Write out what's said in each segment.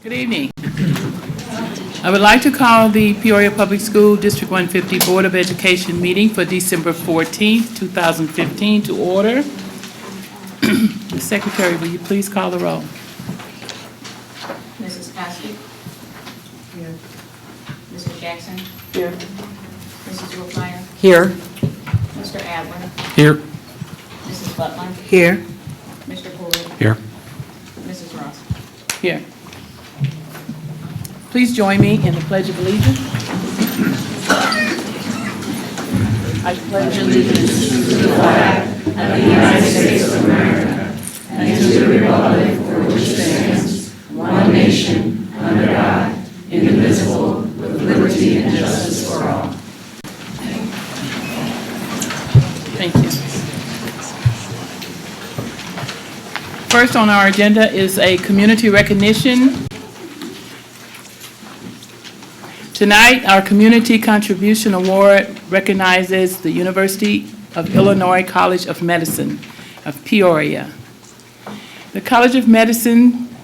Good evening. I would like to call the Peoria Public School District 150 Board of Education meeting for December 14th, 2015 to order. The Secretary, will you please call the roll? Mrs. Kosky? Here. Mrs. Jackson? Here. Mrs. Wolfmeyer? Here. Mr. Adler? Here. Mrs. Butler? Here. Mr. Cooley? Here. Mrs. Ross? Here. Please join me in the Pledge of Allegiance. I pledge allegiance to the flag of the United States of America and to the republic for which it stands, one nation, under God, indivisible, with liberty and justice for all. Thank you. First on our agenda is a community recognition. Tonight, our Community Contribution Award recognizes the University of Illinois College of Medicine of Peoria. The College of Medicine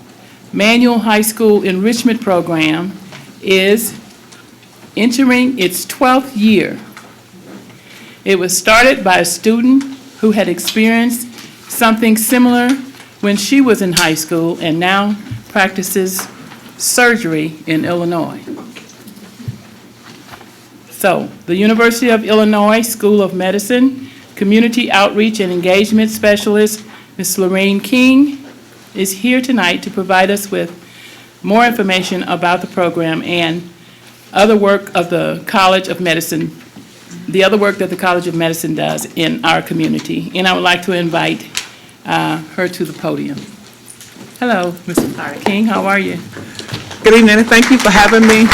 Manual High School Enrichment Program is entering its 12th year. It was started by a student who had experienced something similar when she was in high school and now practices surgery in Illinois. So, the University of Illinois School of Medicine Community Outreach and Engagement Specialist, Ms. Lorraine King, is here tonight to provide us with more information about the program and other work of the College of Medicine, the other work that the College of Medicine does in our community. And I would like to invite her to the podium. Hello, Ms. King, how are you? Good evening, and thank you for having me.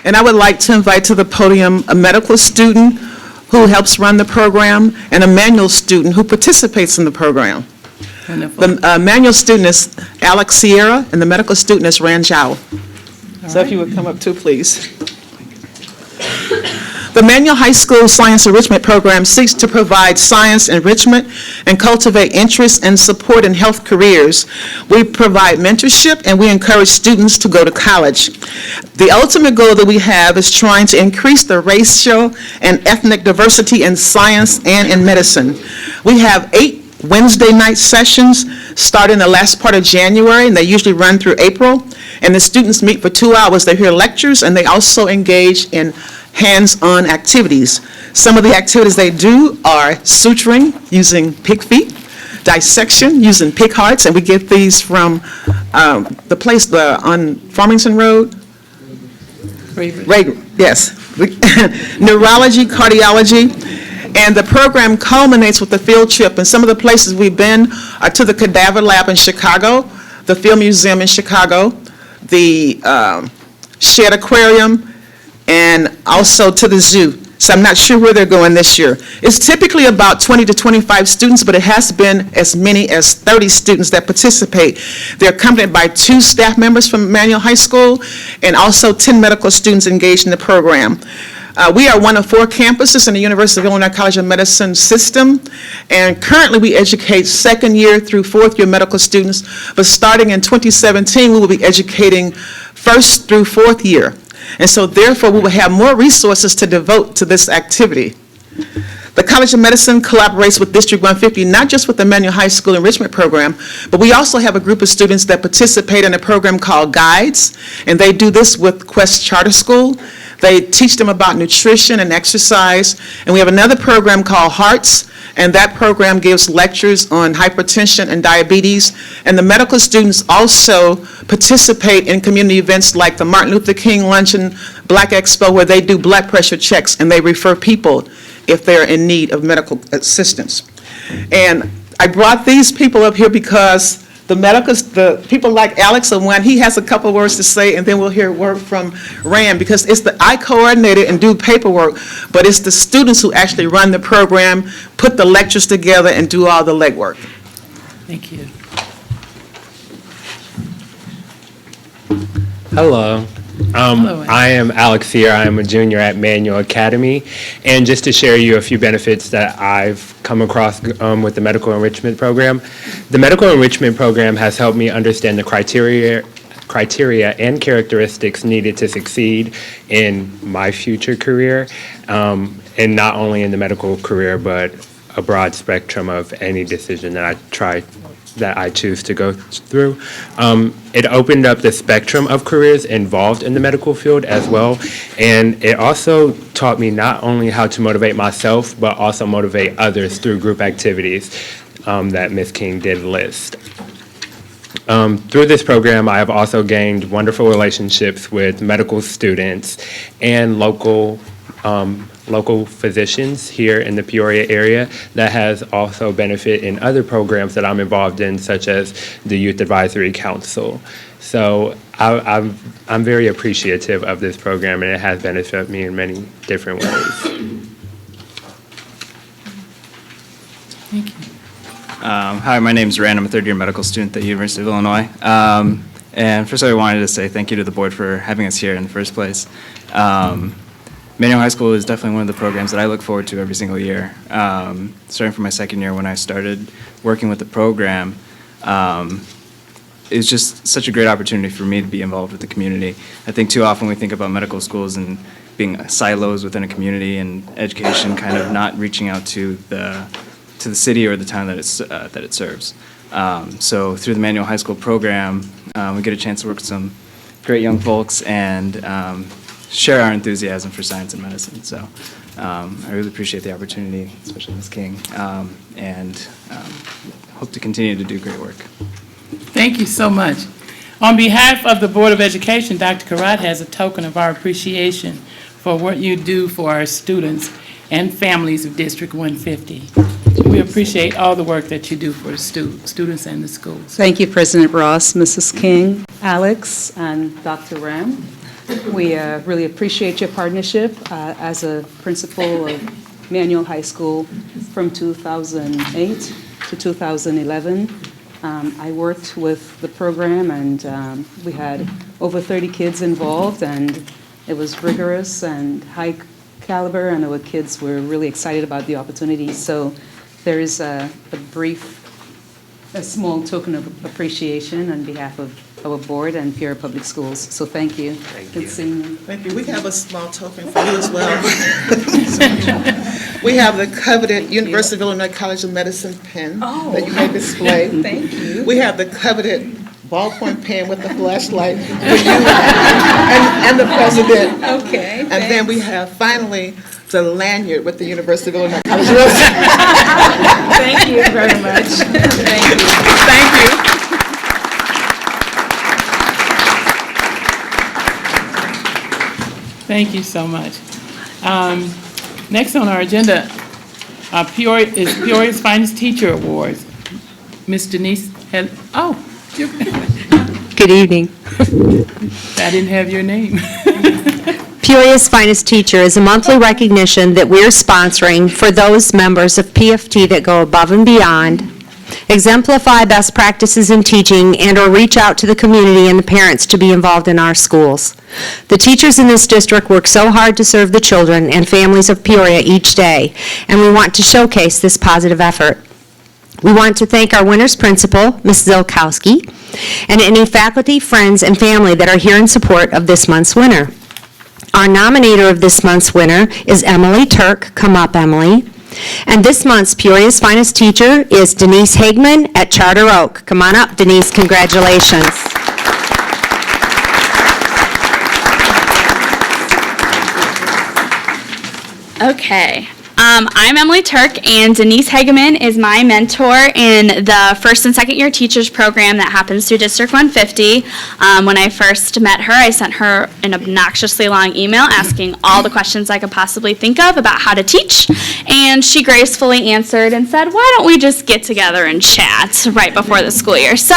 And I would like to invite to the podium a medical student who helps run the program and a manual student who participates in the program. Wonderful. The manual student is Alex Seer, and the medical student is Ranjao. So if you would come up too, please. The Manual High School Science Enrichment Program seeks to provide science enrichment and cultivate interest and support in health careers. We provide mentorship and we encourage students to go to college. The ultimate goal that we have is trying to increase the racial and ethnic diversity in science and in medicine. We have 8 Wednesday night sessions starting the last part of January, and they usually run through April. And the students meet for 2 hours. They hear lectures, and they also engage in hands-on activities. Some of the activities they do are suturing using pig feet, dissection using pig hearts, and we get these from the place on Farmington Road. Yes. Neurology, cardiology, and the program culminates with the field trip. And some of the places we've been are to the Cadaver Lab in Chicago, the Field Museum in Chicago, the Shed Aquarium, and also to the zoo. So I'm not sure where they're going this year. It's typically about 20 to 25 students, but it has been as many as 30 students that participate. They're accompanied by 2 staff members from Manual High School and also 10 medical students engaged in the program. We are one of 4 campuses in the University of Illinois College of Medicine system, and currently we educate 2nd year through 4th year medical students, but starting in 2017 we will be educating 1st through 4th year. And so therefore we will have more resources to devote to this activity. The College of Medicine collaborates with District 150, not just with the Manual High School Enrichment Program, but we also have a group of students that participate in a program called Guides, and they do this with Quest Charter School. They teach them about nutrition and exercise, and we have another program called Hearts, and that program gives lectures on hypertension and diabetes. And the medical students also participate in community events like the Martin Luther King Luncheon Black Expo, where they do blood pressure checks and they refer people if they're in need of medical assistance. And I brought these people up here because the people like Alex and one, he has a couple words to say, and then we'll hear a word from Ram, because I coordinate it and do paperwork, but it's the students who actually run the program, put the lectures together, and do all the legwork. Thank you. Hello. Hello. I am Alex Seer. I am a junior at Manual Academy. And just to share you a few benefits that I've come across with the Medical Enrichment Program. The Medical Enrichment Program has helped me understand the criteria and characteristics needed to succeed in my future career, and not only in the medical career, but a broad spectrum of any decision that I choose to go through. It opened up the spectrum of careers involved in the medical field as well, and it also taught me not only how to motivate myself, but also motivate others through group activities that Ms. King did list. Through this program, I have also gained wonderful relationships with medical students and local physicians here in the Peoria area that has also benefit in other programs that I'm involved in, such as the Youth Advisory Council. So I'm very appreciative of this program, and it has benefited me in many different ways. Thank you. Hi, my name is Rand. I'm a third-year medical student at the University of Illinois. And first, I wanted to say thank you to the board for having us here in the first place. Manual High School is definitely one of the programs that I look forward to every single year. Starting from my second year when I started working with the program, it's just such a great opportunity for me to be involved with the community. I think too often we think about medical schools and being silos within a community and education kind of not reaching out to the city or the town that it serves. So through the Manual High School program, we get a chance to work with some great young folks and share our enthusiasm for science and medicine. So I really appreciate the opportunity, especially Ms. King, and hope to continue to do great work. Thank you so much. On behalf of the Board of Education, Dr. Karat has a token of our appreciation for what you do for our students and families of District 150. We appreciate all the work that you do for the students and the schools. Thank you, President Ross, Mrs. King, Alex, and Dr. Ram. We really appreciate your partnership as a principal of Manual High School from 2008 to 2011. I worked with the program, and we had over 30 kids involved, and it was rigorous and high caliber, and our kids were really excited about the opportunity. So there is a small token of appreciation on behalf of our board and Peoria Public Schools. So thank you. Thank Good you. seeing you. Thank you. We have a small token for you as well. We have the coveted University of Illinois College of Medicine pen that you may display. Thank you. We have the coveted ballpoint pen with the flashlight for you and the president. Okay. And then we have finally the lanyard with the University of Illinois College of Medicine. Thank you very much. Thank you. Thank you. Thank you so much. Next on our agenda Peoria's Finest Teacher Awards. Ms. Denise, Good evening. I didn't have your name. Peoria's Finest Teacher is a monthly recognition that we're sponsoring for those members of PFT that go above and beyond, exemplify best practices in teaching, and or reach out to the community and the parents to be involved in our schools. The teachers in this district work so hard to serve the children and families of Peoria each day, and we want to showcase this positive effort. We want to thank our winner's principal, Ms. Zilkowski, and any faculty, friends, and family that are here in support of this month's winner. Our nominator of this month's winner is Emily Turk. Come up, Emily. And this month's Peoria's Finest Teacher is Denise Hagman at Charter Oak. Come on up, Denise. Congratulations. Okay. I'm Emily Turk, and Denise Hageman is my mentor in the first and second year teachers program that happens through District 150. When I first met her, I sent her an obnoxiously long email asking all the questions I could possibly think of about how to teach, and she gracefully answered and said, why don't we just get together and chat right before the school year? So,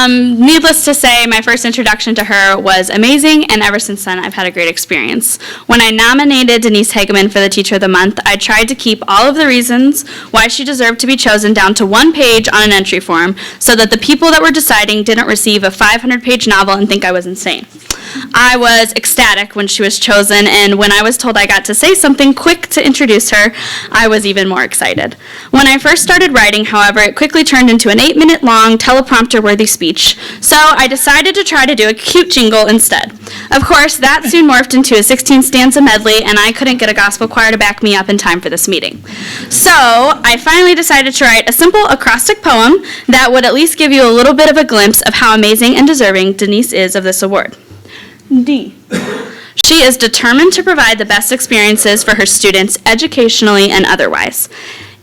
needless to say, my first introduction to her was amazing, and ever since then, I've had a great experience. When I nominated Denise Hageman for the Teacher of the Month, I tried to keep all of the reasons why she deserved to be chosen down to one page on an entry form so that the people that were deciding didn't receive a 500-page novel and think I was insane. I was ecstatic when she was chosen, and when I was told I got to say something quick to introduce her, I was even more excited. When I first started writing, however, it quickly turned into an 8-minute long teleprompter-worthy speech, so I decided to try to do a cute jingle instead. Of course, that soon morphed into a 16-stanza medley, and I couldn't get a gospel choir to back me up in time for this meeting. So I finally decided to write a simple acrostic poem that would at least give you a little bit of a glimpse of how amazing and deserving Denise is of this award. D. She is determined to provide the best experiences for her students educationally and otherwise.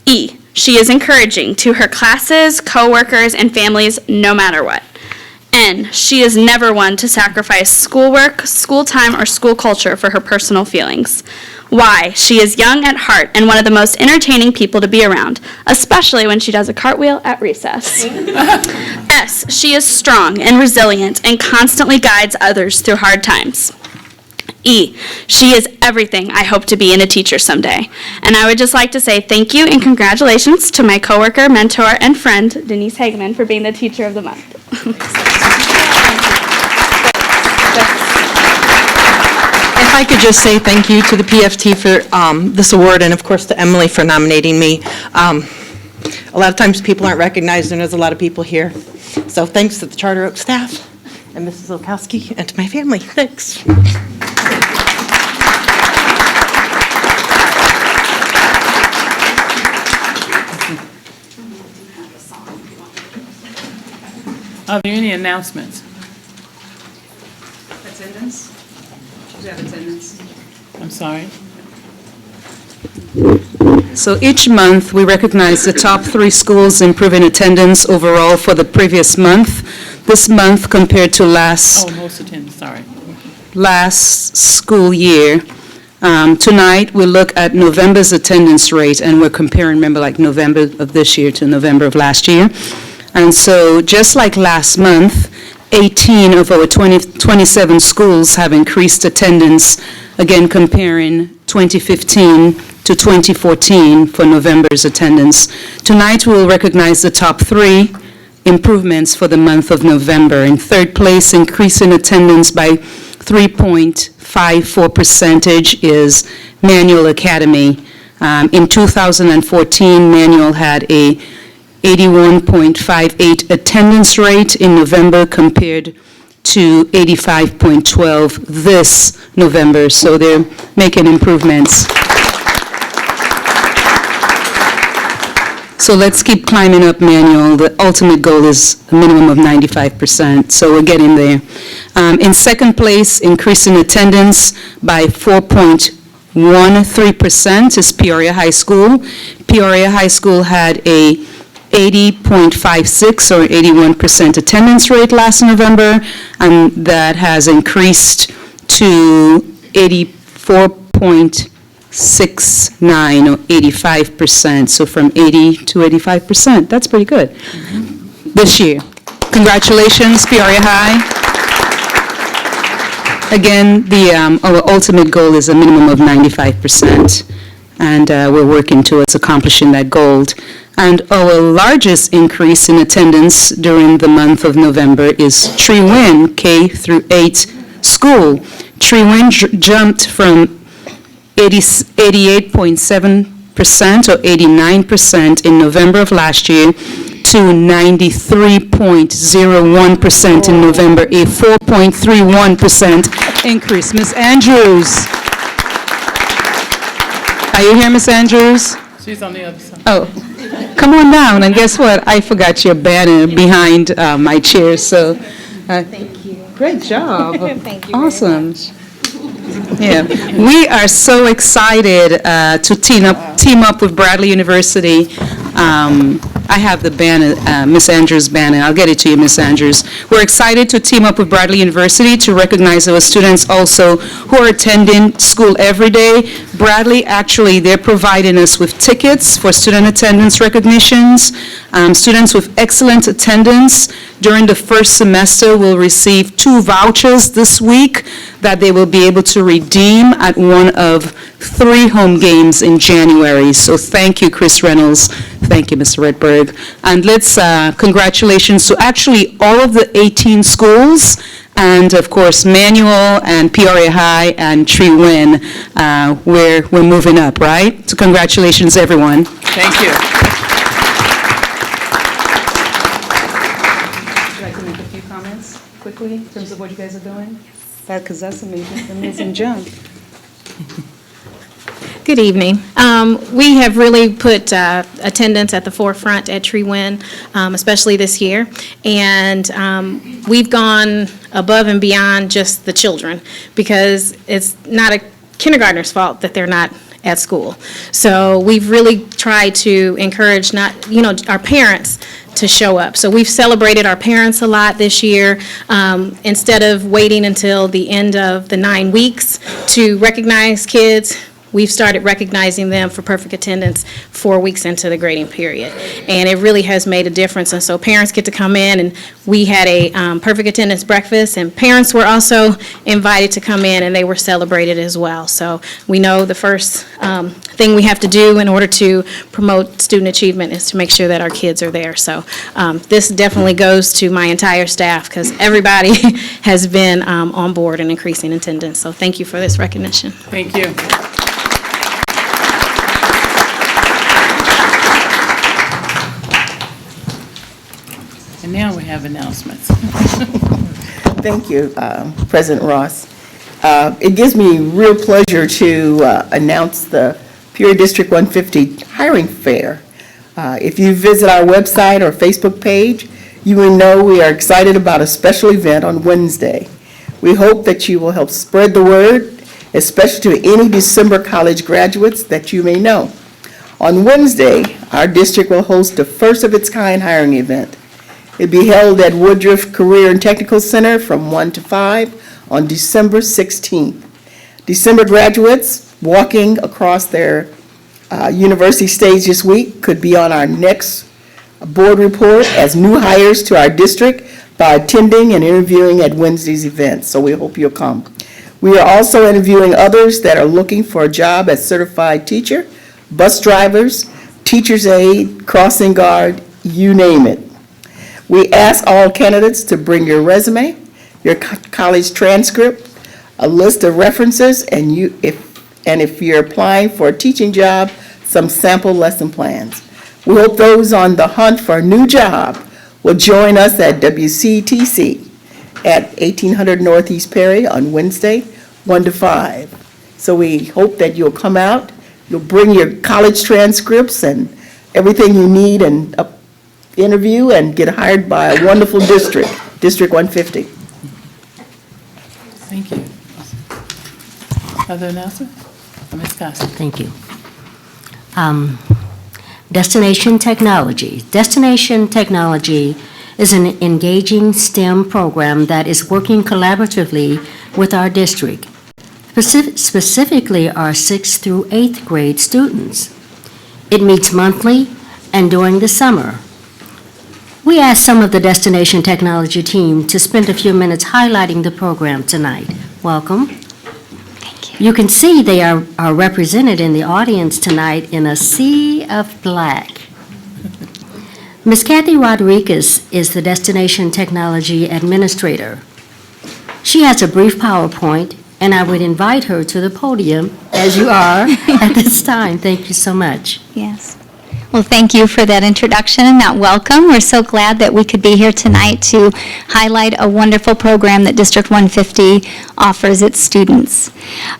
E. She is encouraging to her classes, coworkers, and families no matter what. N. She is never one to sacrifice schoolwork, school time, or school culture for her personal feelings. Y. She is young at heart and one of the most entertaining people to be around, especially when she does a cartwheel at recess. S. She is strong and resilient and constantly guides others through hard times. E. She is everything I hope to be in a teacher someday. And I would just like to say thank you and congratulations to my coworker, mentor, and friend, Denise Hageman, for being the Teacher of the Month. If I could just say thank you to the PFT for this award, and of course to Emily for nominating me. A lot of times people aren't recognized, and there's a lot of people here. So thanks to the Charter Oak staff, and Mrs. Olkowski, and to my family. Thanks. Are there any announcements? Attendance? Should have attendance. I'm sorry. So each month, we recognize the top 3 schools improving attendance overall for the previous month. This month compared to last Most attendance, sorry. school year. Tonight, we look at November's attendance rate, and we're comparing, remember, like November of this year to November of last year. And so, just like last month, 18 of our 27 schools have increased attendance, again comparing 2015 to 2014 for November's attendance. Tonight, we will recognize the top 3 improvements for the month of November. In third place, increase in attendance by 3.54% is Manual Academy. In 2014, Manual had a 81.58 attendance rate in November compared to 85.12 this November, so they're making improvements. So let's keep climbing up Manual. The ultimate goal is a minimum of 95%, so we're getting there. In second place, increase in attendance by 4.13% is Peoria High School. Peoria High School had a 80.56 or 81% attendance rate last November, and that has increased to 84.69 or 85%. So from 80 to 85%, that's pretty good this year. Congratulations, Peoria High. Again, our ultimate goal is a minimum of 95%, and we're working towards accomplishing that goal. And our largest increase in attendance during the month of November is Tree-Win K through 8 school. Tree-Win jumped from 88.7% or 89% in November of last year to 93.01% in November, a 4.31% increase. Ms. Andrews. Are you here, Ms. Andrews? She's on the other side. Oh, come on down, and guess what? I forgot your banner behind my chair, so. Thank you. Great job. Thank you. Awesome. Yeah, we are so excited to team up with Bradley University. I have the banner, Ms. Andrews' banner. I'll get it to you, Ms. Andrews. We're excited to team up with Bradley University to recognize our students also who are attending school every day. Bradley, actually, they're providing us with tickets for student attendance recognitions. Students with excellent attendance during the first semester will receive 2 vouchers this week that they will be able to redeem at one of 3 home games in January. So thank you, Chris Reynolds. Thank you, Mr. Redberg. And let's, congratulations to actually all of the 18 schools and of course, Manual and Peoria High and Tree Win, we're moving up, right? So congratulations, everyone. Thank you. Would you like to make a few comments quickly in terms of what you guys are doing? Because that's an amazing jump. Good evening. We have really put attendance at the forefront at Tree Win, especially this year, and we've gone above and beyond just the children, because it's not a kindergartner's fault that they're not at school. So we've really tried to encourage our parents to show up. So we've celebrated our parents a lot this year. Instead of waiting until the end of the 9 weeks to recognize kids, we've started recognizing them for perfect attendance 4 weeks into the grading period. And it really has made a difference. And so parents get to come in, and we had a perfect attendance breakfast, and parents were also invited to come in, and they were celebrated as well. So we know the first thing we have to do in order to promote student achievement is to make sure that our kids are there. So this definitely goes to my entire staff, because everybody has been on board and increasing attendance. So thank you for this recognition. Thank you. And now we have announcements. Thank you, President Ross. It gives me real pleasure to announce the Peoria District 150 hiring fair. If you visit our website or Facebook page, you will know we are excited about a special event on Wednesday. We hope that you will help spread the word, especially to any December college graduates that you may know. On Wednesday, our district will host the first of its kind hiring event. It'll be held at Woodruff Career and Technical Center from 1 to 5 on December 16th. December graduates walking across their university stage this week could be on our next board report as new hires to our district by attending and interviewing at Wednesday's event, so we hope you'll come. We are also interviewing others that are looking for a job as certified teacher, bus drivers, teacher's aide, crossing guard, you name it. We ask all candidates to bring your resume, your college transcript, a list of references, and if you're applying for a teaching job, some sample lesson plans. We hope those on the hunt for a new job will join us at WCTC at 1800 Northeast Peoria on Wednesday, 1 to 5. So we hope that you'll come out, you'll bring your college transcripts and everything you need and interview and get hired by a wonderful district, District 150. Thank you. Other announcements? Ms. Costa. Thank you. Destination Technology. Destination Technology is an engaging STEM program that is working collaboratively with our district, specifically our 6th through 8th grade students. It meets monthly and during the summer. We asked some of the Destination Technology team to spend a few minutes highlighting the program tonight. Welcome. Thank you. You can see they are represented in the audience tonight in a sea of black. Ms. Kathy Rodriguez is the Destination Technology Administrator. She has a brief PowerPoint, and I would invite her to the podium, as you are, at this time. Thank you so much. Yes. Well, thank you for that introduction and that welcome. We're so glad that we could be here tonight to highlight a wonderful program that District 150 offers its students.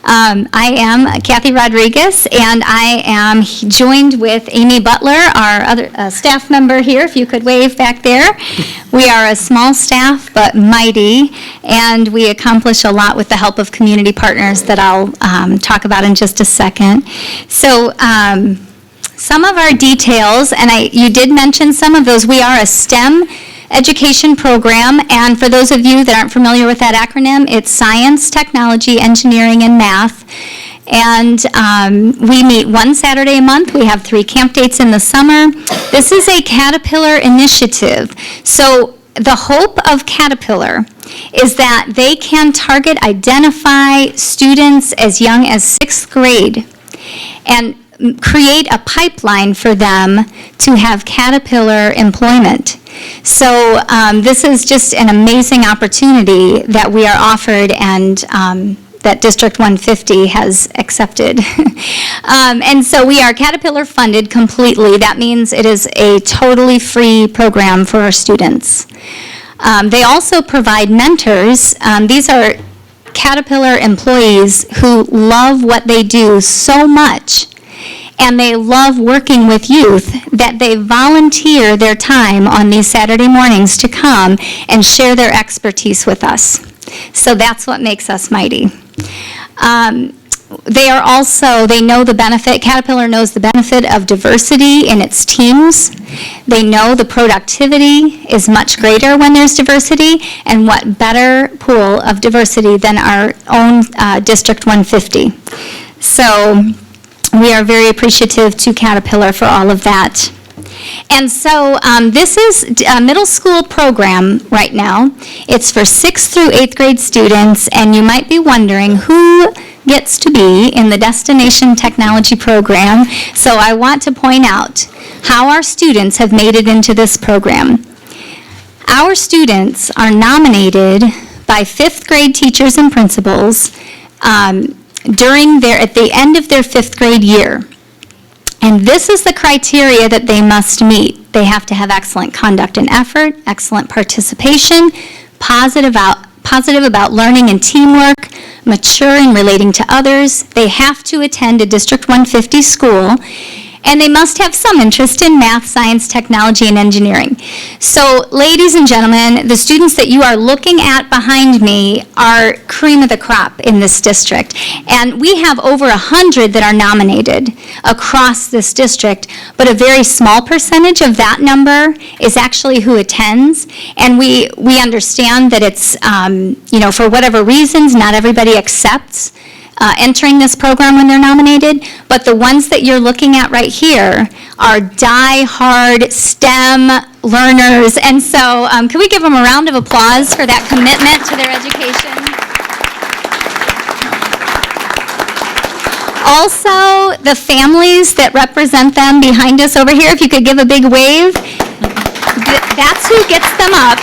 I am Kathy Rodriguez, and I am joined with Amy Butler, our other staff member here, if you could wave back there. We are a small staff, but mighty, and we accomplish a lot with the help of community partners that I'll talk about in just a second. So, some of our details, and you did mention some of those. We are a STEM education program, and for those of you that aren't familiar with that acronym, it's Science, Technology, Engineering, and Math. And we meet one Saturday a month. We have 3 camp dates in the summer. This is a Caterpillar initiative. So the hope of Caterpillar is that they can identify students as young as 6th grade and create a pipeline for them to have Caterpillar employment. So this is just an amazing opportunity that we are offered, and that District 150 has accepted. And so we are Caterpillar funded completely. That means it is a totally free program for our students. They also provide mentors. These are Caterpillar employees who love what they do so much, and they love working with youth, that they volunteer their time on these Saturday mornings to come and share their expertise with us. So that's what makes us mighty. They know the benefit, Caterpillar knows the benefit of diversity in its teams. They know the productivity is much greater when there's diversity, and what better pool of diversity than our own District 150. So we are very appreciative to Caterpillar for all of that. And so this is a middle school program right now. It's for 6th through 8th grade students, and you might be wondering who gets to be in the Destination Technology program. So I want to point out how our students have made it into this program. Our students are nominated by 5th grade teachers and principals at the end of their 5th grade year. And this is the criteria that they must meet. They have to have excellent conduct and effort, excellent participation, positive about learning and teamwork, mature in relating to others. They have to attend a District 150 school, and they must have some interest in math, science, technology, and engineering. So, ladies and gentlemen, the students that you are looking at behind me are cream of the crop in this district. And we have over 100 that are nominated across this district, but a very small percentage of that number is actually who attends. And we understand that it's, for whatever reasons, not everybody accepts entering this program when they're nominated, but the ones that you're looking at right here are die-hard STEM learners, and so can we give them a round of applause for that commitment to their education? Also, the families that represent them behind us over here, if you could give a big wave, that's who gets them up.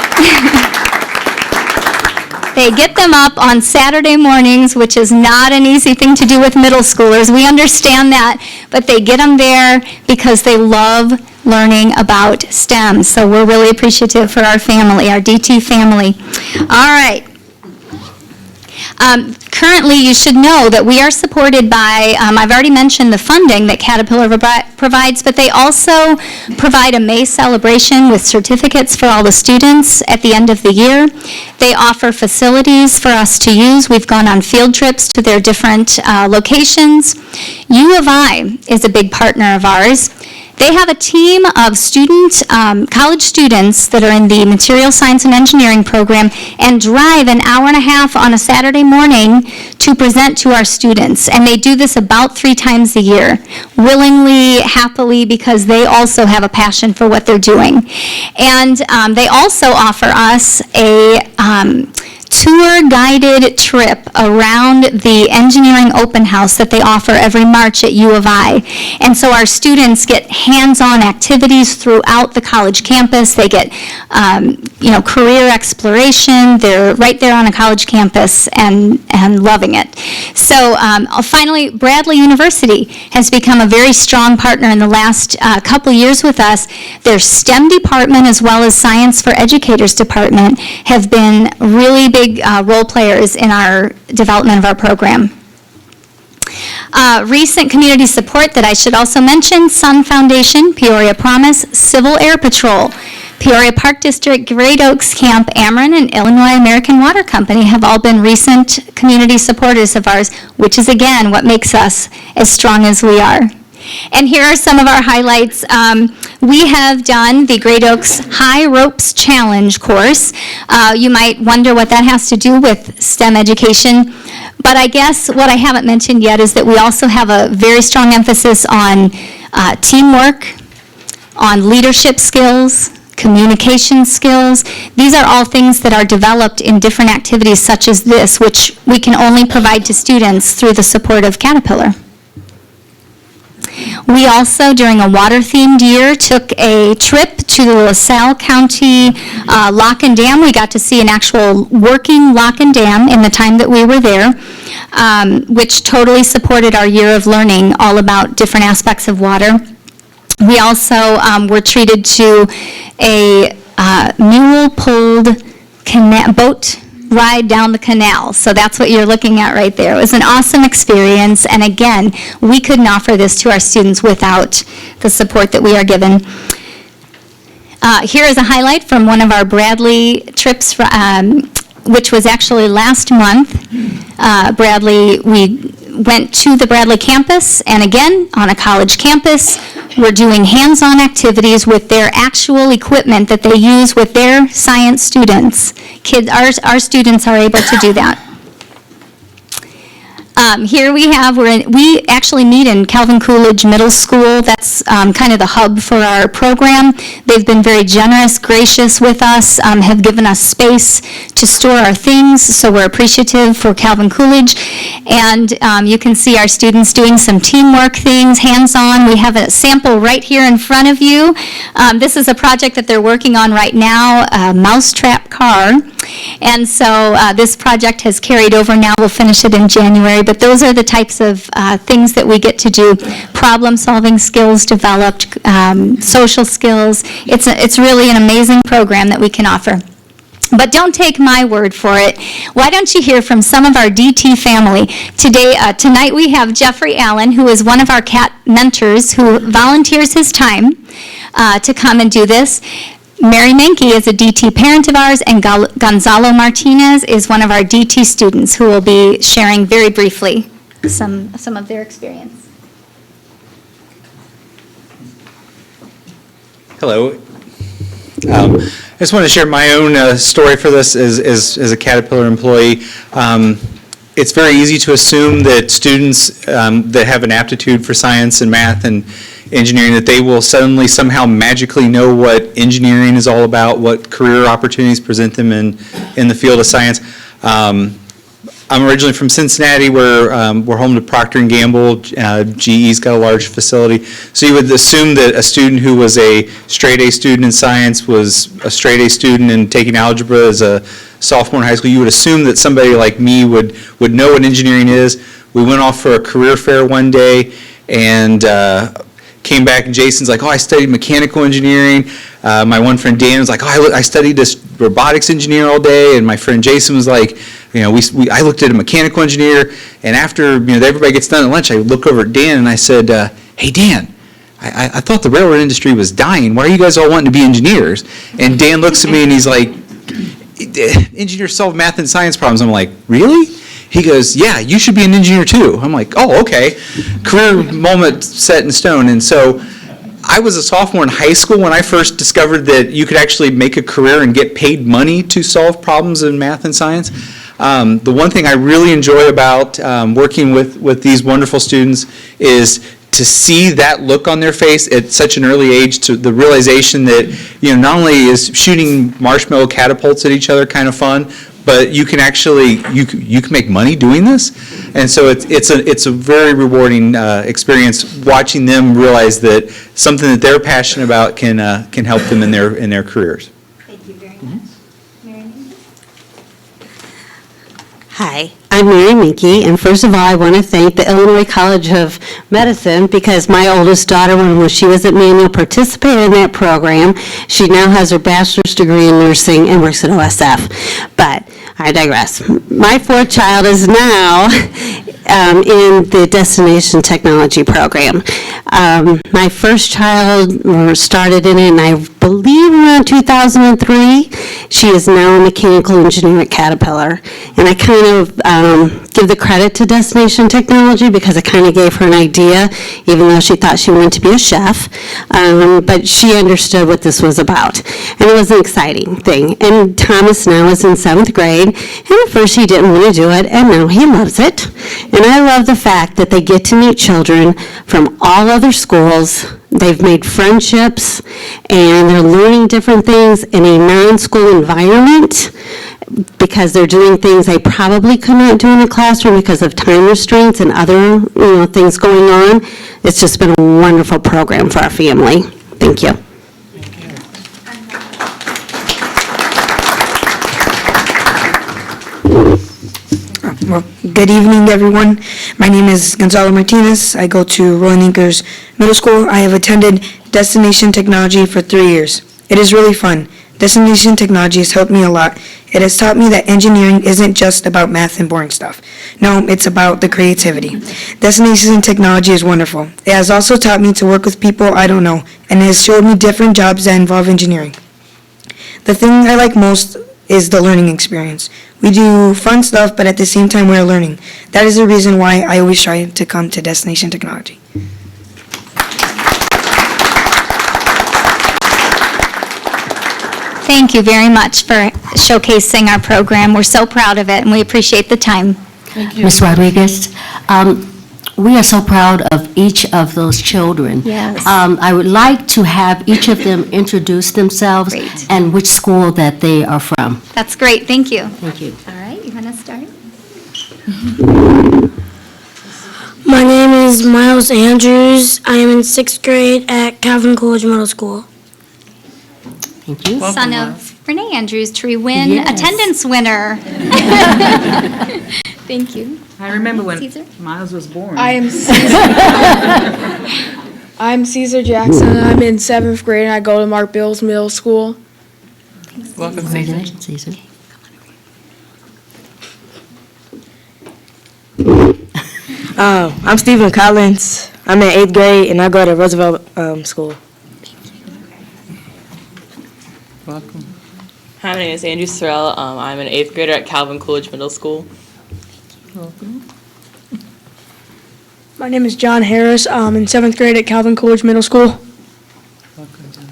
They get them up on Saturday mornings, which is not an easy thing to do with middle schoolers. We understand that, but they get them there because they love learning about STEM. So we're really appreciative for our family, our DT family. All right. Currently, you should know that we are supported by, I've already mentioned the funding that Caterpillar provides, but they also provide a May celebration with certificates for all the students at the end of the year. They offer facilities for us to use. We've gone on field trips to their different locations. U of I is a big partner of ours. They have a team of college students that are in the Material Science and Engineering program and drive an hour and a half on a Saturday morning to present to our students. And they do this about 3 times a year, willingly, happily, because they also have a passion for what they're doing. And they also offer us a tour-guided trip around the engineering open house that they offer every March at U of I. And so our students get hands-on activities throughout the college campus. They get, career exploration. They're right there on a college campus and loving it. So finally, Bradley University has become a very strong partner in the last couple years with us. Their STEM department, as well as Science for Educators department, have been really big role players in our development of our program. Recent community support that I should also mention: Sun Foundation, Peoria Promise, Civil Air Patrol, Peoria Park District, Great Oaks Camp, Ameren, and Illinois American Water Company have all been recent community supporters of ours, which is, again, what makes us as strong as we are. And here are some of our highlights. We have done the Great Oaks High Ropes Challenge course. You might wonder what that has to do with STEM education, but I guess what I haven't mentioned yet is that we also have a very strong emphasis on teamwork, on leadership skills, communication skills. These are all things that are developed in different activities such as this, which we can only provide to students through the support of Caterpillar. We also, during a water-themed year, took a trip to the LaSalle County Lock and Dam. We got to see an actual working lock and dam in the time that we were there, which totally supported our year of learning all about different aspects of water. We also were treated to a mule-pulled boat ride down the canal. So that's what you're looking at right there. It was an awesome experience, and again, we couldn't offer this to our students without the support that we are given. Here is a highlight from one of our Bradley trips, which was actually last month. We went to the Bradley campus, and again, on a college campus, we're doing hands-on activities with their actual equipment that they use with their science students. Our students are able to do that. Here we actually meet in Calvin Coolidge Middle School. That's kind of the hub for our program. They've been very generous, gracious with us, have given us space to store our things, so we're appreciative for Calvin Coolidge. And you can see our students doing some teamwork things, hands-on. We have a sample right here in front of you. This is a project that they're working on right now, a mousetrap car. And so this project has carried over now. We'll finish it in January. But those are the types of things that we get to do. Problem-solving skills developed, social skills. It's really an amazing program that we can offer. But don't take my word for it. Why don't you hear from some of our DT family? Tonight we have Jeffrey Allen, who is one of our CAT mentors, who volunteers his time to come and do this. Mary Menke is a DT parent of ours, and Gonzalo Martinez is one of our DT students who will be sharing very briefly some of their experience. Hello. I just want to share my own story for this as a Caterpillar employee. It's very easy to assume that students that have an aptitude for science and math and engineering, that they will suddenly somehow magically know what engineering is all about, what career opportunities present them in the field of science. I'm originally from Cincinnati, where we're home to Procter & Gamble. GE's got a large facility. So you would assume that a student who was a straight A student in science was a straight A student in taking algebra as a sophomore in high school. You would assume that somebody like me would know what engineering is. We went off for a career fair one day, and came back, and Jason's like, oh, I studied mechanical engineering. My one friend Dan was like, oh, I studied this robotics engineer all day. And my friend Jason was like, I looked at a mechanical engineer, and after everybody gets done at lunch, I look over at Dan and I said, hey Dan, I thought the railroad industry was dying. Why are you guys all wanting to be engineers? And Dan looks at me and he's like, engineers solve math and science problems. I'm like, really? He goes, yeah, you should be an engineer too. I'm like, oh, okay. Career moment set in stone. And so I was a sophomore in high school when I first discovered that you could actually make a career and get paid money to solve problems in math and science. The one thing I really enjoy about working with these wonderful students is to see that look on their face at such an early age, to the realization that not only is shooting marshmallow catapults at each other kind of fun, but you can actually you can make money doing this, and so it's a very rewarding experience watching them realize that something that they're passionate about can help them in their careers. Thank you very much. Mary? Hi, I'm Mary Minke, and first of all, I want to thank the Illinois College of Medicine, because my oldest daughter, when she was at Manual, participated in that program. She now has her bachelor's degree in nursing and works at OSF, but I digress. My fourth child is now in the Destination Technology program. My first child started in it, and I believe around 2003. She is now a mechanical engineer at Caterpillar. And I kind of give the credit to Destination Technology because I kind of gave her an idea, even though she thought she wanted to be a chef. But she understood what this was about. And it was an exciting thing. And Thomas now is in 7th grade. And at first he didn't want to do it, and now he loves it. And I love the fact that they get to meet children from all other schools. They've made friendships, and they're learning different things in a non-school environment. because they're doing things they probably could not do in a classroom because of time restraints and other, things going on. It's just been a wonderful program for our family. Thank you. Well, good evening, everyone. My name is Gonzalo Martinez. I go to Rolling Acres Middle School. I have attended Destination Technology for 3 years. It is really fun. Destination Technology has helped me a lot. It has taught me that engineering isn't just about math and boring stuff. No, it's about the creativity. Destination Technology is wonderful. It has also taught me to work with people I don't know, and it has showed me different jobs that involve engineering. The thing I like most is the learning experience. We do fun stuff, but at the same time we're learning. That is the reason why I always try to come to Destination Technology. Thank you very much for showcasing our program. We're so proud of it, and we appreciate the time. Ms. Rodriguez, we are so proud of each of those children. Yes. I would like to have each of them introduce themselves and which school that they are from. That's great. Thank you. Thank you. All right, you want to start? My name is Miles Andrews. I am in 6th grade at Calvin Coolidge Middle School. Thank you. Son of Renee Andrews, Tree Win, Yes. attendance winner. Thank you. I remember when Caesar? Miles was born. I am Caesar. I'm Caesar Jackson. I'm in 7th grade and I go to Mark Bills Middle School. Welcome, Caesar. Congratulations, Caesar. I'm Stephen Collins. I'm in 8th grade and I go to Roosevelt School. Welcome. Hi, my name is Andrew Sorrell. I'm an 8th grader at Calvin Coolidge Middle School. Welcome. My name is John Harris. I'm in 7th grade at Calvin Coolidge Middle School. Welcome, John.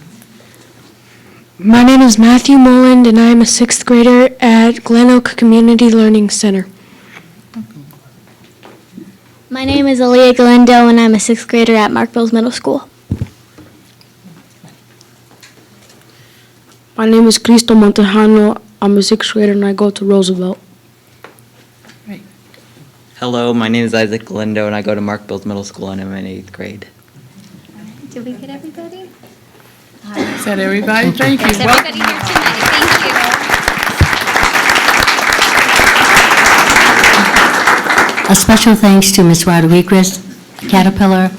My name is Matthew Mullen, and I am a 6th grader at Glen Oak Community Learning Center. My name is Aaliyah Galindo, and I'm a 6th grader at Mark Bills Middle School. My name is Cristo Montejano. I'm a 6th grader, and I go to Roosevelt. Hello, my name is Isaac Galindo, and I go to Mark Bills Middle School, and I'm in 8th grade. Did we get everybody? Is that everybody? Thank you. That's everybody here tonight. Thank you. A special thanks to Ms. Rodriguez, Caterpillar,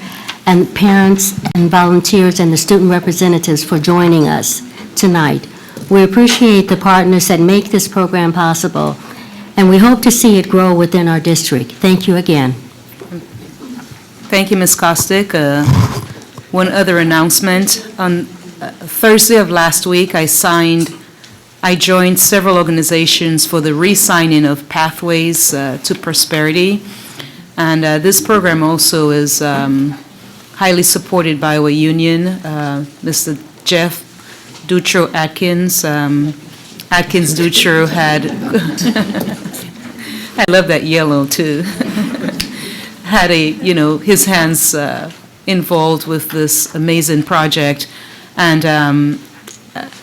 and parents and volunteers and the student representatives for joining us tonight. We appreciate the partners that make this program possible, and we hope to see it grow within our district. Thank you again. Thank you, Ms. Kostick. One other announcement. On Thursday of last week, I joined several organizations for the re-signing of Pathways to Prosperity. And this program also is highly supported by our union. Mr. Jeff Dutro Atkins. Atkins Dutro had, I love that yellow too, had his hands involved with this amazing project. And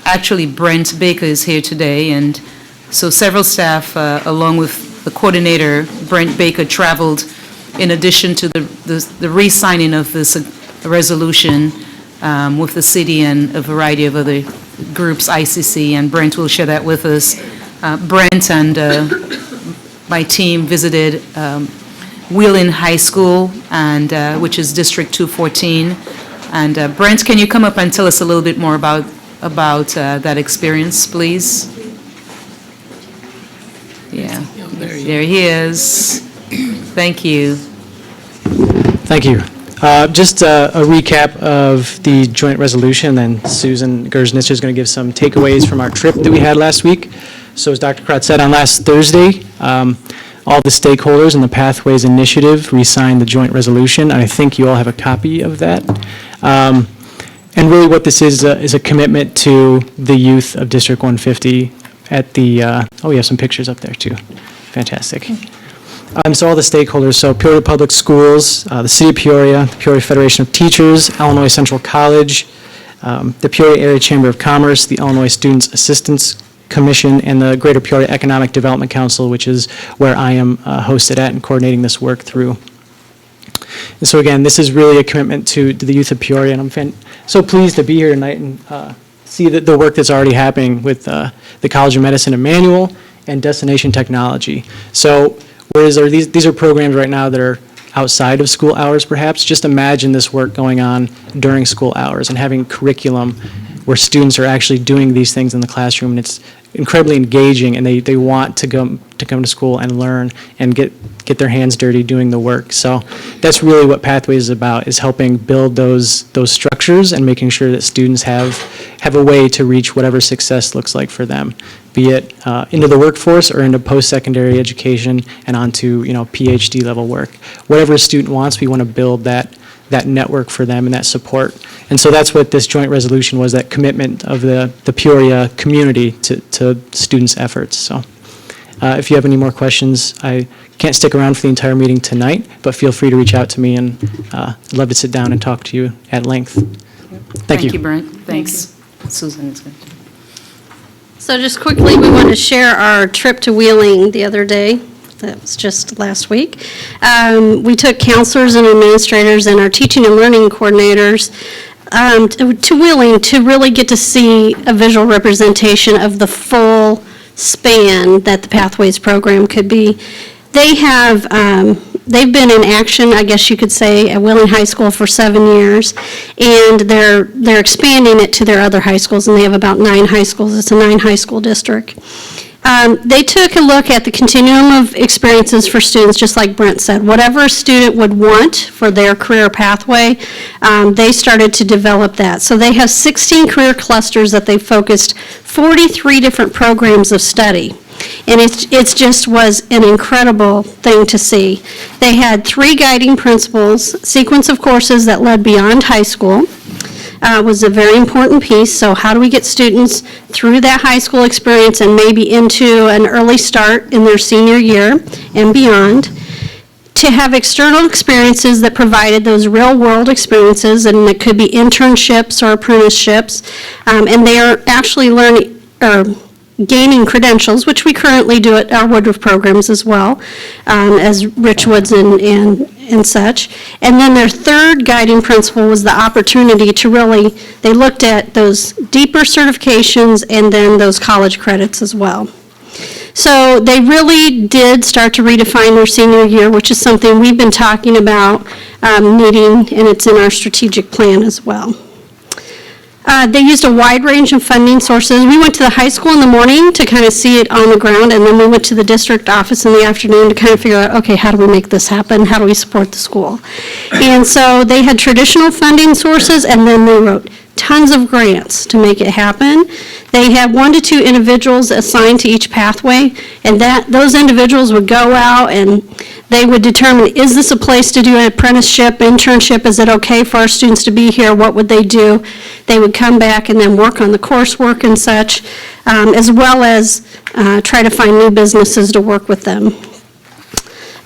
actually Brent Baker is here today, and so several staff, along with the coordinator, Brent Baker, traveled in addition to the re-signing of this resolution with the city and a variety of other groups, ICC, and Brent will share that with us. Brent and my team visited Wheeling High School, and which is District 214. And Brent, can you come up and tell us a little bit more about that experience, please? Yeah, there he is. Thank you. Thank you. Just a recap of the joint resolution, then Susan Gersnitzer is going to give some takeaways from our trip that we had last week. So as Dr. Kratz said, on last Thursday, all the stakeholders in the Pathways Initiative re-signed the joint resolution. I think you all have a copy of that. And really what this is a commitment to the youth of District 150 at the, we have some pictures up there too. Fantastic. So all the stakeholders, so Peoria Public Schools, the City of Peoria, the Peoria Federation of Teachers, Illinois Central College, the Peoria Area Chamber of Commerce, the Illinois Students Assistance Commission and the Greater Peoria Economic Development Council, which is where I am hosted at and coordinating this work through. And so again, this is really a commitment to the youth of Peoria, and I'm so pleased to be here tonight and see the work that's already happening with the College of Medicine Emmanuel and Destination Technology. So whereas these are programs right now that are outside of school hours perhaps, just imagine this work going on during school hours and having curriculum where students are actually doing these things in the classroom, and it's incredibly engaging, and they want to come to school and learn and get their hands dirty doing the work. So that's really what Pathways is about, is helping build those structures and making sure that students have a way to reach whatever success looks like for them, be it into the workforce or into post-secondary education and onto PhD level work. Whatever a student wants, we want to build that network for them and that support. And so that's what this joint resolution was, that commitment of the Peoria community to students' efforts. So if you have any more questions, I can't stick around for the entire meeting tonight, but feel free to reach out to me, and I'd love to sit down and talk to you at length. Thank you. Thank you, Brent. Thanks. Susan is good. So just quickly, we want to share our trip to Wheeling the other day. That was just last week. We took counselors and administrators and our teaching and learning coordinators to Wheeling to really get to see a visual representation of the full span that the Pathways program could be. They've been in action, I guess you could say, at Wheeling High School for 7 years, and they're expanding it to their other high schools, and they have about 9 high schools. It's a 9 high school district. They took a look at the continuum of experiences for students, just like Brent said. Whatever a student would want for their career pathway, they started to develop that. So they have 16 career clusters that they focused 43 different programs of study. And it just was an incredible thing to see. They had 3 guiding principles, sequence of courses that led beyond high school, was a very important piece. So how do we get students through that high school experience and maybe into an early start in their senior year and beyond? To have external experiences that provided those real-world experiences, and it could be internships or apprenticeships, and they are actually learning or gaining credentials, which we currently do at our Woodruff programs as well, as Richwoods and such. And then their third guiding principle was the opportunity to really, they looked at those deeper certifications and then those college credits as well. So they really did start to redefine their senior year, which is something we've been talking about needing, and it's in our strategic plan as well. They used a wide range of funding sources. We went to the high school in the morning to kind of see it on the ground, and then we went to the district office in the afternoon to kind of figure out, okay, how do we make this happen? How do we support the school? And so they had traditional funding sources, and then they wrote tons of grants to make it happen. They had 1 to 2 individuals assigned to each pathway, and those individuals would go out and they would determine, is this a place to do an apprenticeship, internship? Is it okay for our students to be here? What would they do? They would come back and then work on the coursework and such, as well as try to find new businesses to work with them.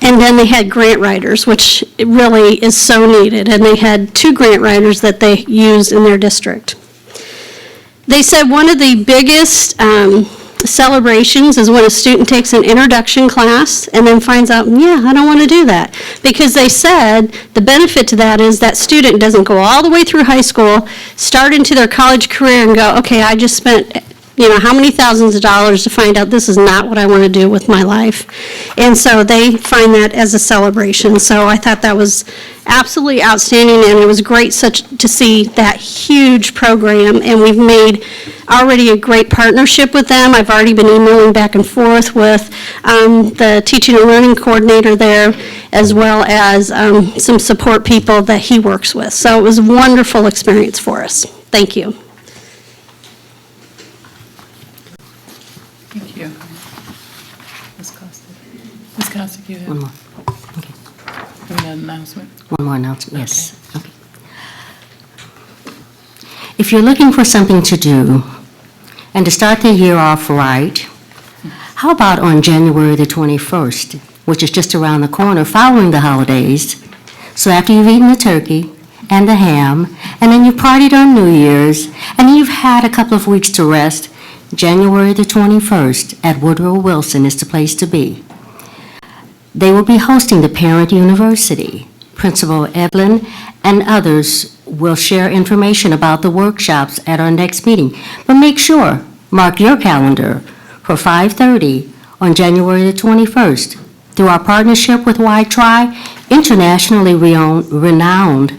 And then they had grant writers, which really is so needed. And they had 2 grant writers that they used in their district. They said one of the biggest celebrations is when a student takes an introduction class and then finds out, yeah, I don't want to do that. Because they said the benefit to that is that student doesn't go all the way through high school, start into their college career and go, okay, I just spent how many thousands of dollars to find out this is not what I want to do with my life. And so they find that as a celebration. So I thought that was absolutely outstanding, and it was great to see that huge program, and we've made already a great partnership with them. I've already been emailing back and forth with the teaching and learning coordinator there, as well as some support people that he works with. So it was a wonderful experience for us. Thank you. Thank you. Ms. Costa, you have One more. Okay. an announcement? One more announcement, yes. Okay. If you're looking for something to do and to start the year off right, how about on January the 21st, which is just around the corner following the holidays? So after you've eaten the turkey and the ham, and then you partied on New Year's, and you've had a couple of weeks to rest, January the 21st at Woodrow Wilson is the place to be. They will be hosting the Parent University. Principal Evelyn and others will share information about the workshops at our next meeting. But make sure, mark your calendar for 5:30 on January the 21st. Through our partnership with Y-Tri, internationally renowned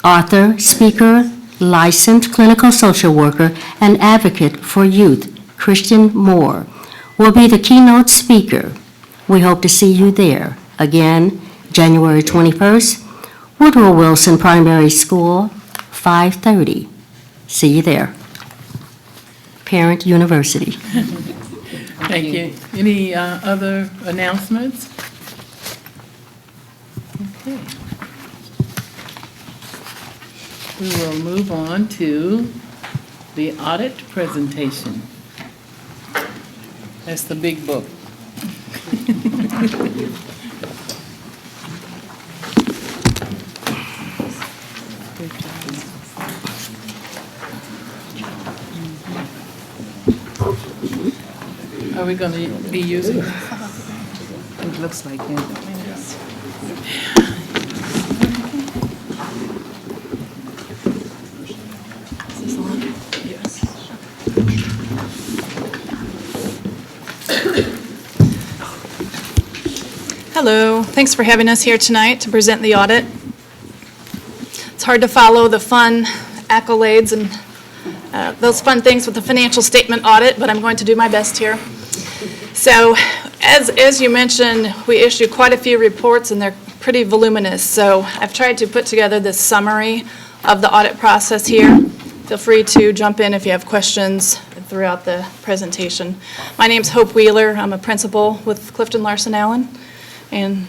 author, speaker, licensed clinical social worker, and advocate for youth, Christian Moore, will be the keynote speaker. We hope to see you there. Again, January 21st, Woodrow Wilson Primary School, 5:30. See you there. Parent University. Thank you. Any other announcements? Okay. We will move on to the audit presentation. That's the big book. Are we going to be using it? It looks like it. Hello, thanks for having us here tonight to present the audit. It's hard to follow the fun accolades and those fun things with the financial statement audit, but I'm going to do my best here. So, as you mentioned, we issue quite a few reports and they're pretty voluminous. So I've tried to put together this summary of the audit process here. Feel free to jump in if you have questions throughout the presentation. My name's Hope Wheeler. I'm a principal with Clifton Larson Allen. And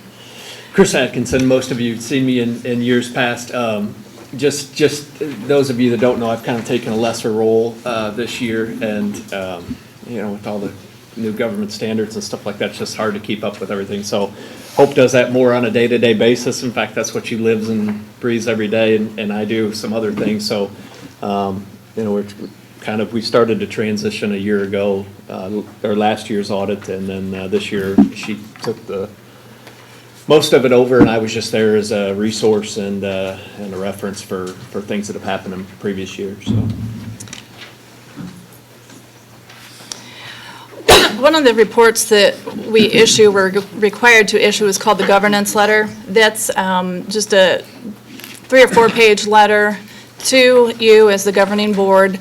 Chris Atkinson, most of you have seen me in years past. Just those of you that don't know, I've kind of taken a lesser role this year, and with all the new government standards and stuff like that, it's just hard to keep up with everything. So Hope does that more on a day-to-day basis. In fact, that's what she lives and breathes every day, and I do some other things. So we started to transition a year ago, or last year's audit, and then this year she took most of it over, and I was just there as a resource and a reference for things that have happened in previous years. So. one of the reports that we issue, we're required to issue, is called the governance letter. That's just a 3 or 4 page letter to you as the governing board,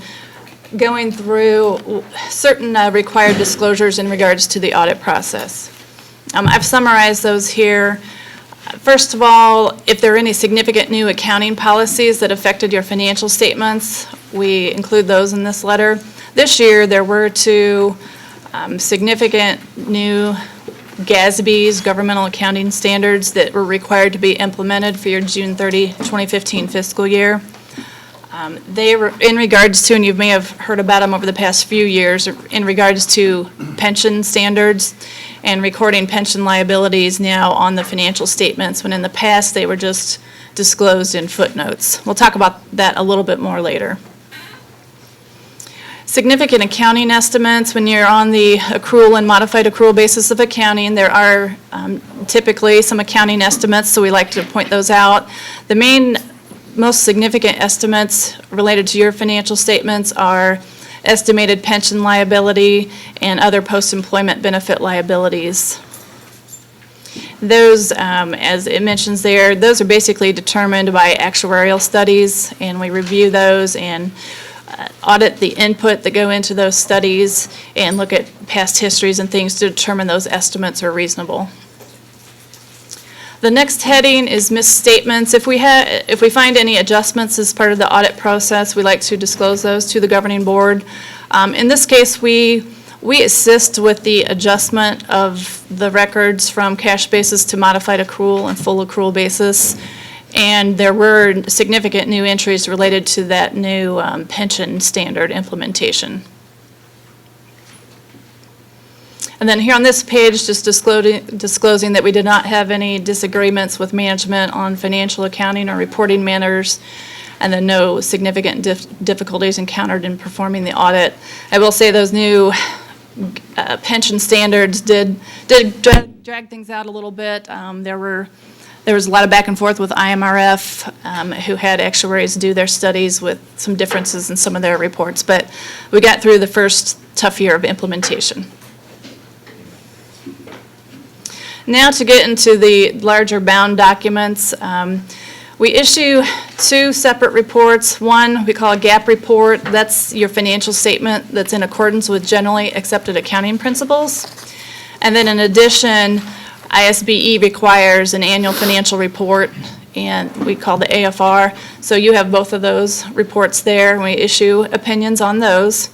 going through certain required disclosures in regards to the audit process. I've summarized those here. First of all, if there are any significant new accounting policies that affected your financial statements, we include those in this letter. This year, there were 2 significant new GASB's, Governmental Accounting Standards, that were required to be implemented for your June 30, 2015 fiscal year. They were in regards to, and you may have heard about them over the past few years, in regards to pension standards and recording pension liabilities now on the financial statements, when in the past they were just disclosed in footnotes. We'll talk about that a little bit more later. Significant accounting estimates, when you're on the accrual and modified accrual basis of accounting, there are typically some accounting estimates, so we like to point those out. The most significant estimates related to your financial statements are estimated pension liability and other post-employment benefit liabilities. Those, as it mentions there, those are basically determined by actuarial studies, and we review those and audit the input that go into those studies and look at past histories and things to determine those estimates are reasonable. The next heading is misstatements. If we find any adjustments as part of the audit process, we like to disclose those to the governing board. In this case, we assist with the adjustment of the records from cash basis to modified accrual and full accrual basis. And there were significant new entries related to that new pension standard implementation. And then here on this page, just disclosing that we did not have any disagreements with management on financial accounting or reporting matters. and then no significant difficulties encountered in performing the audit. I will say those new pension standards did drag things out a little bit. There was a lot of back and forth with IMRF, who had actuaries do their studies with some differences in some of their reports, but we got through the first tough year of implementation. Now to get into the larger bound documents, we issue two separate reports. One we call a GAAP report. That's your financial statement that's in accordance with generally accepted accounting principles. And then in addition, ISBE requires an annual financial report, and we call the AFR. So you have both of those reports there, and we issue opinions on those.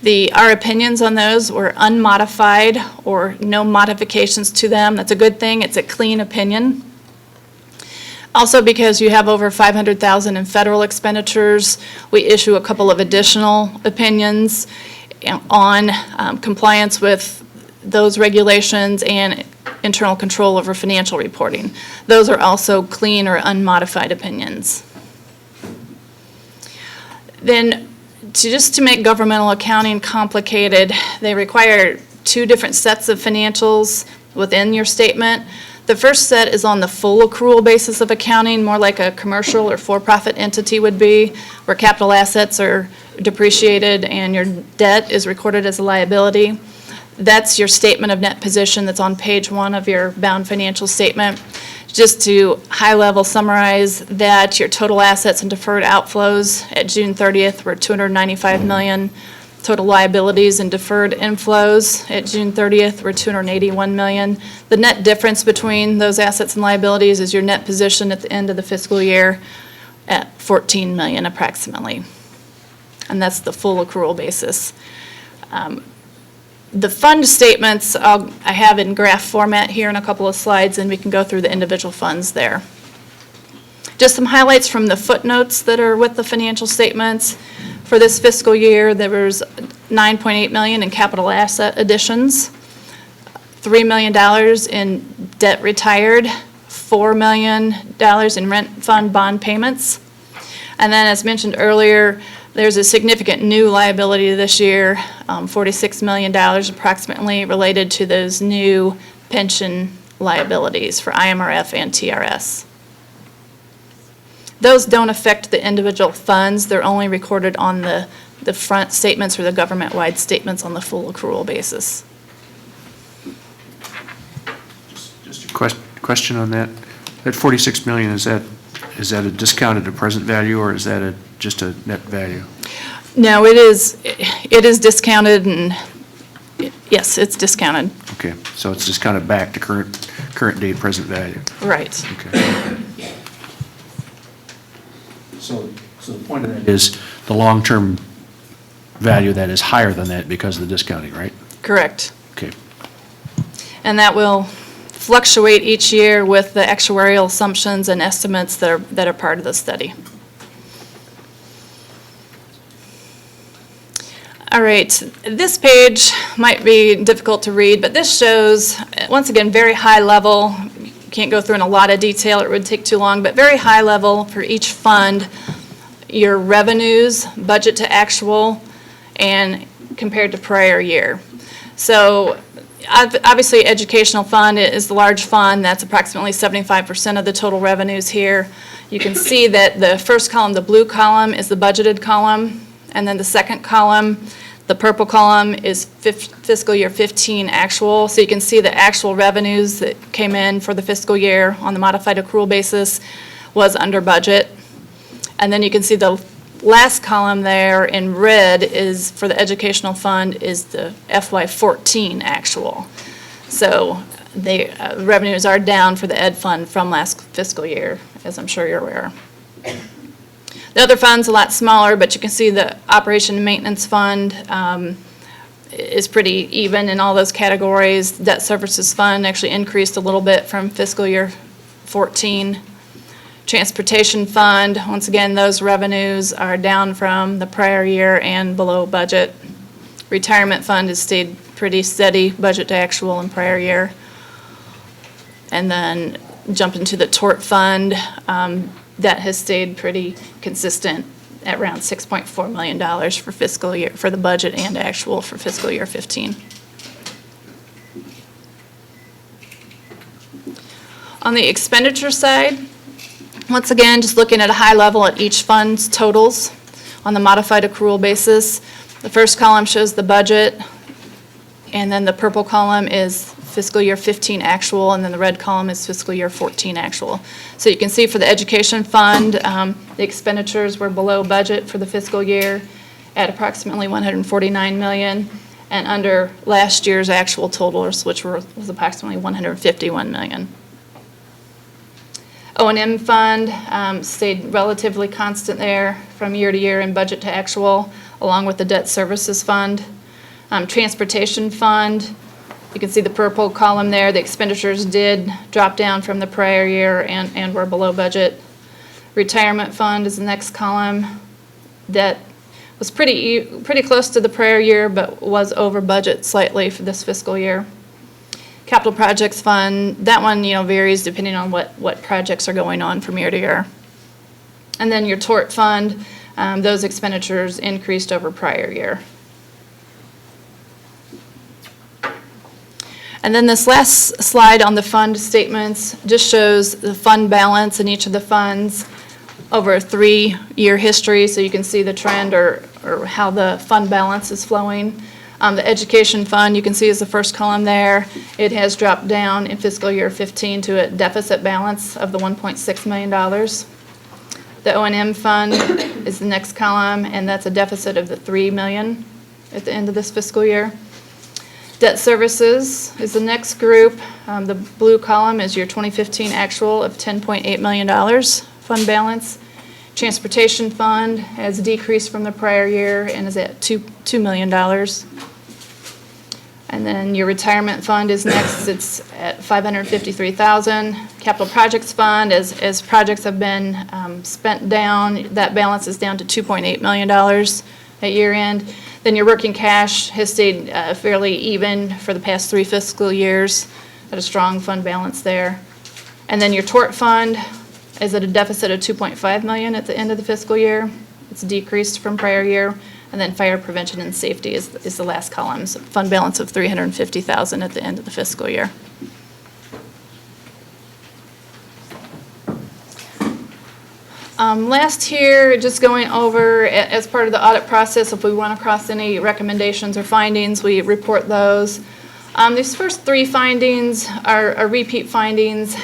Our opinions on those were unmodified or no modifications to them. That's a good thing. It's a clean opinion. Also, because you have over $500,000 in federal expenditures, we issue a couple of additional opinions on compliance with those regulations and internal control over financial reporting. Those are also clean or unmodified opinions. Then, just to make governmental accounting complicated, they require two different sets of financials within your statement. The first set is on the full accrual basis of accounting, more like a commercial or for-profit entity would be, where capital assets are depreciated and your debt is recorded as a liability. That's your statement of net position that's on page 1 of your bound financial statement. Just to high-level summarize that, your total assets and deferred outflows at June 30th were $295 million. Total liabilities and deferred inflows at June 30th were $281 million. The net difference between those assets and liabilities is your net position at the end of the fiscal year at $14 million approximately. And that's the full accrual basis. The fund statements I have in graph format here in a couple of slides, and we can go through the individual funds there. Just some highlights from the footnotes that are with the financial statements. For this fiscal year, there was $9.8 million in capital asset additions, $3 million in debt retired, $4 million in rent fund bond payments. And then, as mentioned earlier, there's a significant new liability this year, $46 million approximately, related to those new pension liabilities for IMRF and TRS. Those don't affect the individual funds. They're only recorded on the front statements or the government-wide statements on the full accrual basis. Just a question on that. That $46 million, is that a discounted to present value, or is that just a net value? No, it is discounted, and yes, it's discounted. Okay, so it's discounted back to current date present value. Right. Okay. So the point of that is the long-term value that is higher than that because of the discounting, right? Correct. Okay. And that will fluctuate each year with the actuarial assumptions and estimates that are part of the study. All right, this page might be difficult to read, but this shows, once again, very high level. Can't go through in a lot of detail, it would take too long, but very high level for each fund, your revenues, budget to actual, and compared to prior year. So obviously educational fund is the large fund, that's approximately 75% of the total revenues here. You can see that the first column, the blue column, is the budgeted column, and then the second column, the purple column, is fiscal year 15 actual. So you can see the actual revenues that came in for the fiscal year on the modified accrual basis was under budget. And then you can see the last column there in red is for the educational fund is the FY14 actual. So the revenues are down for the ed fund from last fiscal year, as I'm sure you're aware. The other fund's a lot smaller, but you can see the operation and maintenance fund is pretty even in all those categories. Debt services fund actually increased a little bit from fiscal year 14. Transportation fund, once again, those revenues are down from the prior year and below budget. Retirement fund has stayed pretty steady, budget to actual in prior year. And then jump into the tort fund. that has stayed pretty consistent at around $6.4 million for fiscal year, for the budget and actual for fiscal year 15. On the expenditure side, once again, just looking at a high level at each fund's totals on the modified accrual basis. The first column shows the budget, and then the purple column is fiscal year 15 actual, and then the red column is fiscal year 14 actual. So you can see for the education fund, the expenditures were below budget for the fiscal year at approximately $149 million, and under last year's actual totals, which was approximately $151 million. O&M fund stayed relatively constant there from year to year in budget to actual, along with the debt services fund. Transportation fund, you can see the purple column there. The expenditures did drop down from the prior year and were below budget. Retirement fund is the next column. That was pretty close to the prior year, but was over budget slightly for this fiscal year. Capital projects fund, that one varies depending on what projects are going on from year to year. And then your tort fund, those expenditures increased over prior year. And then this last slide on the fund statements just shows the fund balance in each of the funds over a 3-year history, so you can see the trend or how the fund balance is flowing. The education fund, you can see is the first column there. It has dropped down in fiscal year 15 to a deficit balance of the $1.6 million. The O&M fund is the next column, and that's a deficit of the $3 million at the end of this fiscal year. Debt services is the next group. The blue column is your 2015 actual of $10.8 million fund balance. Transportation fund has decreased from the prior year and is at $2 million. And then your retirement fund is next. It's at $553,000. Capital projects fund, as projects have been spent down, that balance is down to $2.8 million at year end. Then your working cash has stayed fairly even for the past 3 fiscal years at a strong fund balance there. And then your tort fund is at a deficit of $2.5 million at the end of the fiscal year. It's decreased from prior year. And then fire prevention and safety is the last column, so fund balance of $350,000 at the end of the fiscal year. Last here, just going over, as part of the audit process, if we run across any recommendations or findings, we report those. These first 3 findings are repeat findings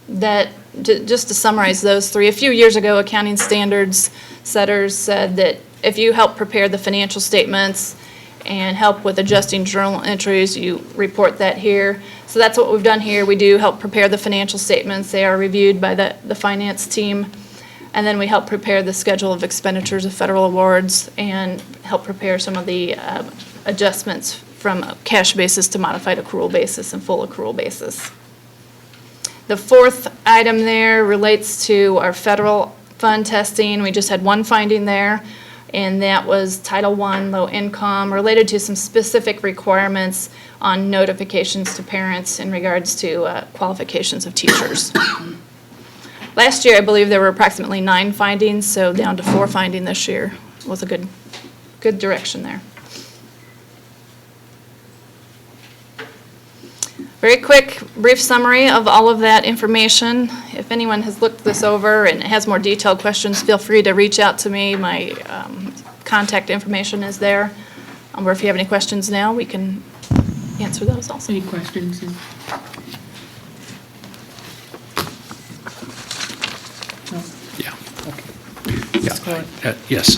that, just to summarize those 3, a few years ago, accounting standards setters said that if you help prepare the financial statements and help with adjusting journal entries, you report that here. So that's what we've done here. We do help prepare the financial statements. They are reviewed by the finance team. And then we help prepare the schedule of expenditures of federal awards and help prepare some of the adjustments from cash basis to modified accrual basis and full accrual basis. The 4th item there relates to our federal fund testing. We just had one finding there, and that was Title I, low income, related to some specific requirements on notifications to parents in regards to qualifications of teachers. Last year, I believe there were approximately 9 findings, so down to 4 finding this year was a good direction there. Very quick, brief summary of all of that information. If anyone has looked this over and has more detailed questions, feel free to reach out to me. My contact information is there. Or if you have any questions now, we can answer those also. Any questions? Yes,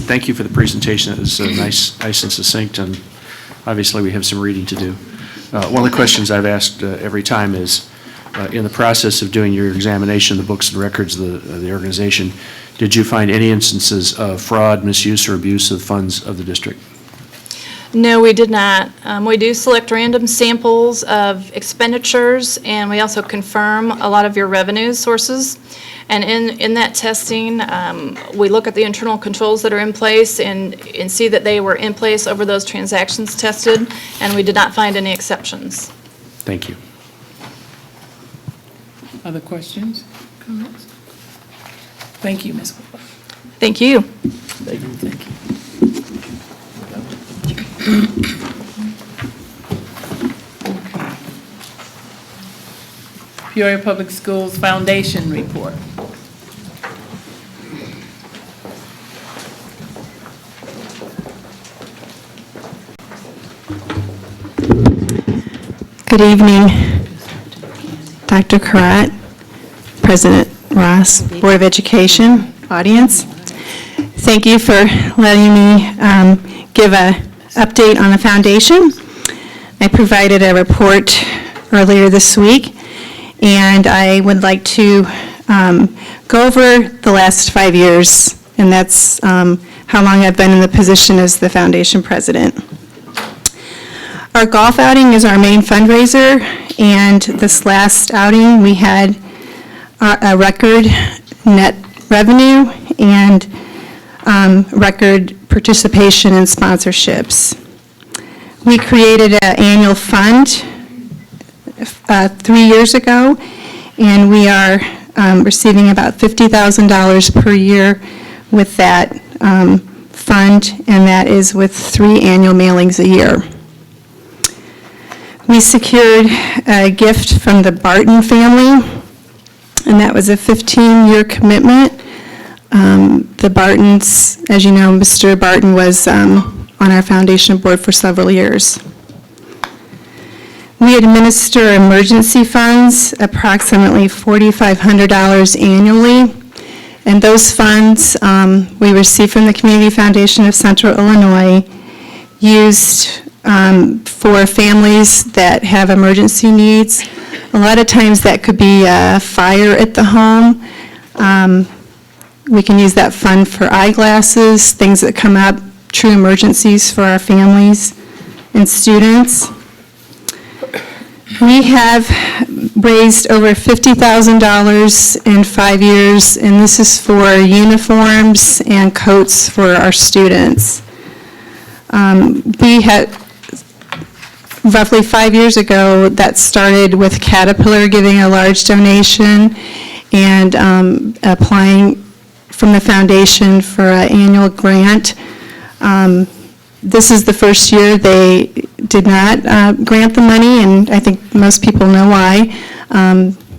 thank you for the presentation. It was nice and succinct, and obviously we have some reading to do. One of the questions I've asked every time is, in the process of doing your examination of the books and records of the organization, did you find any instances of fraud, misuse, or abuse of funds of the district? No, we did not. We do select random samples of expenditures, and we also confirm a lot of your revenue sources. And in that testing, we look at the internal controls that are in place and see that they were in place over those transactions tested, and we did not find any exceptions. Thank you. Other questions, comments? Thank you, Ms. Whipple. Thank you. Thank you. Peoria Public Schools Foundation report. Good evening, Dr. Karat, President Ross, Board of Education, audience. Thank you for letting me give an update on the foundation. I provided a report earlier this week, and I would like to go over the last 5 years, and that's how long I've been in the position as the foundation president. Our golf outing is our main fundraiser, and this last outing, we had a record net revenue and record participation in sponsorships. We created an annual fund 3 years ago, and we are receiving about $50,000 per year with that fund, and that is with 3 annual mailings a year. We secured a gift from the Barton family, and that was a 15-year commitment. The Bartons, as you know, Mr. Barton was on our foundation board for several years. We administer emergency funds, approximately $4,500 annually, and those funds we receive from the Community Foundation of Central Illinois, used for families that have emergency needs. A lot of times that could be a fire at the home. We can use that fund for eyeglasses, things that come up, true emergencies for our families and students. We have raised over $50,000 in 5 years, and this is for uniforms and coats for our students. We had, roughly 5 years ago, that started with Caterpillar giving a large donation and applying from the foundation for an annual grant. This is the first year they did not grant the money, and I think most people know why.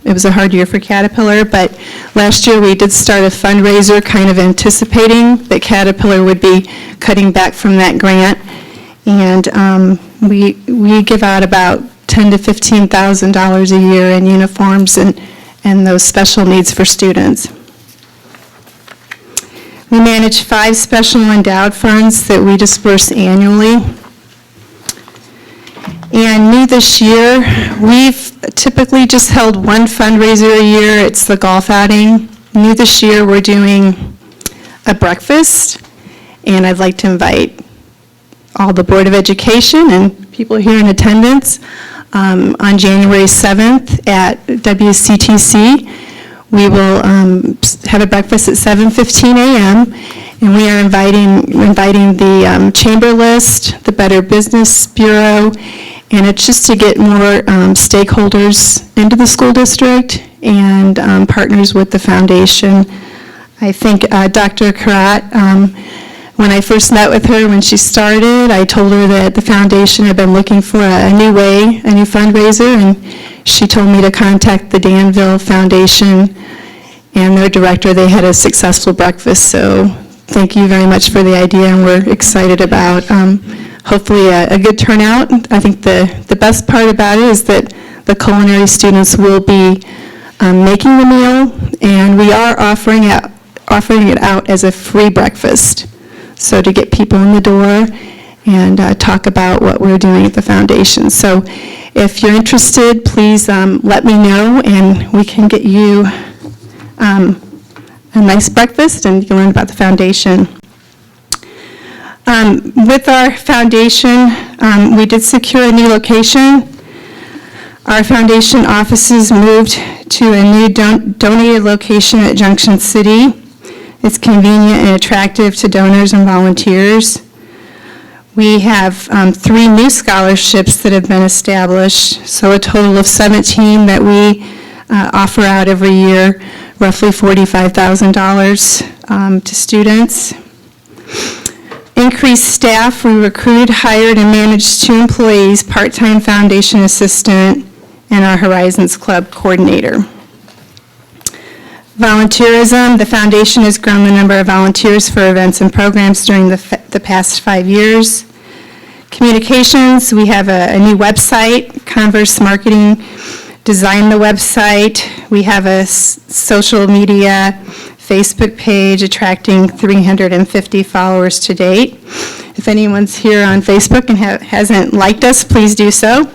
It was a hard year for Caterpillar, but last year we did start a fundraiser kind of anticipating that Caterpillar would be cutting back from that grant. And we give out about $10,000 to $15,000 a year in uniforms and those special needs for students. We manage 5 special endowed funds that we disperse annually. And new this year, we've typically just held one fundraiser a year. It's the golf outing. New this year, we're doing a breakfast, and I'd like to invite all the Board of Education and people here in attendance on January 7th at WCTC. We will have a breakfast at 7:15 a.m., and we are inviting the Chamber List, the Better Business Bureau, and it's just to get more stakeholders into the school district and partners with the foundation. I think Dr. Karat, when I first met with her when she started, I told her that the foundation had been looking for a new way, a new fundraiser, and she told me to contact the Danville Foundation and their director. They had a successful breakfast, so thank you very much for the idea, and we're excited about hopefully a good turnout. I think the best part about it is that the culinary students will be making the meal, and we are offering it out as a free breakfast. So to get people in the door and talk about what we're doing at the foundation. So if you're interested, please let me know, and we can get you a nice breakfast, and you can learn about the foundation. With our foundation, we did secure a new location. Our foundation offices moved to a new donated location at Junction City. It's convenient and attractive to donors and volunteers. We have 3 new scholarships that have been established, so a total of 17 that we offer out every year roughly $45,000 to students. Increased staff, we recruited, hired, and managed 2 employees, part-time foundation assistant, and our Horizons Club coordinator. Volunteerism, the foundation has grown the number of volunteers for events and programs during the past 5 years. Communications, we have a new website. Converse Marketing designed the website. We have a social media Facebook page attracting 350 followers to date. If anyone's here on Facebook and hasn't liked us, please do so.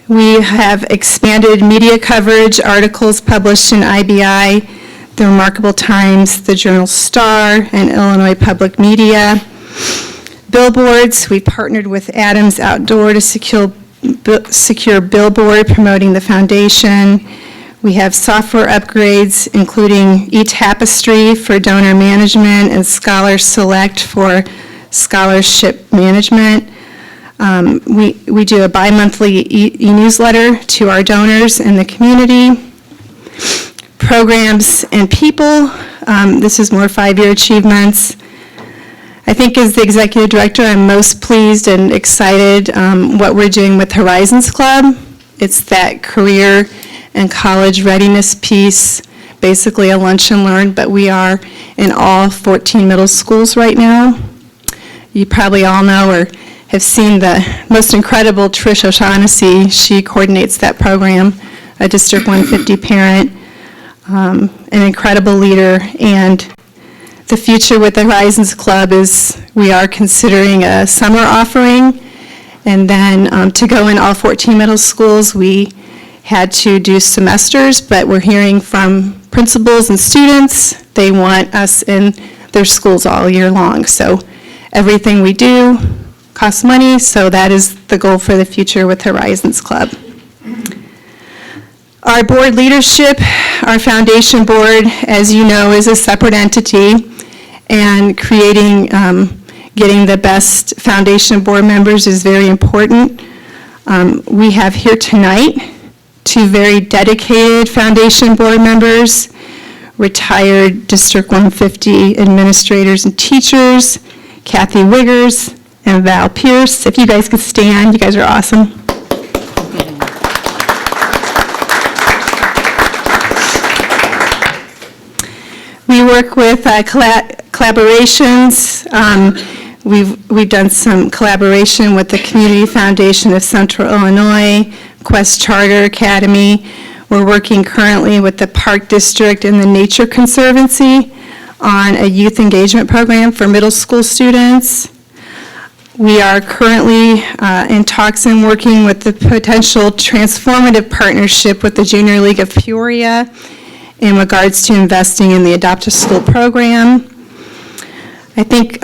We have expanded media coverage, articles published in IBI, The Remarkable Times, The Journal Star, and Illinois Public Media. Billboards, we partnered with Adams Outdoor to secure billboard promoting the foundation. We have software upgrades, including eTapestry for donor management and Scholar Select for scholarship management. We do a bi-monthly e-newsletter to our donors in the community. Programs and people, this is more 5-year achievements. I think as the executive director, I'm most pleased and excited what we're doing with Horizons Club. It's that career and college readiness piece, basically a lunch and learn, but we are in all 14 middle schools right now. You probably all know or have seen the most incredible Trish O'Shaughnessy. She coordinates that program, a District 150 parent, an incredible leader, and the future with the Horizons Club is we are considering a summer offering, and then to go in all 14 middle schools, we had to do semesters, but we're hearing from principals and students, they want us in their schools all year long. So everything we do costs money, so that is the goal for the future with Horizons Club. Our board leadership, our foundation board, as you know, is a separate entity, and creating, getting the best foundation board members is very important. We have here tonight 2 very dedicated foundation board members, retired District 150 administrators and teachers, Kathy Wiggers and Val Pierce. If you guys could stand, you guys are awesome. We work with collaborations. We've done some collaboration with the Community Foundation of Central Illinois, Quest Charter Academy. We're working currently with the Park District and the Nature Conservancy on a youth engagement program for middle school students. We are currently in talks and working with the potential transformative partnership with the Junior League of Peoria in regards to investing in the Adopt a School program. I think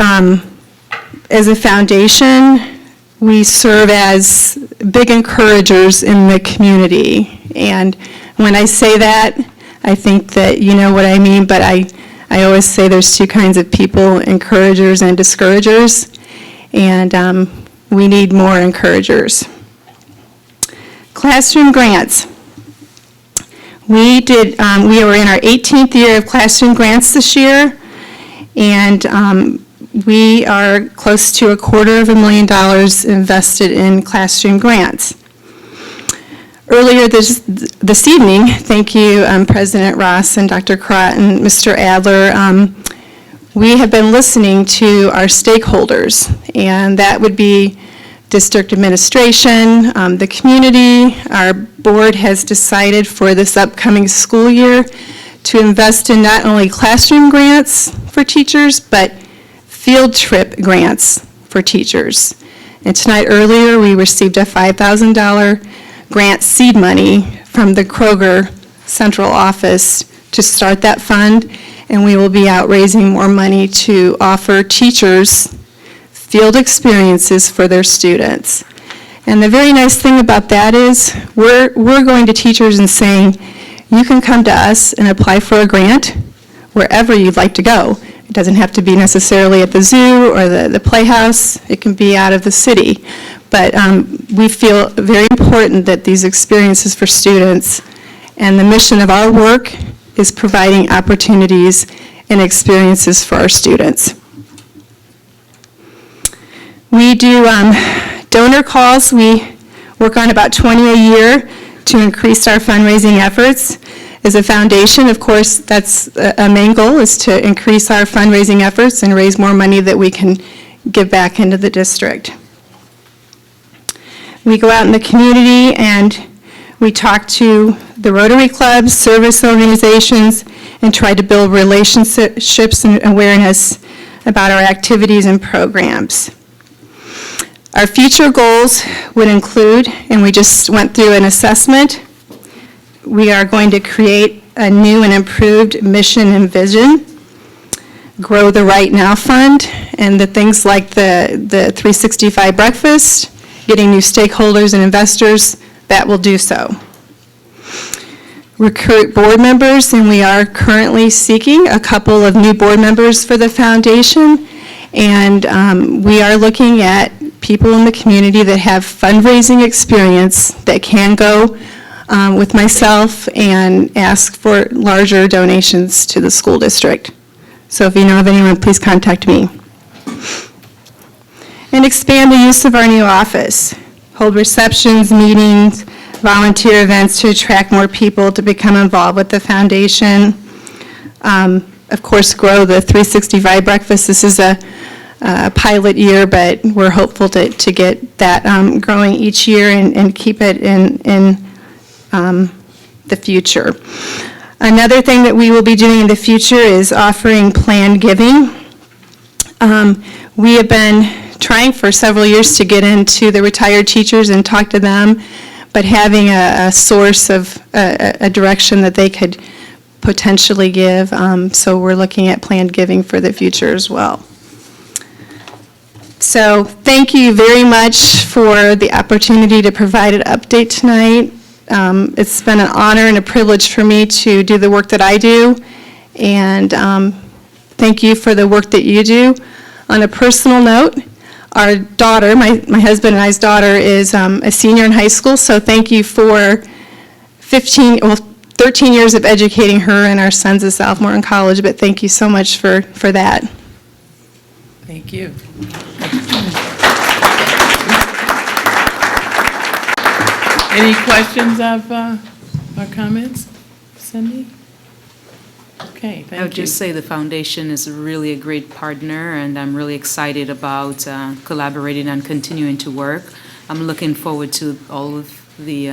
as a foundation, we serve as big encouragers in the community. And when I say that, I think that you know what I mean, but I always say there's 2 kinds of people, encouragers and discouragers, and we need more encouragers. Classroom grants. We were in our 18th year of classroom grants this year, and we are close to $250,000 invested in classroom grants. Earlier this evening, thank you, President Ross and Dr. Crott and Mr. Adler, we have been listening to our stakeholders, and that would be district administration, the community. Our board has decided for this upcoming school year to invest in not only classroom grants for teachers, but field trip grants for teachers. And tonight earlier, we received a $5,000 grant seed money from the Kroger Central Office to start that fund, and we will be out raising more money to offer teachers field experiences for their students. And the very nice thing about that is we're going to teachers and saying, you can come to us and apply for a grant wherever you'd like to go. It doesn't have to be necessarily at the zoo or the playhouse. It can be out of the city. But we feel very important that these experiences for students and the mission of our work is providing opportunities and experiences for our students. We do donor calls. We work on about 20 a year to increase our fundraising efforts. As a foundation, of course, that's a main goal, is to increase our fundraising efforts and raise more money that we can give back into the district. We go out in the community and we talk to the Rotary clubs, service organizations, and try to build relationships and awareness about our activities and programs. Our future goals would include, and we just went through an assessment, we are going to create a new and improved mission and vision, grow the Right Now Fund, and the things like the 365 breakfast, getting new stakeholders and investors, that will do so. Recruit board members, and we are currently seeking a couple of new board members for the foundation, and we are looking at people in the community that have fundraising experience that can go with myself and ask for larger donations to the school district. So if you know of anyone, please contact me. And expand the use of our new office. Hold receptions, meetings, volunteer events to attract more people to become involved with the foundation. Of course, grow the 365 breakfast. This is a pilot year, but we're hopeful to get that growing each year and keep it in the future. Another thing that we will be doing in the future is offering planned giving. We have been trying for several years to get into the retired teachers and talk to them, but having a source of a direction that they could potentially give. So we're looking at planned giving for the future as well. So thank you very much for the opportunity to provide an update tonight. It's been an honor and a privilege for me to do the work that I do, and thank you for the work that you do. On a personal note, our daughter, my husband and I's daughter, is a senior in high school, so thank you for 13 years of educating her, and our son's a sophomore in college, but thank you so much for that. Thank you. Any questions of or comments? Cindy? Okay, thank you. I would just say the foundation is really a great partner, and I'm really excited about collaborating and continuing to work. I'm looking forward to all of the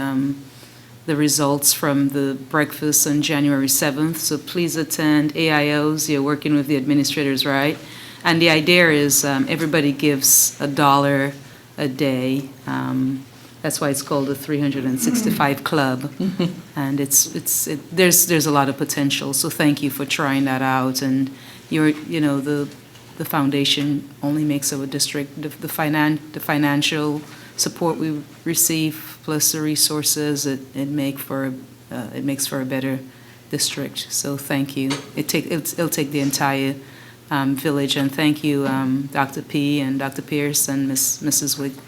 results from the breakfast on January 7th, so please attend. AIOs, you're working with the administrators, right? And the idea is everybody gives $1 a day. That's why it's called the 365 Club, and there's a lot of potential. So thank you for trying that out. And the foundation only makes our district the financial support we receive plus the resources it makes for a better district. So thank you. It'll take the entire village, and thank you, Dr. P. and Dr. Pierce and Mrs.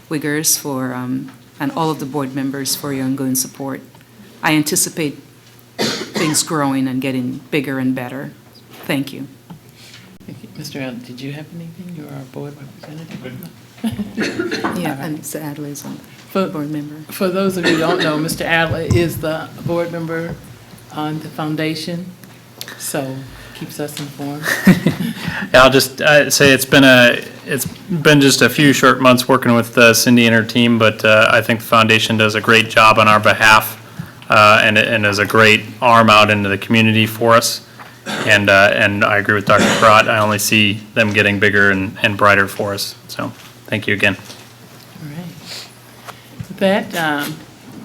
Wiggers for, and all of the board members for your ongoing support. I anticipate things growing and getting bigger and better. Thank you. Thank you. Mr. Adler, did you have anything? You are our board representative. Yeah, and Mr. Adler is a board member. For those of you who don't know, Mr. Adler is the board member on the foundation, so keeps us informed. Yeah, I'll just say it's been just a few short months working with Cindy and her team, but I think the foundation does a great job on our behalf, and is a great arm out into the community for us. And I agree with Dr. Crott. I only see them getting bigger and brighter for us. So thank you again. All right. With that,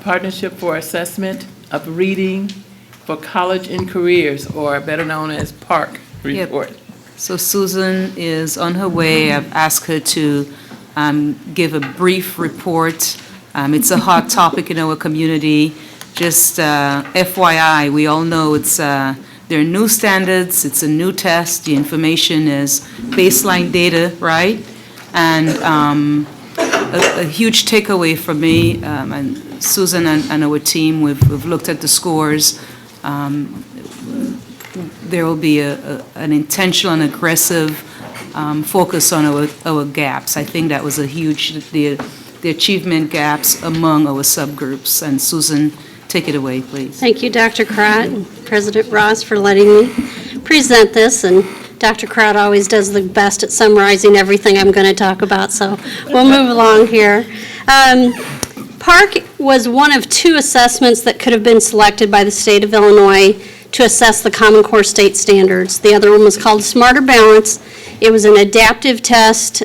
Partnership for Assessment of Reading for College and Careers, or better known as PARC report. Yep. So Susan is on her way. I've asked her to give a brief report. It's a hot topic in our community. Just FYI, we all know there are new standards, it's a new test, the information is baseline data, right? And a huge takeaway for me, and Susan and our team, we've looked at the scores. there will be an intentional and aggressive focus on our gaps. I think that was a huge, the achievement gaps among our subgroups. And Susan, take it away, please. Thank you, Dr. Crott and President Ross, for letting me present this. And Dr. Crott always does the best at summarizing everything I'm going to talk about, so we'll move along here. PARC was one of 2 assessments that could have been selected by the state of Illinois to assess the Common Core state standards. The other one was called Smarter Balance. It was an adaptive test,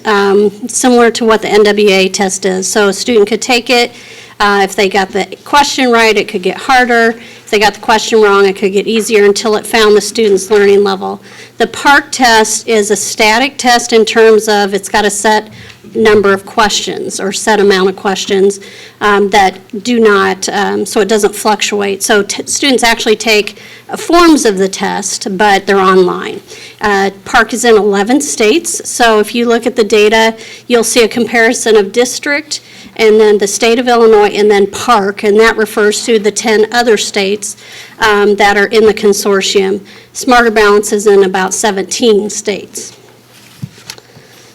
similar to what the NWA test is. So a student could take it. If they got the question right, it could get harder. If they got the question wrong, it could get easier until it found the student's learning level. The PARC test is a static test in terms of it's got a set number of questions or set amount of questions that do not, so it doesn't fluctuate. So students actually take forms of the test, but they're online. PARC is in 11 states, so if you look at the data, you'll see a comparison of district and then the state of Illinois and then PARC, and that refers to the 10 other states that are in the consortium. Smarter Balance is in about 17 states.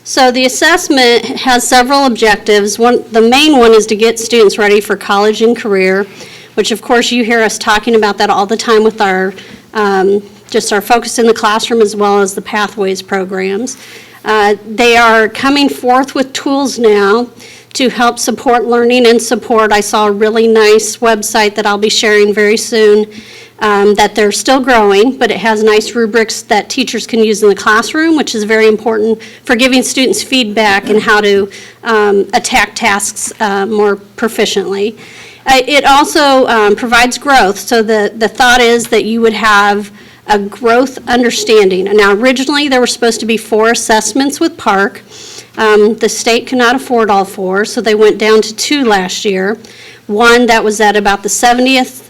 So the assessment has several objectives. The main one is to get students ready for college and career, which of course you hear us talking about that all the time with our just our focus in the classroom as well as the Pathways programs. They are coming forth with tools now to help support learning and support. I saw a really nice website that I'll be sharing very soon that they're still growing, but it has nice rubrics that teachers can use in the classroom, which is very important for giving students feedback and how to attack tasks more proficiently. It also provides growth, so the thought is that you would have a growth understanding. Now, originally, there were supposed to be 4 assessments with PARC. The state could not afford all 4, so they went down to 2 last year. One that was at about the 70th,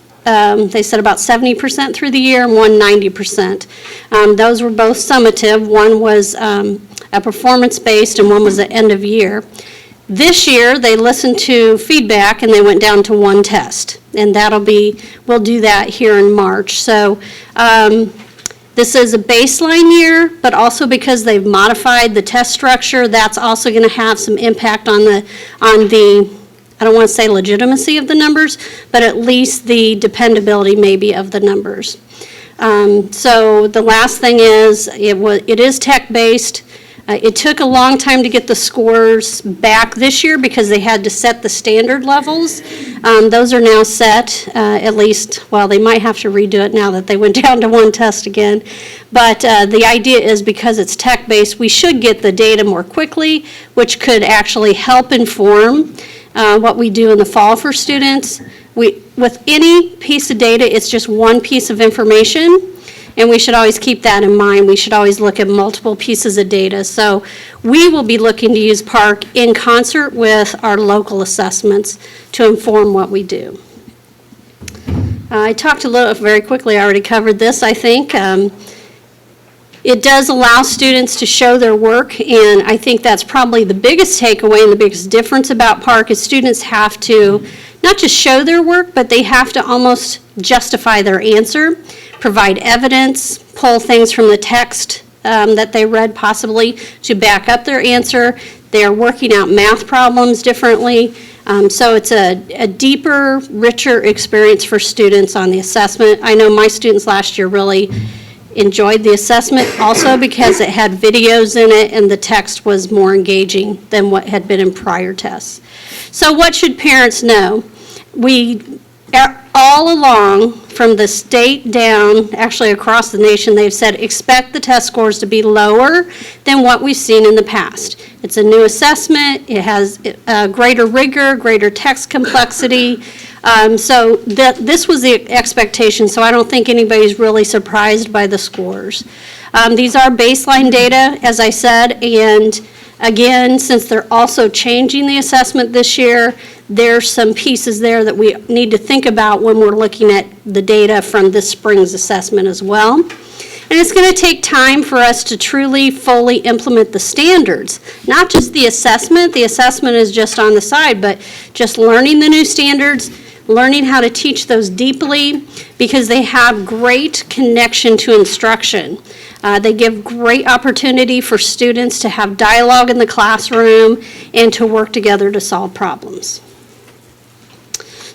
they said about 70% through the year, and one 90%. Those were both summative. One was a performance-based, and one was at end of year. This year, they listened to feedback, and they went down to 1 test, and we'll do that here in March. So this is a baseline year, but also because they've modified the test structure, that's also going to have some impact on the I don't want to say legitimacy of the numbers, but at least the dependability maybe of the numbers. So the last thing is, it is tech-based. It took a long time to get the scores back this year because they had to set the standard levels. Those are now set, at least, well, they might have to redo it now that they went down to 1 test again. But the idea is because it's tech-based, we should get the data more quickly, which could actually help inform what we do in the fall for students. With any piece of data, it's just one piece of information. And we should always keep that in mind. We should always look at multiple pieces of data. So we will be looking to use PARC in concert with our local assessments to inform what we do. I talked a little, very quickly, I already covered this, I think. It does allow students to show their work, and I think that's probably the biggest takeaway and the biggest difference about PARC is students have to not just show their work, but they have to almost justify their answer, provide evidence, pull things from the text that they read possibly to back up their answer. They are working out math problems differently. So it's a deeper, richer experience for students on the assessment. I know my students last year really enjoyed the assessment also because it had videos in it and the text was more engaging than what had been in prior tests. So what should parents know? We all along, from the state down, actually across the nation, they've said expect the test scores to be lower than what we've seen in the past. It's a new assessment. It has greater rigor, greater text complexity. So this was the expectation, so I don't think anybody's really surprised by the scores. These are baseline data, as I said, and again, since they're also changing the assessment this year, there's some pieces there that we need to think about when we're looking at the data from this spring's assessment as well. And it's going to take time for us to truly, fully implement the standards, not just the assessment. The assessment is just on the side, but just learning the new standards. learning how to teach those deeply because they have great connection to instruction. They give great opportunity for students to have dialogue in the classroom and to work together to solve problems.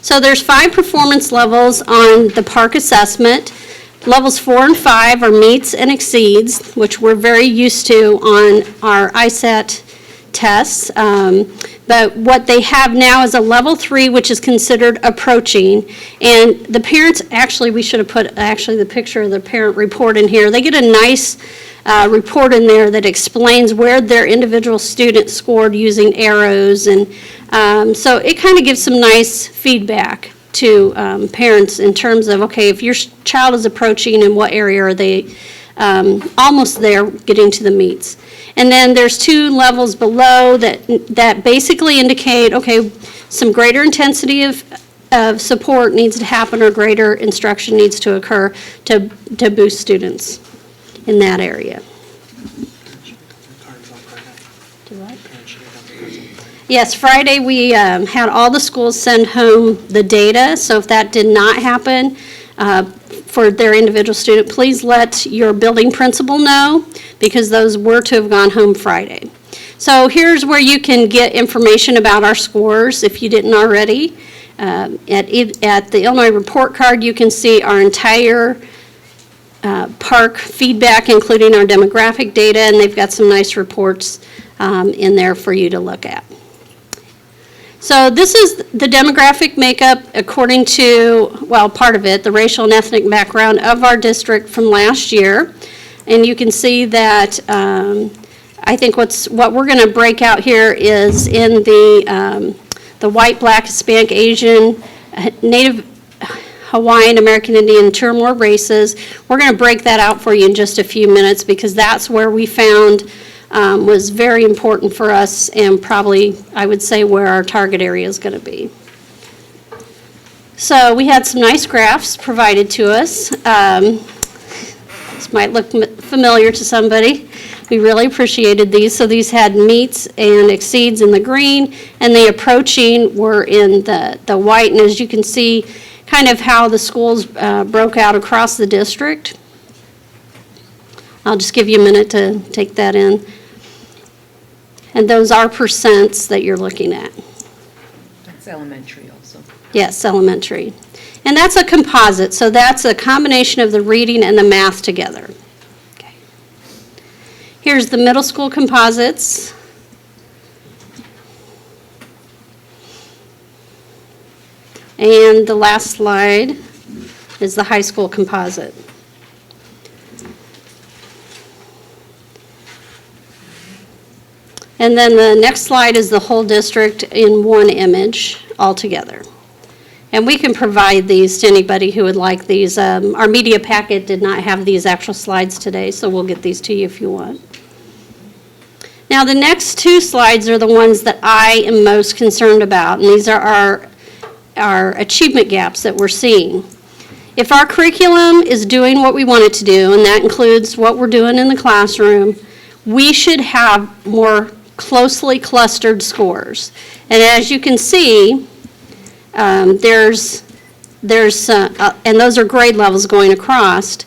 So there's 5 performance levels on the PARC assessment. Levels 4 and 5 are meets and exceeds, which we're very used to on our ISAT tests. But what they have now is a level 3, which is considered approaching. And the parents, actually, we should have put actually the picture of the parent report in here. They get a nice report in there that explains where their individual student scored using arrows. And so it kind of gives some nice feedback to parents in terms of, okay, if your child is approaching, in what area are they almost there getting to the meets. And then there's 2 levels below that basically indicate, okay, some greater intensity of support needs to happen or greater instruction needs to occur to boost students in that area. Yes, Friday we had all the schools send home the data, so if that did not happen for their individual student, please let your building principal know, because those were to have gone home Friday. So here's where you can get information about our scores if you didn't already. At the Illinois report card, you can see our entire PARC feedback, including our demographic data, and they've got some nice reports in there for you to look at. So this is the demographic makeup according to, well, part of it, the racial and ethnic background of our district from last year. And you can see that I think what we're going to break out here is in the white, black, Hispanic, Asian, Native Hawaiian, American Indian, 2 or more races. We're going to break that out for you in just a few minutes, because that's where we found was very important for us, and probably, I would say, where our target area is going to be. So we had some nice graphs provided to us. This might look familiar to somebody. We really appreciated these. So these had meets and exceeds in the green, and the approaching were in the white. And as you can see, kind of how the schools broke out across the district. I'll just give you a minute to take that in. And those are percents that you're looking at. That's elementary also. Yes, elementary. And that's a composite, so that's a combination of the reading and the math together. Okay. Here's the middle school composites. And the last slide is the high school composite. And then the next slide is the whole district in one image altogether. And we can provide these to anybody who would like these. Our media packet did not have these actual slides today, so we'll get these to you if you want. Now, the next 2 slides are the ones that I am most concerned about, and these are our achievement gaps that we're seeing. If our curriculum is doing what we want it to do, and that includes what we're doing in the classroom, we should have more closely clustered scores. And as you can see, and those are grade levels going across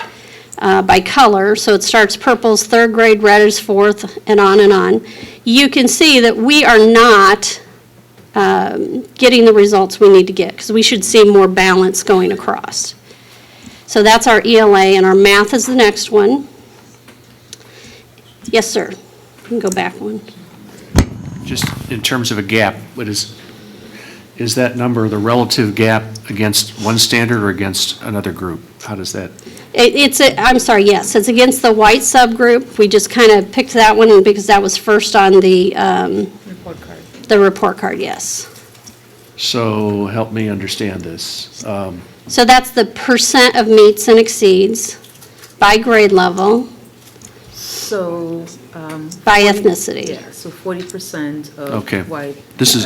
by color. So it starts purple's 3rd grade, red is 4th, and on and on. You can see that we are not getting the results we need to get, because we should see more balance going across. So that's our ELA, and our math is the next one. Yes, sir. You can go back one. Just in terms of a gap, what is that number the relative gap against one standard or against another group? How does that? I'm sorry, yes, it's against the white subgroup. We just kind of picked that one because that was first on the report card. The report card, yes. So help me understand this. So that's the percent of meets and exceeds by grade level. So By ethnicity. Yeah, so 40% of Okay. white. This is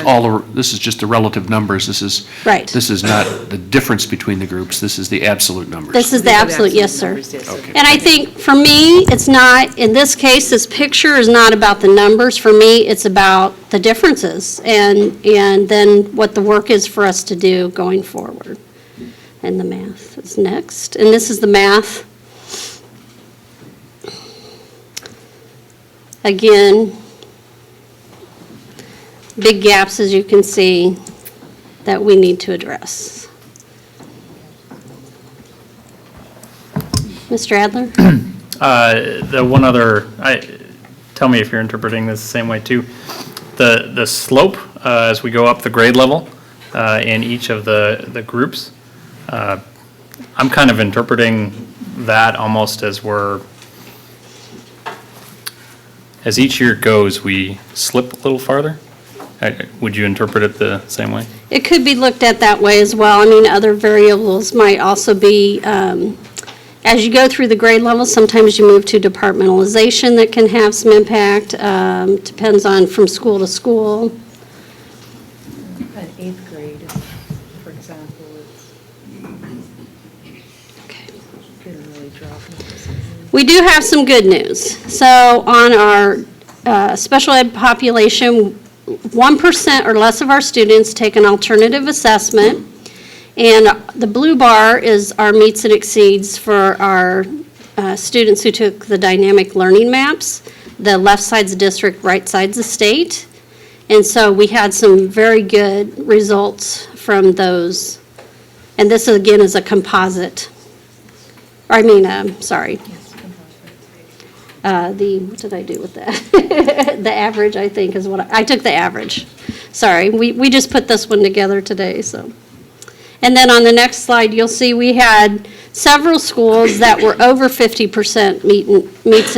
this is just the relative numbers. This is. Right. This is not the difference between the groups. This is the absolute numbers. This is the absolute, yes, sir. numbers, yes, Okay. And I think, for me, it's not, in this case, this picture is not about the numbers. For me, it's about the differences and then what the work is for us to do going forward. And the math is next. And this is the math. Again, big gaps, as you can see, that we need to address. Mr. Adler? The one other, tell me if you're interpreting this the same way too. The slope, as we go up the grade level in each of the groups, I'm kind of interpreting that almost as as each year goes, we slip a little farther? Would you interpret it the same way? It could be looked at that way as well. I mean, other variables might also be, as you go through the grade levels, sometimes you move to departmentalization that can have some impact. Depends on from school to school. At 8th grade, for example, didn't really drop. We do have some good news. So on our special ed population, 1% or less of our students take an alternative assessment, and the blue bar is our meets and exceeds for our students who took the dynamic learning maps. The left side's the district, right side's the state. And so we had some very good results from those. And this, again, is a composite. Sorry. What did I do with that? The average, I think, is what, I took the average. Sorry, we just put this one together today, so. And then on the next slide, you'll see we had several schools that were over 50% meets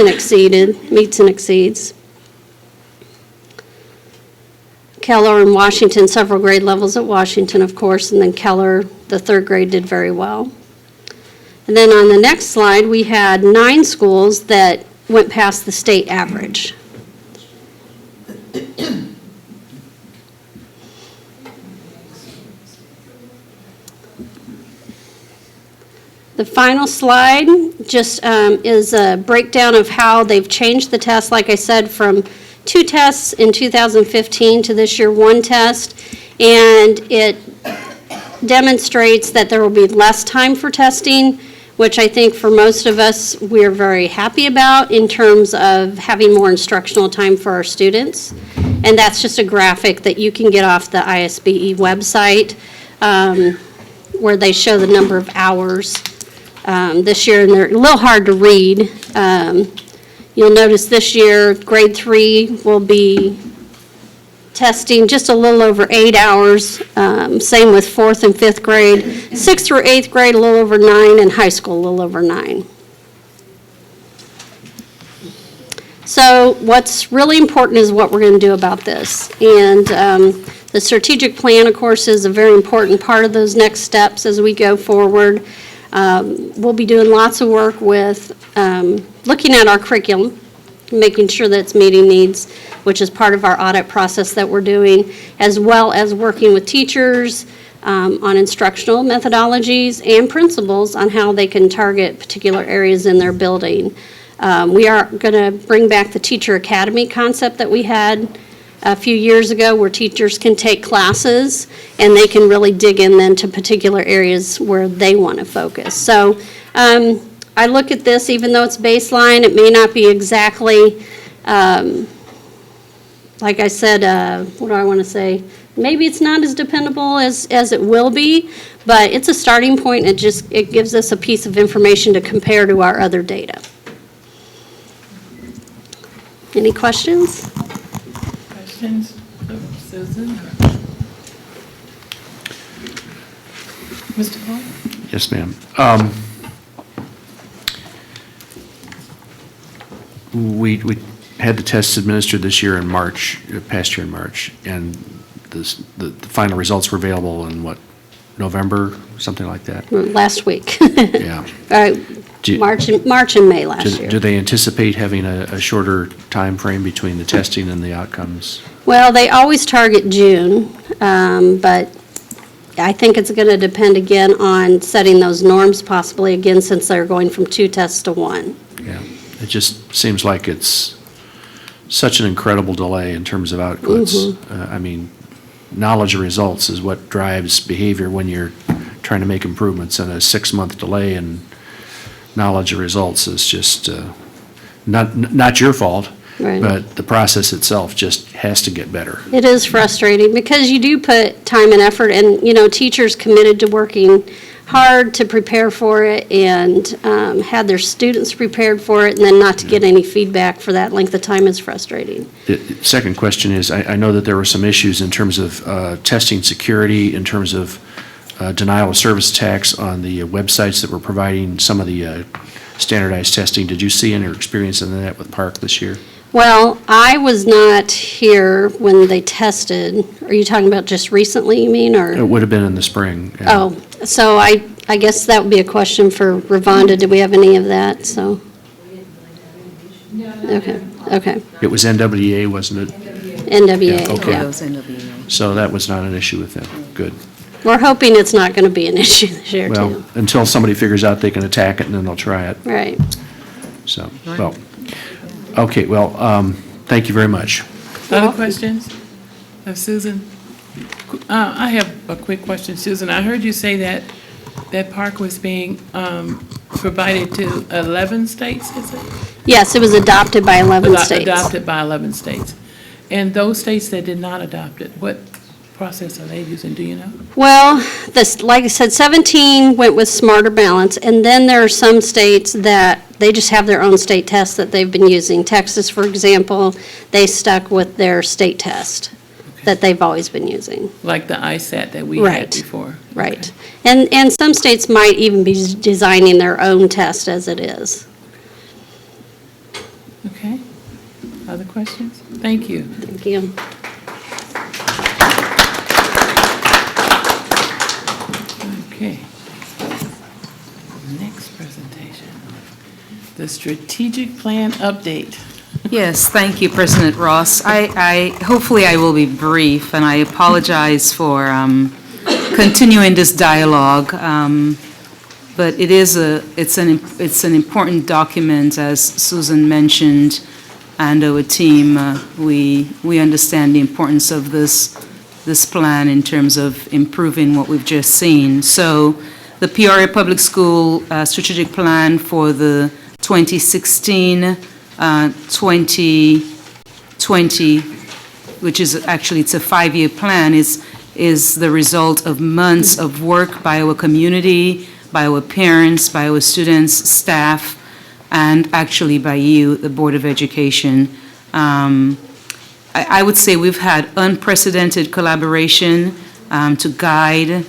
and exceeds. Keller and Washington, several grade levels at Washington, of course, and then Keller, the third grade, did very well. And then on the next slide, we had 9 schools that went past the state average. The final slide just is a breakdown of how they've changed the test, like I said, from 2 tests in 2015 to this year 1 test, and it demonstrates that there will be less time for testing, which I think for most of us, we're very happy about in terms of having more instructional time for our students. And that's just a graphic that you can get off the ISBE website where they show the number of hours this year, and they're a little hard to read. You'll notice this year, grade 3 will be testing just a little over 8 hours. Same with 4th and 5th grade. 6th through 8th grade, a little over 9, and high school, a little over 9. So what's really important is what we're going to do about this. And the strategic plan, of course, is a very important part of those next steps as we go forward. We'll be doing lots of work with looking at our curriculum, making sure that it's meeting needs, which is part of our audit process that we're doing, as well as working with teachers on instructional methodologies and principals on how they can target particular areas in their building. We are going to bring back the Teacher Academy concept that we had a few years ago, where teachers can take classes and they can really dig in then to particular areas where they want to focus. So I look at this, even though it's baseline, it may not be exactly, like I said, what do I want to say? Maybe it's not as dependable as it will be, but it's a starting point. It gives us a piece of information to compare to our other data. Any questions? Questions of Susan? Mr. Paul? Yes, ma'am. We had the tests administered this year in March, past year in March, and the final results were available in what, November, something like that? Last week. Yeah. Do- March and May last Do year. they anticipate having a shorter time frame between the testing and the outcomes? Well, they always target June, but I think it's going to depend again on setting those norms possibly again, since they're going from 2 tests to 1. Yeah, it just seems like it's such an incredible delay in terms of outputs. I mean, knowledge of results is what drives behavior when you're trying to make improvements, and a 6-month delay in knowledge of results is just not your fault, Right. but the process itself just has to get better. It is frustrating because you do put time and effort, and, teachers committed to working hard to prepare for it and had their students prepared for it, and then not to get any feedback for that length of time is frustrating. The second question is, I know that there were some issues in terms of testing security, in terms of denial of service attacks on the websites that were providing some of the standardized testing. Did you see any or experience in that with Park this year? Well, I was not here when they tested. Are you talking about just recently, you mean, or? It would have been in the spring. Yeah. Oh, so I guess that would be a question for Ravonda. Did we have any of that, so? Okay. It was NWA, wasn't it? NWA, Yeah, okay. yeah. Those NWA. So that was not an issue with them. Good. We're hoping it's not going to be an issue this year, Well, too. until somebody figures out they can attack it, and then they'll try it. Right. So, well, okay, well, thank you very much. Other questions of Susan? I have a quick question, Susan. I heard you say that park was being provided to 11 states, is it? Yes, it was adopted by 11 states. Adopted by 11 states. And those states that did not adopt it, what process are they using, do you know? Well, like I said, 17 went with Smarter Balance, and then there are some states that they just have their own state tests that they've been using. Texas, for example, they stuck with their state test that they've always been using. Like the ISAT that we had Right. before? Right. And some states might even be designing their own test as it is. Okay. Other questions? Thank you. Thank you. Okay. Next presentation, the strategic plan update. Yes, thank you, President Ross. Hopefully I will be brief, and I apologize for continuing this dialogue. But it's an important document, as Susan mentioned, and our team, we understand the importance of this plan in terms of improving what we've just seen. So the Peoria Public School strategic plan for the 2016-2020, which is actually, it's a 5-year plan, is the result of months of work by our community, by our parents, by our students, staff, and actually by you, the Board of Education. I would say we've had unprecedented collaboration to guide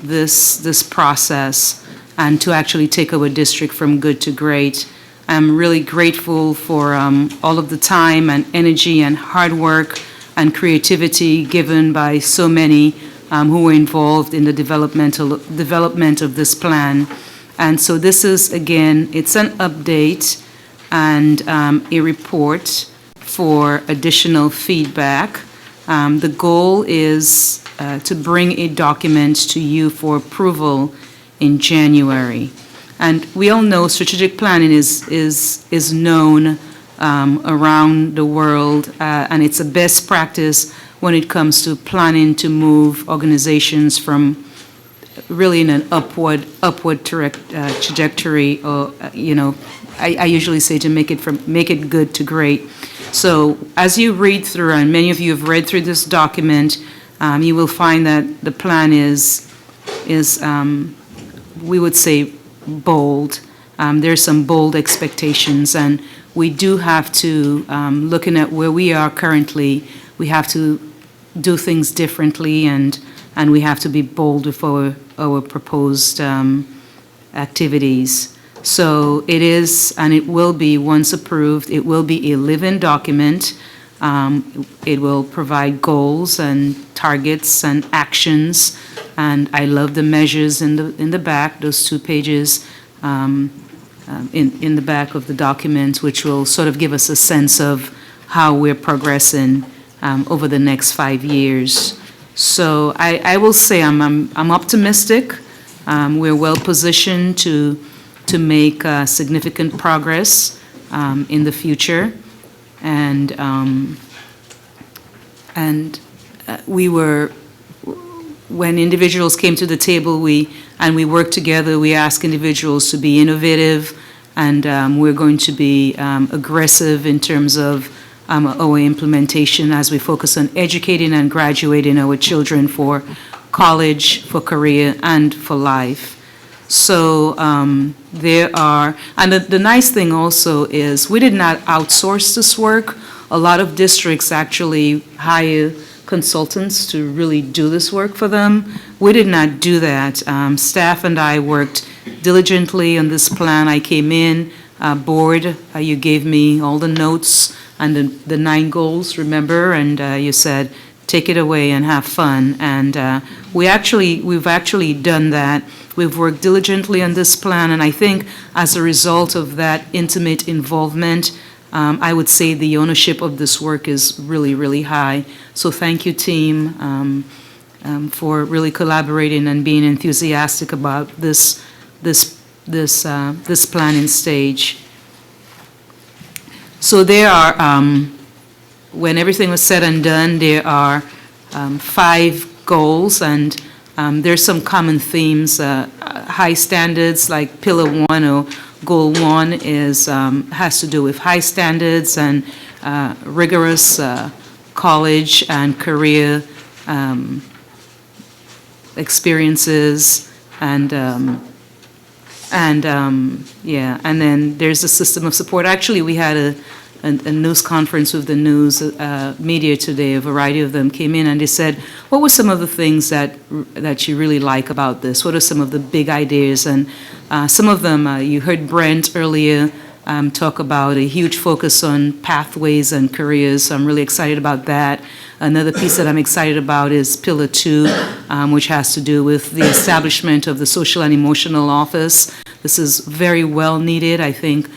this process and to actually take our district from good to great. I'm really grateful for all of the time and energy and hard work and creativity given by so many who were involved in the development of this plan. And so this is, again, it's an update and a report for additional feedback. The goal is to bring a document to you for approval in January. And we all know strategic planning is known around the world, and it's a best practice when it comes to planning to move organizations from really in an upward trajectory, or I usually say to make it good to great. So as you read through, and many of you have read through this document, you will find that the plan is we would say bold. There's some bold expectations, and we do have to, looking at where we are currently, we have to do things differently, and we have to be bold with our proposed activities. So it is, and it will be, once approved, it will be a living document. It will provide goals and targets and actions, and I love the measures in the back, those 2 pages. in the back of the document, which will sort of give us a sense of how we're progressing over the next 5 years. So I will say I'm optimistic. We're well positioned to make significant progress in the future, and we were, when individuals came to the table, we worked together. We asked individuals to be innovative, and we're going to be aggressive in terms of our implementation as we focus on educating and graduating our children for college, for career, and for life. So there are, and the nice thing also is we did not outsource this work. A lot of districts actually hire consultants to really do this work for them. We did not do that. Staff and I worked diligently on this plan. I came in, board, you gave me all the notes and the 9 goals, remember? And you said, take it away and have fun. And we've actually done that. We've worked diligently on this plan, and I think as a result of that intimate involvement, I would say the ownership of this work is really, really high. So thank you, team, for really collaborating and being enthusiastic about this planning stage. So there are, when everything was said and done, there are 5 goals, and there's some common themes. High standards, like Pillar 1 or Goal 1 has to do with high standards and rigorous college and career experiences, and then there's a system of support. Actually, we had a news conference with the news media today. A variety of them came in and they said, what were some of the things that you really like about this? What are some of the big ideas? And some of them, you heard Brent earlier talk about a huge focus on pathways and careers. So I'm really excited about that. Another piece that I'm excited about is Pillar 2, which has to do with the establishment of the Social and Emotional Office. This is very well needed. I think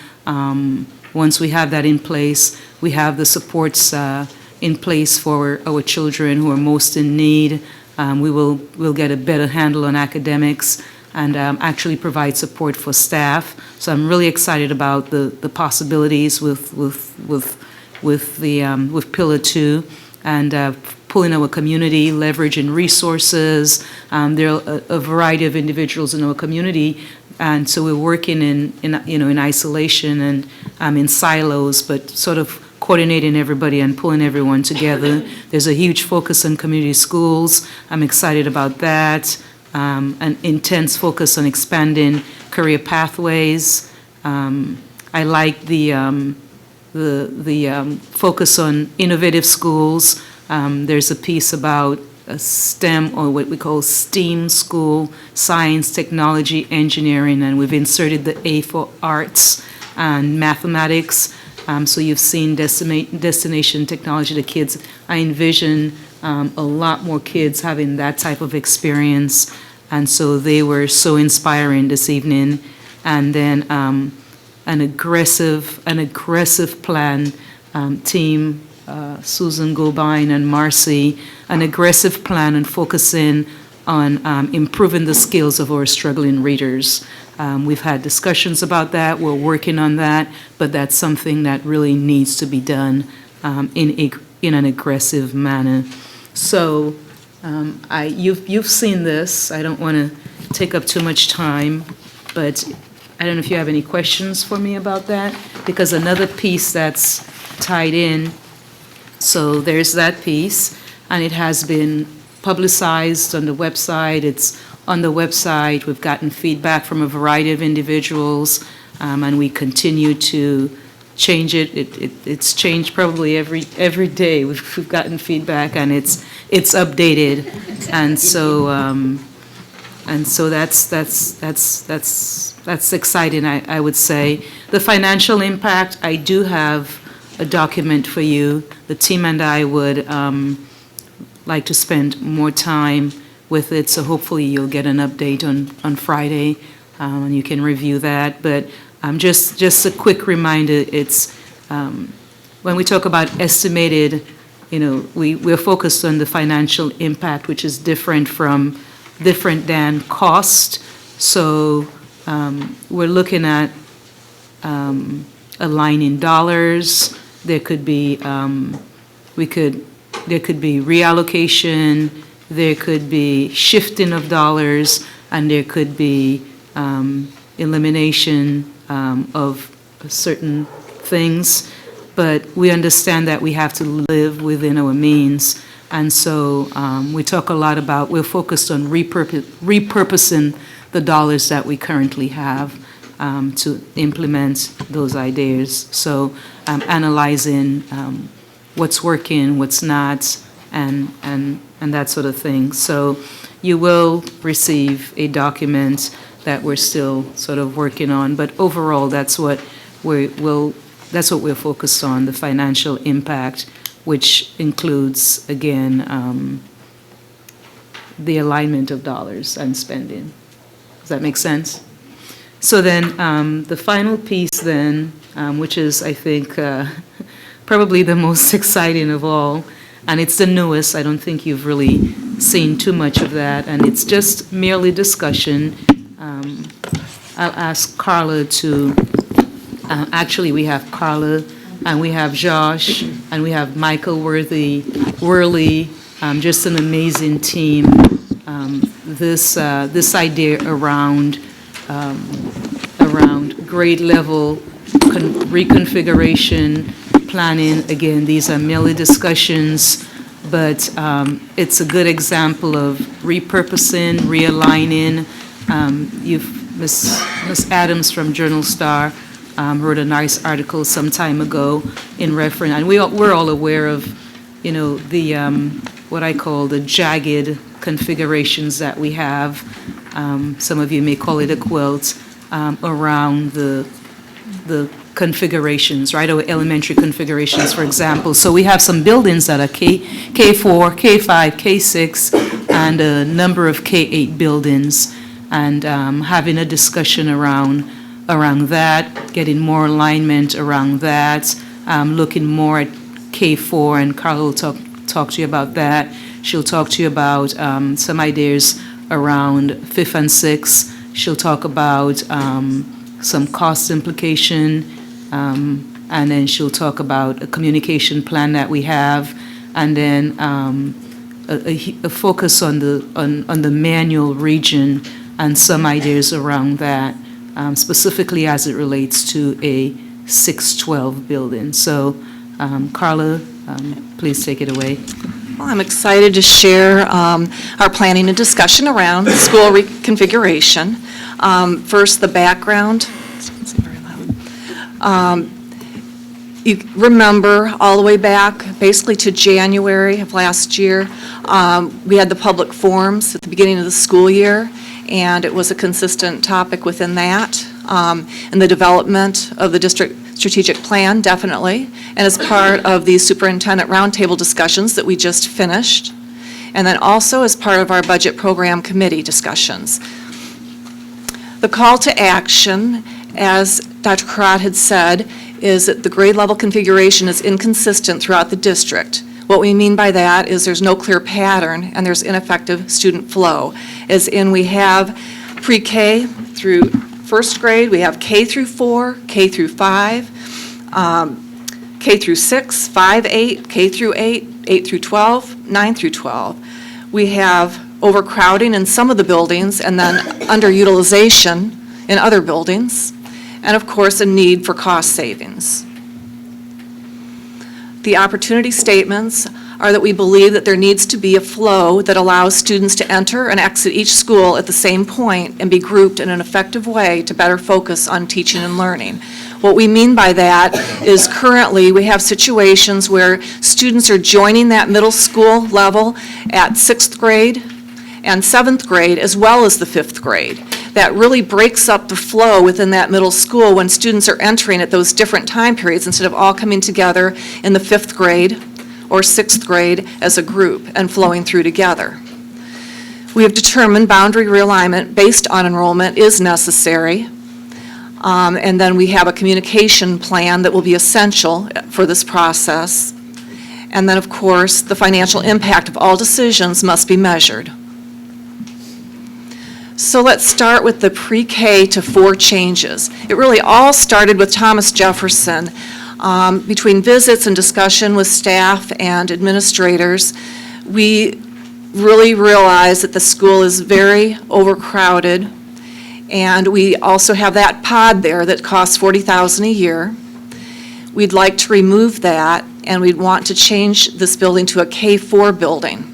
once we have that in place, we have the supports in place for our children who are most in need. We'll get a better handle on academics and actually provide support for staff. So I'm really excited about the possibilities with Pillar 2 and pulling our community, leveraging resources. There are a variety of individuals in our community, and so we're working in isolation and in silos, but sort of coordinating everybody and pulling everyone together. There's a huge focus on community schools. I'm excited about that. An intense focus on expanding career pathways. I like the focus on innovative schools. There's a piece about a STEM, or what we call STEAM school, science, technology, engineering, and we've inserted the A for arts and mathematics. So you've seen destination technology, the kids. I envision a lot more kids having that type of experience, and so they were so inspiring this evening. And then an aggressive plan, team, Susan Gobine and Marcy, an aggressive plan and focusing on improving the skills of our struggling readers. We've had discussions about that, we're working on that, but that's something that really needs to be done in an aggressive manner. So you've seen this, I don't want to take up too much time, but I don't know if you have any questions for me about that, because another piece that's tied in, so there's that piece, and it has been publicized on the website. It's on the website. We've gotten feedback from a variety of individuals, and we continue to change it. It's changed probably every day. We've gotten feedback, and it's updated, and so that's exciting. I would say the financial impact. I do have a document for you. The team and I would like to spend more time with it, so hopefully you'll get an update on Friday, and you can review that. But Just a quick reminder, it's, when we talk about estimated, we're focused on the financial impact, which is different than cost. So we're looking at a line in dollars. There could be there could be reallocation, there could be shifting of dollars, and there could be elimination of certain things. But we understand that we have to live within our means. And so we talk a lot about, we're focused on repurposing the dollars that we currently have to implement those ideas. So analyzing what's working, what's not, and that sort of thing. So you will receive a document that we're still sort of working on, but overall, that's what we're focused on, the financial impact, which includes, again, the alignment of dollars and spending. Does that make sense? So then, the final piece then, which is, I think, probably the most exciting of all, and it's the newest, I don't think you've really seen too much of that, and it's just merely discussion. I'll ask Carla to, actually we have Carla, and we have Josh, and we have Michael Worley, just an amazing team. This idea around grade level reconfiguration, planning, again, these are merely discussions, but it's a good example of repurposing, realigning. Ms. Adams from Journal Star wrote a nice article some time ago in reference, and we're all aware of, the what I call the jagged configurations that we have. Some of you may call it a quilt around the configurations, right? Or elementary configurations, for example. So we have some buildings that are K4, K5, K6, and a number of K8 buildings, and having a discussion around that, getting more alignment around that, looking more at K4, and Carla will talk to you about that. She'll talk to you about some ideas around 5th and 6th. She'll talk about some cost implication, and then she'll talk about a communication plan that we have, and then a focus on the manual region and some ideas around that, specifically as it relates to a 612 building. So, Carla, please take it away. Well, I'm excited to share our planning and discussion around school reconfiguration. First, the background. It's very loud. You remember all the way back, basically to January of last year, we had the public forums at the beginning of the school year, and it was a consistent topic within that. And the development of the district strategic plan, definitely, and as part of the superintendent roundtable discussions that we just finished, and then also as part of our budget program committee discussions. The call to action, as Dr. Karat had said, is that the grade level configuration is inconsistent throughout the district. What we mean by that is there's no clear pattern and there's ineffective student flow, as in we have pre-K through first grade, we have K through 4, K through 5, K through 6, 5, 8, K through 8, 8 through 12, 9 through 12. We have overcrowding in some of the buildings and then underutilization in other buildings, and of course a need for cost savings. The opportunity statements are that we believe that there needs to be a flow that allows students to enter and exit each school at the same point and be grouped in an effective way to better focus on teaching and learning. What we mean by that is currently we have situations where students are joining that middle school level at 6th grade and 7th grade as well as the 5th grade. That really breaks up the flow within that middle school when students are entering at those different time periods instead of all coming together in the 5th grade or 6th grade as a group and flowing through together. We have determined boundary realignment based on enrollment is necessary. And then we have a communication plan that will be essential for this process. And then, of course, the financial impact of all decisions must be measured. So let's start with the pre-K to 4 changes. It really all started with Thomas Jefferson. Between visits and discussion with staff and administrators, we really realized that the school is very overcrowded, and we also have that pod there that costs $40,000 a year. We'd like to remove that, and we'd want to change this building to a K-4 building.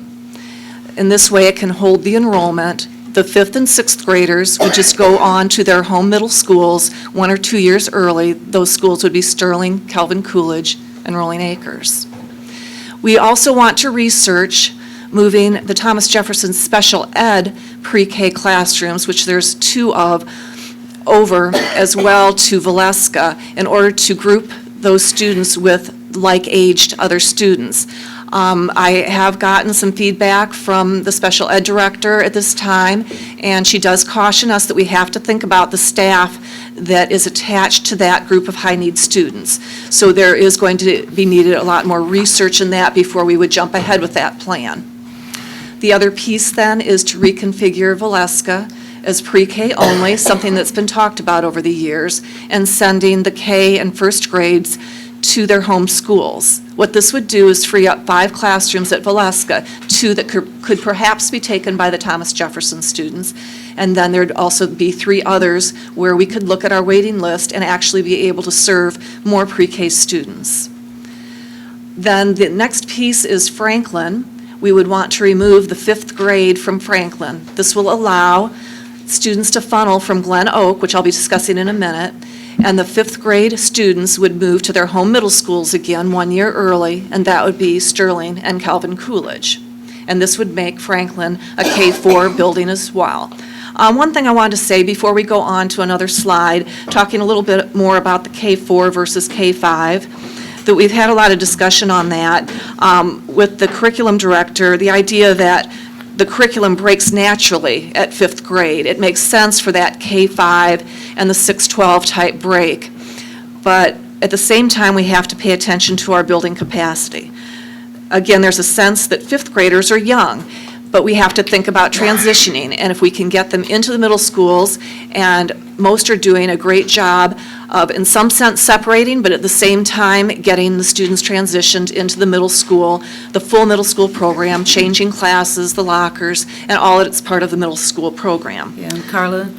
In this way, it can hold the enrollment. The 5th and 6th graders would just go on to their home middle schools 1 or 2 years early. Those schools would be Sterling, Calvin Coolidge, and Rolling Acres. We also want to research moving the Thomas Jefferson Special Ed pre-K classrooms, which there's 2 of, over as well to Valeska in order to group those students with like-aged other students. I have gotten some feedback from the special ed director at this time, and she does caution us that we have to think about the staff that is attached to that group of high-need students. So there is going to be needed a lot more research in that before we would jump ahead with that plan. The other piece then is to reconfigure Valeska as pre-K only, something that's been talked about over the years, and sending the K and first grades to their home schools. What this would do is free up 5 classrooms at Valeska, 2 that could perhaps be taken by the Thomas Jefferson students, and then there'd also be 3 others where we could look at our waiting list and actually be able to serve more pre-K students. Then the next piece is Franklin. We would want to remove the 5th grade from Franklin. This will allow students to funnel from Glen Oak, which I'll be discussing in a minute, and the 5th grade students would move to their home middle schools again 1 year early, and that would be Sterling and Calvin Coolidge. And this would make Franklin a K-4 building as well. One thing I wanted to say before we go on to another slide, talking a little bit more about the K-4 versus K-5, that we've had a lot of discussion on that with the curriculum director, the idea that the curriculum breaks naturally at 5th grade. It makes sense for that K-5 and the 6-12 type break. But at the same time, we have to pay attention to our building capacity. Again, there's a sense that 5th graders are young, but we have to think about transitioning. And if we can get them into the middle schools, and most are doing a great job of, in some sense, separating, but at the same time, getting the students transitioned into the middle school, the full middle school program, changing classes, the lockers, and all that's part of the middle school program. Yeah, and Carla,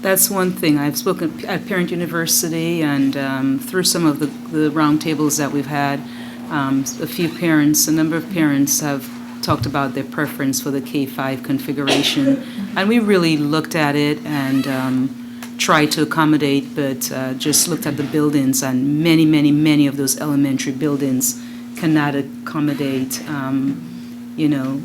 that's one thing. I've spoken at Parent University, and through some of the roundtables that we've had, a number of parents have talked about their preference for the K-5 configuration, and we really looked at it and tried to accommodate, but just looked at the buildings, and many of those elementary buildings cannot accommode,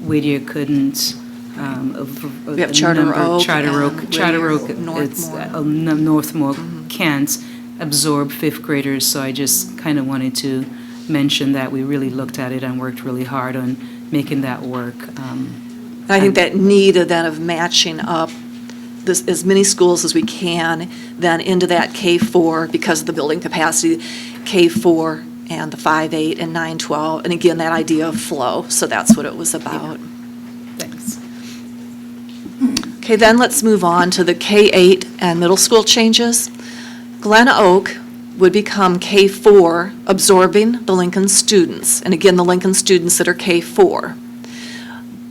Whittier couldn't. We have Charter Oak. Charter Oak, Northmore Mm-hmm. can't absorb 5th graders, so I just kind of wanted to mention that we really looked at it and worked really hard on making that work. I think that need then of matching up this, as many schools as we can, then into that K-4 because of the building capacity, K-4 and the 5-8 and 9-12, and again, that idea of flow, so that's what it was about. Thanks. Okay, then let's move on to the K-8 and middle school changes. Glen Oak would become K-4, absorbing the Lincoln students, and again, the Lincoln students that are K-4.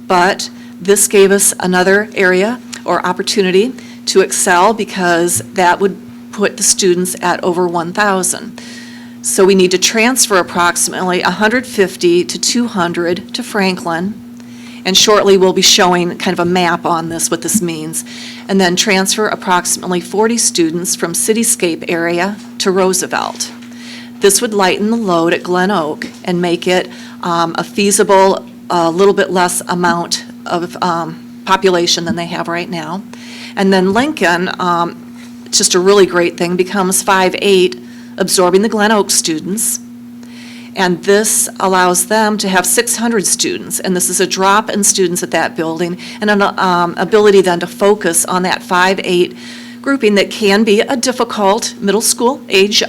But this gave us another area or opportunity to excel because that would put the students at over 1,000. So we need to transfer approximately 150 to 200 to Franklin, and shortly we'll be showing kind of a map on this, what this means, and then transfer approximately 40 students from Cityscape area to Roosevelt. This would lighten the load at Glen Oak and make it a feasible, a little bit less amount of population than they have right now. And then Lincoln, it's just a really great thing, becomes 5-8, absorbing the Glen Oak students. And this allows them to have 600 students, and this is a drop in students at that building, and an ability then to focus on that 5-8 grouping that can be a difficult middle school age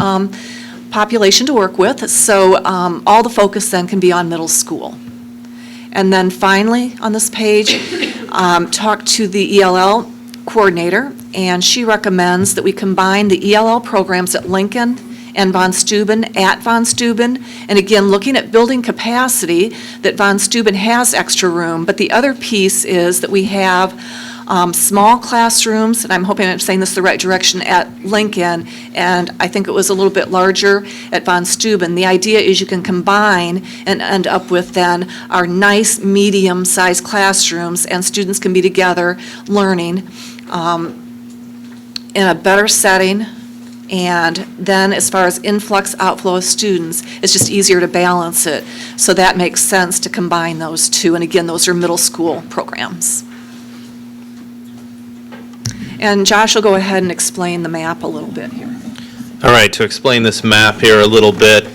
population to work with. So all the focus then can be on middle school. And then finally, on this page, talk to the ELL coordinator, and she recommends that we combine the ELL programs at Lincoln and Von Steuben at Von Steuben. And again, looking at building capacity, that Von Steuben has extra room, but the other piece is that we have small classrooms, and I'm hoping I'm saying this the right direction, at Lincoln, and I think it was a little bit larger at Von Steuben. The idea is you can combine and end up with then our nice medium-sized classrooms, and students can be together learning in a better setting. And then as far as influx, outflow of students, it's just easier to balance it. So that makes sense to combine those two. And again, those are middle school programs. And Josh will go ahead and explain the map a little bit here. All right, to explain this map here a little bit,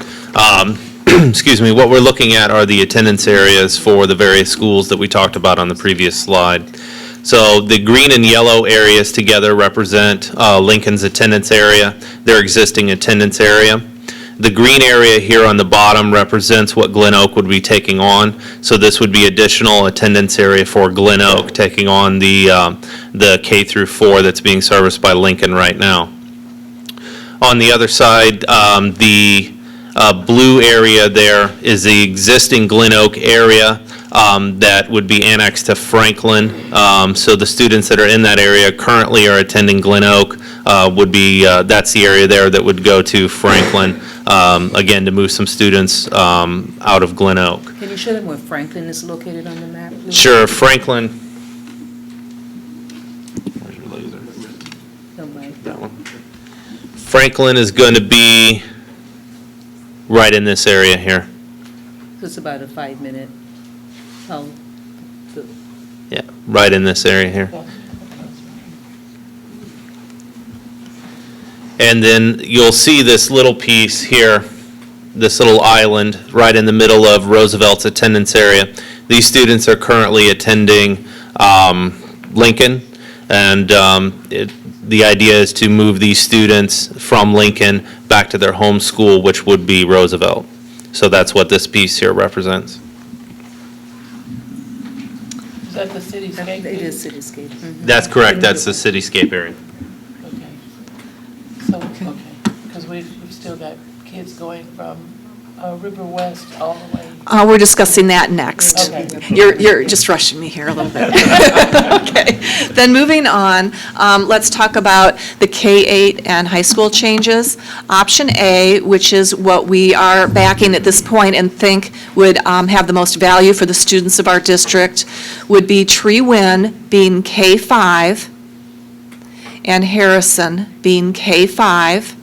excuse me, what we're looking at are the attendance areas for the various schools that we talked about on the previous slide. So the green and yellow areas together represent Lincoln's attendance area, their existing attendance area. The green area here on the bottom represents what Glen Oak would be taking on. So this would be additional attendance area for Glen Oak, taking on the K through 4 that's being serviced by Lincoln right now. On the other side, the blue area there is the existing Glen Oak area that would be annexed to Franklin. So the students that are in that area currently are attending Glen Oak would be, that's the area there that would go to Franklin, again, to move some students out of Glen Oak. Can you show them where Franklin is located on the map? Louis? Sure, Franklin. Where's your laser? That one. Franklin is going to be right in this area here. So it's about a 5-minute. Yeah, right in this area here. And then you'll see this little piece here, this little island right in the middle of Roosevelt's attendance area. These students are currently attending Lincoln, and the idea is to move these students from Lincoln back to their home school, which would be Roosevelt. So that's what this piece here represents. Is that the cityscape? It is cityscape. Mhm. That's correct, that's the cityscape area. Okay. So, okay, because we've still got kids going from River West all the way. We're discussing that next. Okay. You're just rushing me here a little bit. Okay. Then moving on, let's talk about the K-8 and high school changes. Option A, which is what we are backing at this point and think would have the most value for the students of our district, would be Tree Win being K-5 and Harrison being K-5.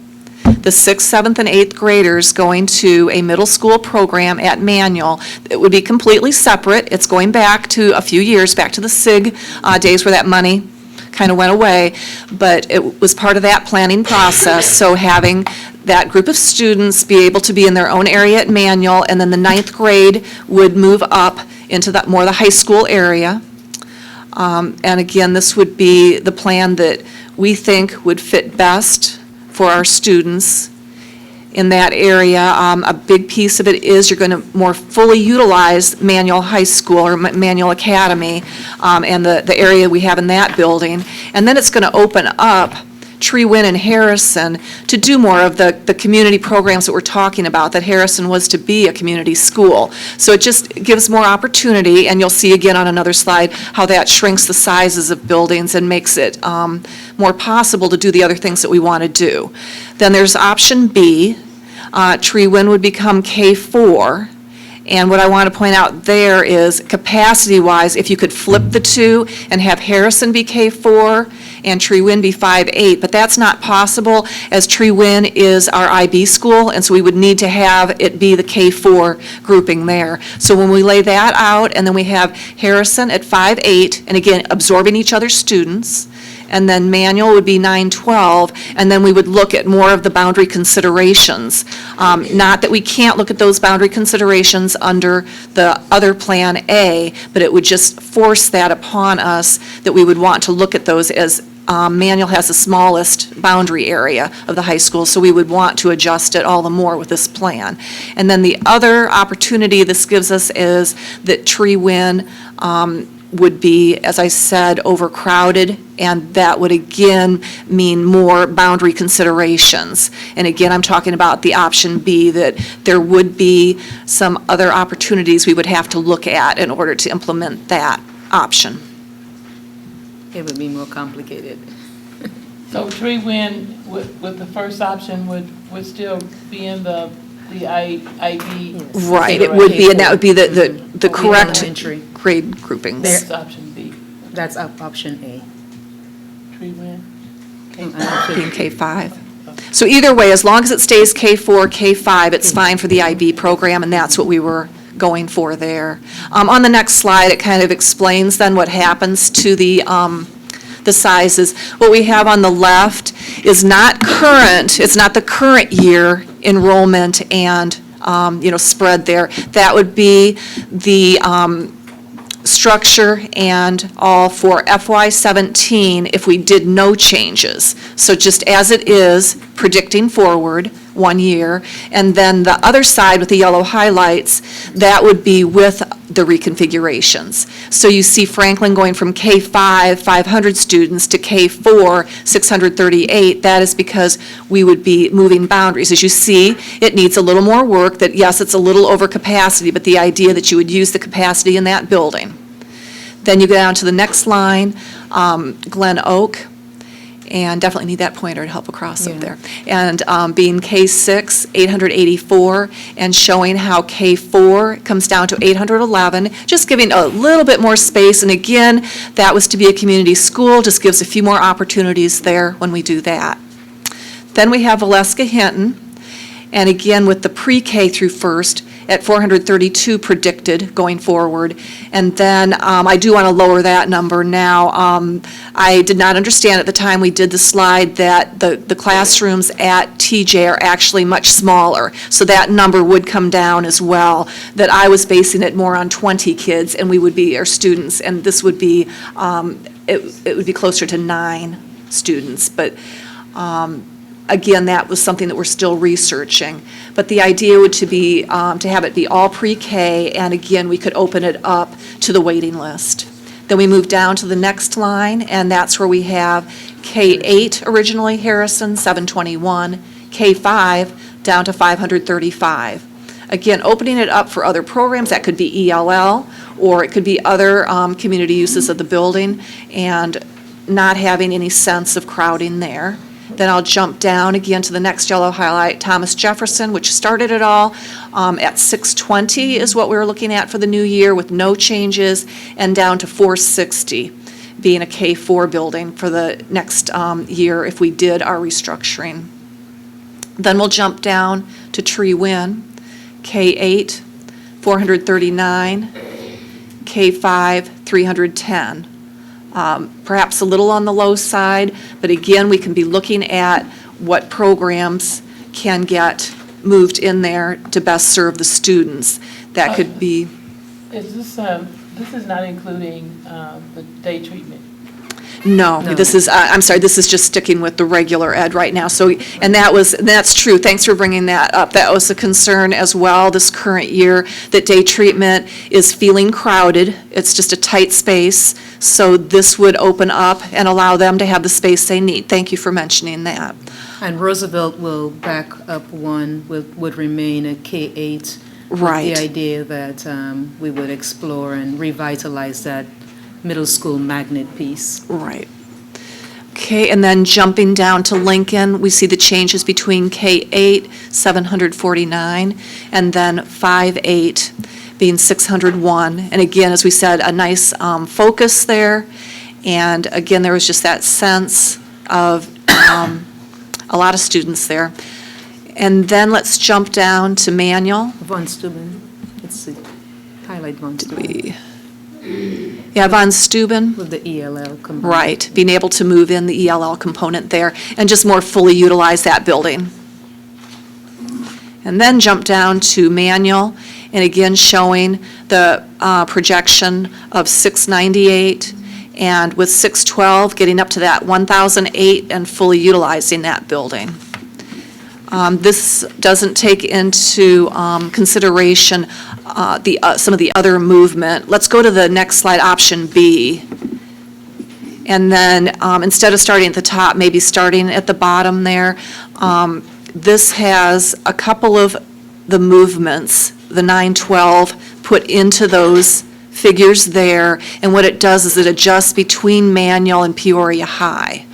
The 6th, 7th, and 8th graders going to a middle school program at Manual. It would be completely separate. It's going back to a few years, back to the SIG days where that money kind of went away, but it was part of that planning process. So having that group of students be able to be in their own area at Manual, and then the 9th grade would move up into that more the high school area. And again, this would be the plan that we think would fit best for our students in that area. A big piece of it is you're going to more fully utilize Manual High School or Manual Academy and the area we have in that building. And then it's going to open up Tree Win and Harrison to do more of the community programs that we're talking about, that Harrison was to be a community school. So it just gives more opportunity, and you'll see again on another slide how that shrinks the sizes of buildings and makes it more possible to do the other things that we want to do. Then there's option B. Tree Win would become K4. And what I want to point out there is capacity-wise, if you could flip the two and have Harrison be K4 and Tree Win be 5-8, but that's not possible as Tree Win is our IB school, and so we would need to have it be the K4 grouping there. So when we lay that out, and then we have Harrison at 5-8, and again, absorbing each other's students, and then Manual would be 9-12, and then we would look at more of the boundary considerations. Not that we can't look at those boundary considerations under the other Plan A, but it would just force that upon us that we would want to look at those as Manual has the smallest boundary area of the high school, so we would want to adjust it all the more with this plan. And then the other opportunity this gives us is that Tree Win would be, as I said, overcrowded, and that would again mean more boundary considerations. And again, I'm talking about the option B, that there would be some other opportunities we would have to look at in order to implement that option. It would be more complicated. So Tree Win with the first option would still be in the IB? Right, it would be, and that would be the correct Elementary. grade groupings. That's option B. That's option A. Tree Win? Being K-5. So either way, as long as it stays K-4, K-5, it's fine for the IB program, and that's what we were going for there. On the next slide, it kind of explains then what happens to the sizes. What we have on the left is not current, it's not the current year enrollment and, spread there. That would be the structure and all for FY17 if we did no changes. So just as it is, predicting forward 1 year, and then the other side with the yellow highlights, that would be with the reconfigurations. So you see Franklin going from K-5, 500 students, to K-4, 638. That is because we would be moving boundaries. As you see, it needs a little more work, that yes, it's a little over capacity, but the idea that you would use the capacity in that building. Then you go down to the next line, Glen Oak, and definitely need that pointer to help across up there. And being K-6, 884, and showing how K-4 comes down to 811, just giving a little bit more space. And again, that was to be a community school, just gives a few more opportunities there when we do that. Then we have Valeska Hinton, and again with the pre-K through first, at 432 predicted going forward. And then I do want to lower that number now. I did not understand at the time we did the slide that the classrooms at TJ are actually much smaller. So that number would come down as well, that I was basing it more on 20 kids and we would be our students, and this would be, it would be closer to 9 students. But again, that was something that we're still researching. But the idea would to be to have it be all pre-K, and again, we could open it up to the waiting list. Then we move down to the next line, and that's where we have K-8 originally, Harrison, 721, K-5 down to 535. Again, opening it up for other programs, that could be ELL, or it could be other community uses of the building, and not having any sense of crowding there. Then I'll jump down again to the next yellow highlight, Thomas Jefferson, which started it all at 620 is what we were looking at for the new year with no changes, and down to 460, being a K-4 building for the next year if we did our restructuring. Then we'll jump down to Tree Win, K-8, 439, K-5, 310. Perhaps a little on the low side, but again, we can be looking at what programs can get moved in there to best serve the students. That could be. Is this is not including the day treatment? No, this is, I'm sorry, this is just sticking with the regular ed right now. So, and that's true. Thanks for bringing that up. That was a concern as well this current year, that day treatment is feeling crowded. It's just a tight space. So this would open up and allow them to have the space they need. Thank you for mentioning that. And Roosevelt will back up one, would remain a K-8. Right. With the idea that we would explore and revitalize that middle school magnet piece. Right. Okay, and then jumping down to Lincoln, we see the changes between K-8, 749, and then 5-8 being 601. And again, as we said, a nice focus there. And again, there was just that sense of a lot of students there. And then let's jump down to Manual. Von Steuben, let's see, highlight Von Steuben. Yeah, Von Steuben. With the ELL component. Right, being able to move in the ELL component there and just more fully utilize that building. And then jump down to Manual, and again showing the projection of 698 and with 612, getting up to that 1,008 and fully utilizing that building. This doesn't take into consideration some of the other movement. Let's go to the next slide, option B. And then instead of starting at the top, maybe starting at the bottom there. This has a couple of the movements, the 912, put into those figures there. And what it does is it adjusts between Manual and Peoria High.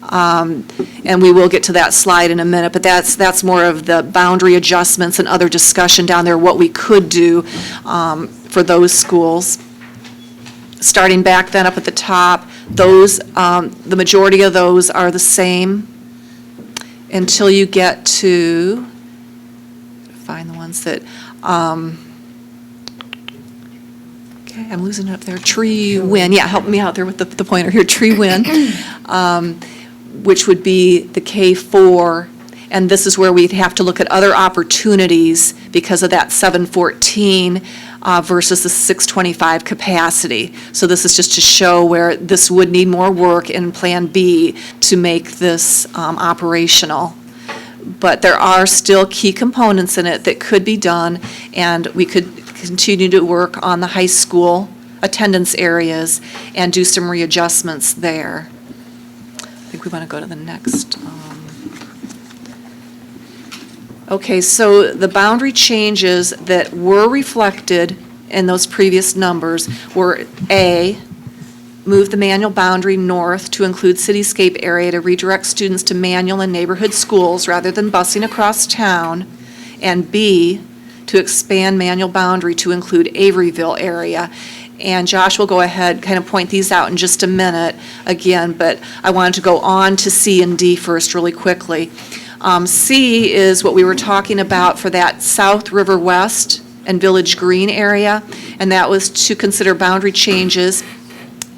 And we will get to that slide in a minute, but that's more of the boundary adjustments and other discussion down there, what we could do for those schools. Starting back then up at the top, those, the majority of those are the same until you get to, find the ones that, okay, I'm losing it up there, Tree Win, yeah, help me out there with the pointer here, Tree Win, which would be the K4, and this is where we'd have to look at other opportunities because of that 714 versus the 625 capacity. So this is just to show where this would need more work in Plan B to make this operational. But there are still key components in it that could be done, and we could continue to work on the high school attendance areas and do some readjustments there. I think we want to go to the next. Okay, so the boundary changes that were reflected in those previous numbers were A, move the Manual boundary north to include cityscape area to redirect students to Manual and neighborhood schools rather than busing across town, and B, to expand Manual boundary to include Averyville area. And Josh will go ahead, kind of point these out in just a minute again, but I wanted to go on to C and D first really quickly. C is what we were talking about for that South River West and Village Green area, and that was to consider boundary changes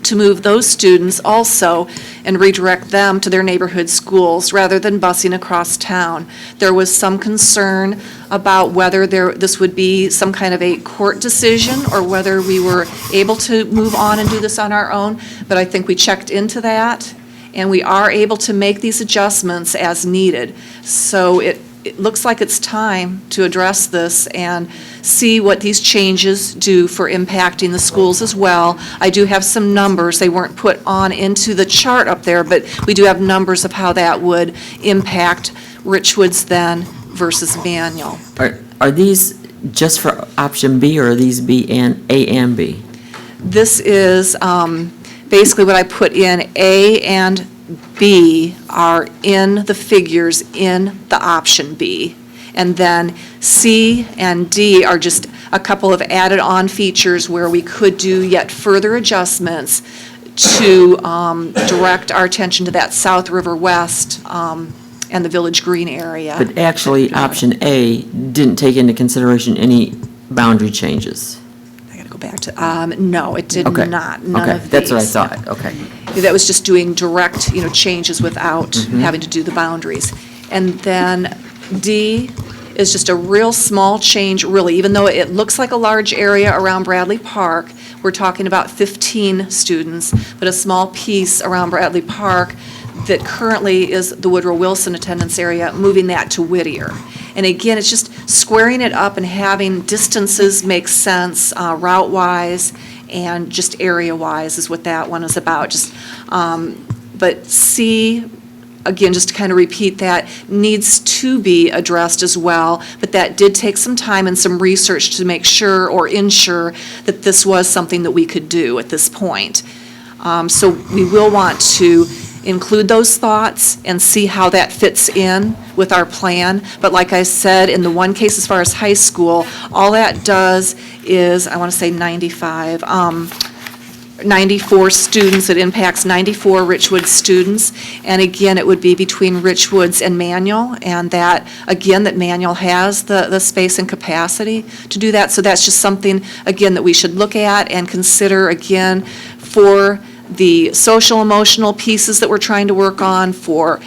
to move those students also and redirect them to their neighborhood schools rather than busing across town. There was some concern about whether this would be some kind of a court decision or whether we were able to move on and do this on our own, but I think we checked into that, and we are able to make these adjustments as needed. So it looks like it's time to address this and see what these changes do for impacting the schools as well. I do have some numbers. They weren't put on into the chart up there, but we do have numbers of how that would impact Richwoods then versus Manual. Are these just for option B, or are these B and A and B? This is basically what I put in. A and B are in the figures in the option B. And then C and D are just a couple of added on features where we could do yet further adjustments to direct our attention to that South River West and the Village Green area. But actually, option A didn't take into consideration any boundary changes. I gotta go back to, no, it did Okay. not, none Okay, of these. that's what I thought, okay. That was just doing direct, changes without having to do the boundaries. And then D is just a real small change, really, even though it looks like a large area around Bradley Park. We're talking about 15 students, but a small piece around Bradley Park that currently is the Woodrow Wilson attendance area, moving that to Whittier. And again, it's just squaring it up and having distances make sense route-wise and just area-wise is what that one is about. Just, but C, again, just to kind of repeat that, needs to be addressed as well, but that did take some time and some research to make sure or ensure that this was something that we could do at this point. So we will want to include those thoughts and see how that fits in with our plan. But like I said, in the one case as far as high school, all that does is, I want to say 94 students. It impacts 94 Richwoods students. And again, it would be between Richwoods and Manual, and that, again, that Manual has the space and capacity to do that. So that's just something, again, that we should look at and consider, again, for the social emotional pieces that we're trying to work on, for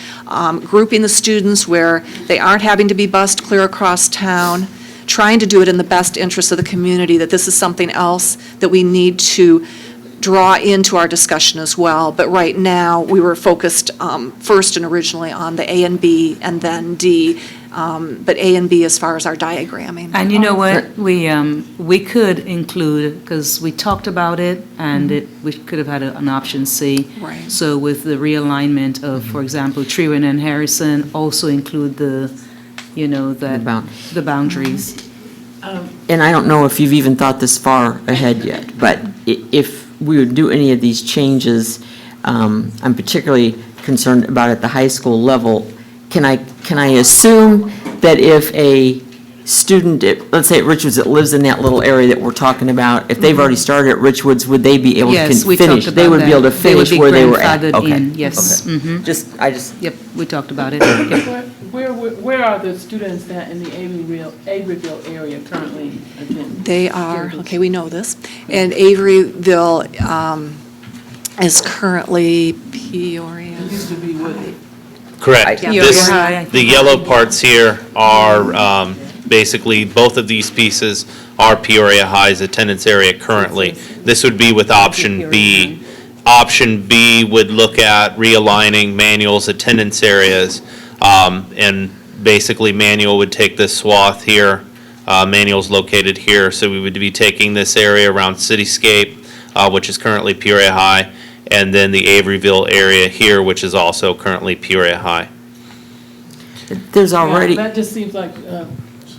grouping the students where they aren't having to be bused clear across town, trying to do it in the best interest of the community, that this is something else that we need to draw into our discussion as well. But right now, we were focused first and originally on the A and B and then D, but A and B as far as our diagramming. And you know what, we could include, because we talked about it, and we could have had an option C. Right. So with the realignment of, for example, Trewin and Harrison, also include the boundaries. And I don't know if you've even thought this far ahead yet, but if we would do any of these changes, I'm particularly concerned about at the high school level. Can I assume that if a student, let's say at Richwoods, that lives in that little area that we're talking about, if they've already started at Richwoods, would they be able to Yes, we finish? talked They about would be able to that. They would finish be where they were at? grandfathered Okay. in, yes. Okay. Mhm. Yep, we talked about it. Yep. Where are the students that in the Averyville area currently attending? They are, okay, we know this, and Averyville is currently Peoria. Used to be Woodley. Correct. Yeah. This, Peoria High. the yellow parts here are basically, both of these pieces are Peoria High's attendance area currently. This would be with option B. Option B would look at realigning Manual's attendance areas, and basically Manual would take this swath here. Manual's located here, so we would be taking this area around Cityscape, which is currently Peoria High, and then the Averyville area here, which is also currently Peoria High. There's already, That just seems like,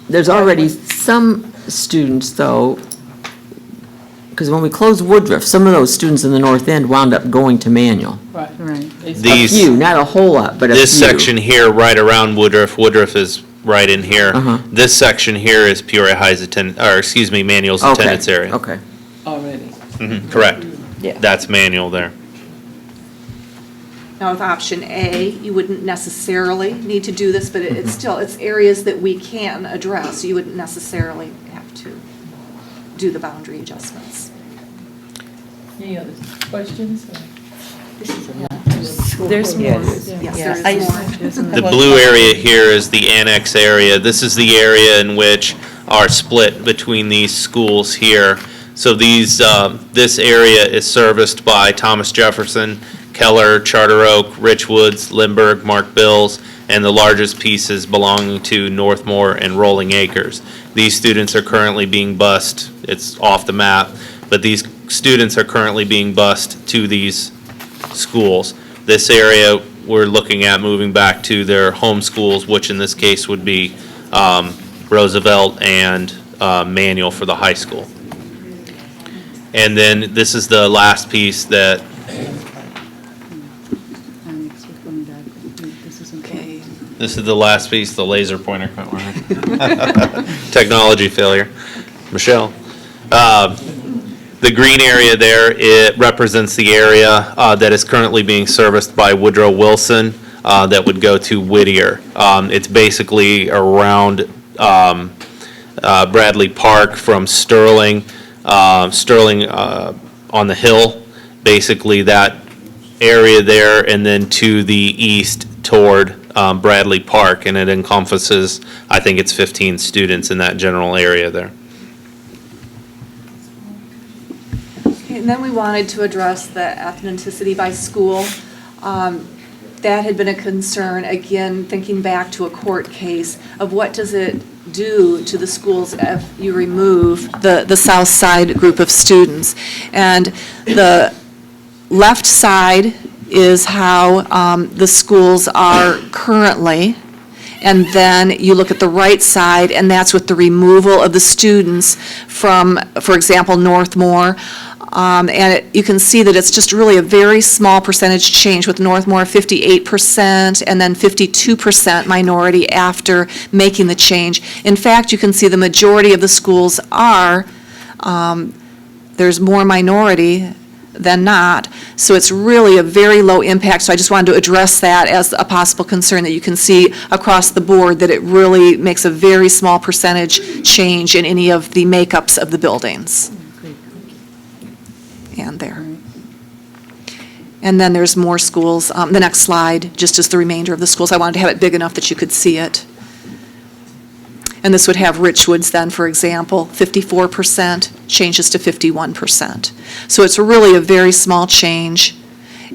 there's already some students, though, because when we closed Woodruff, some of those students in the north end wound up going to Manual. right. A These, few, not a whole lot, but a few. this section here, right around Woodruff, Woodruff is right in here. This section here is Peoria High's Manual's Okay, attendance area. Okay. Already. Correct. Yeah. That's Manual there. Now, with option A, you wouldn't necessarily need to do this, but it's still, it's areas that we can address. You wouldn't necessarily have to do the boundary adjustments. Any other questions? There's more. Yes, there is more. The blue area here is the annex area. This is the area in which are split between these schools here. So these, this area is serviced by Thomas Jefferson, Keller, Charter Oak, Richwoods, Lindbergh, Mark Bills, and the largest pieces belonging to Northmore and Rolling Acres. These students are currently being bused. It's off the map, but these students are currently being bused to these schools. This area, we're looking at moving back to their home schools, which in this case would be Roosevelt and Manual for the high school. And then this is the last piece that, Okay. this is the last piece, the laser pointer quit working. Technology failure. Michelle. The green area there, it represents the area that is currently being serviced by Woodrow Wilson that would go to Whittier. It's basically around Bradley Park from Sterling on the hill, basically that area there, and then to the east toward Bradley Park, and it encompasses, I think it's 15 students in that general area there. And then we wanted to address the ethnicity by school. That had been a concern, again, thinking back to a court case of what does it do to the schools if you remove the south side group of students. And the left side is how the schools are currently. And then you look at the right side, and that's with the removal of the students from, for example, Northmore. You can see that it's just really a very small percentage change with Northmore 58% and then 52% minority after making the change. In fact, you can see the majority of the schools are, there's more minority than not. So it's really a very low impact. So I just wanted to address that as a possible concern that you can see across the board, that it really makes a very small percentage change in any of the makeups of the buildings. And there. And then there's more schools. The next slide just is the remainder of the schools. I wanted to have it big enough that you could see it. And this would have Richwoods then, for example, 54%, changes to 51%. So it's really a very small change.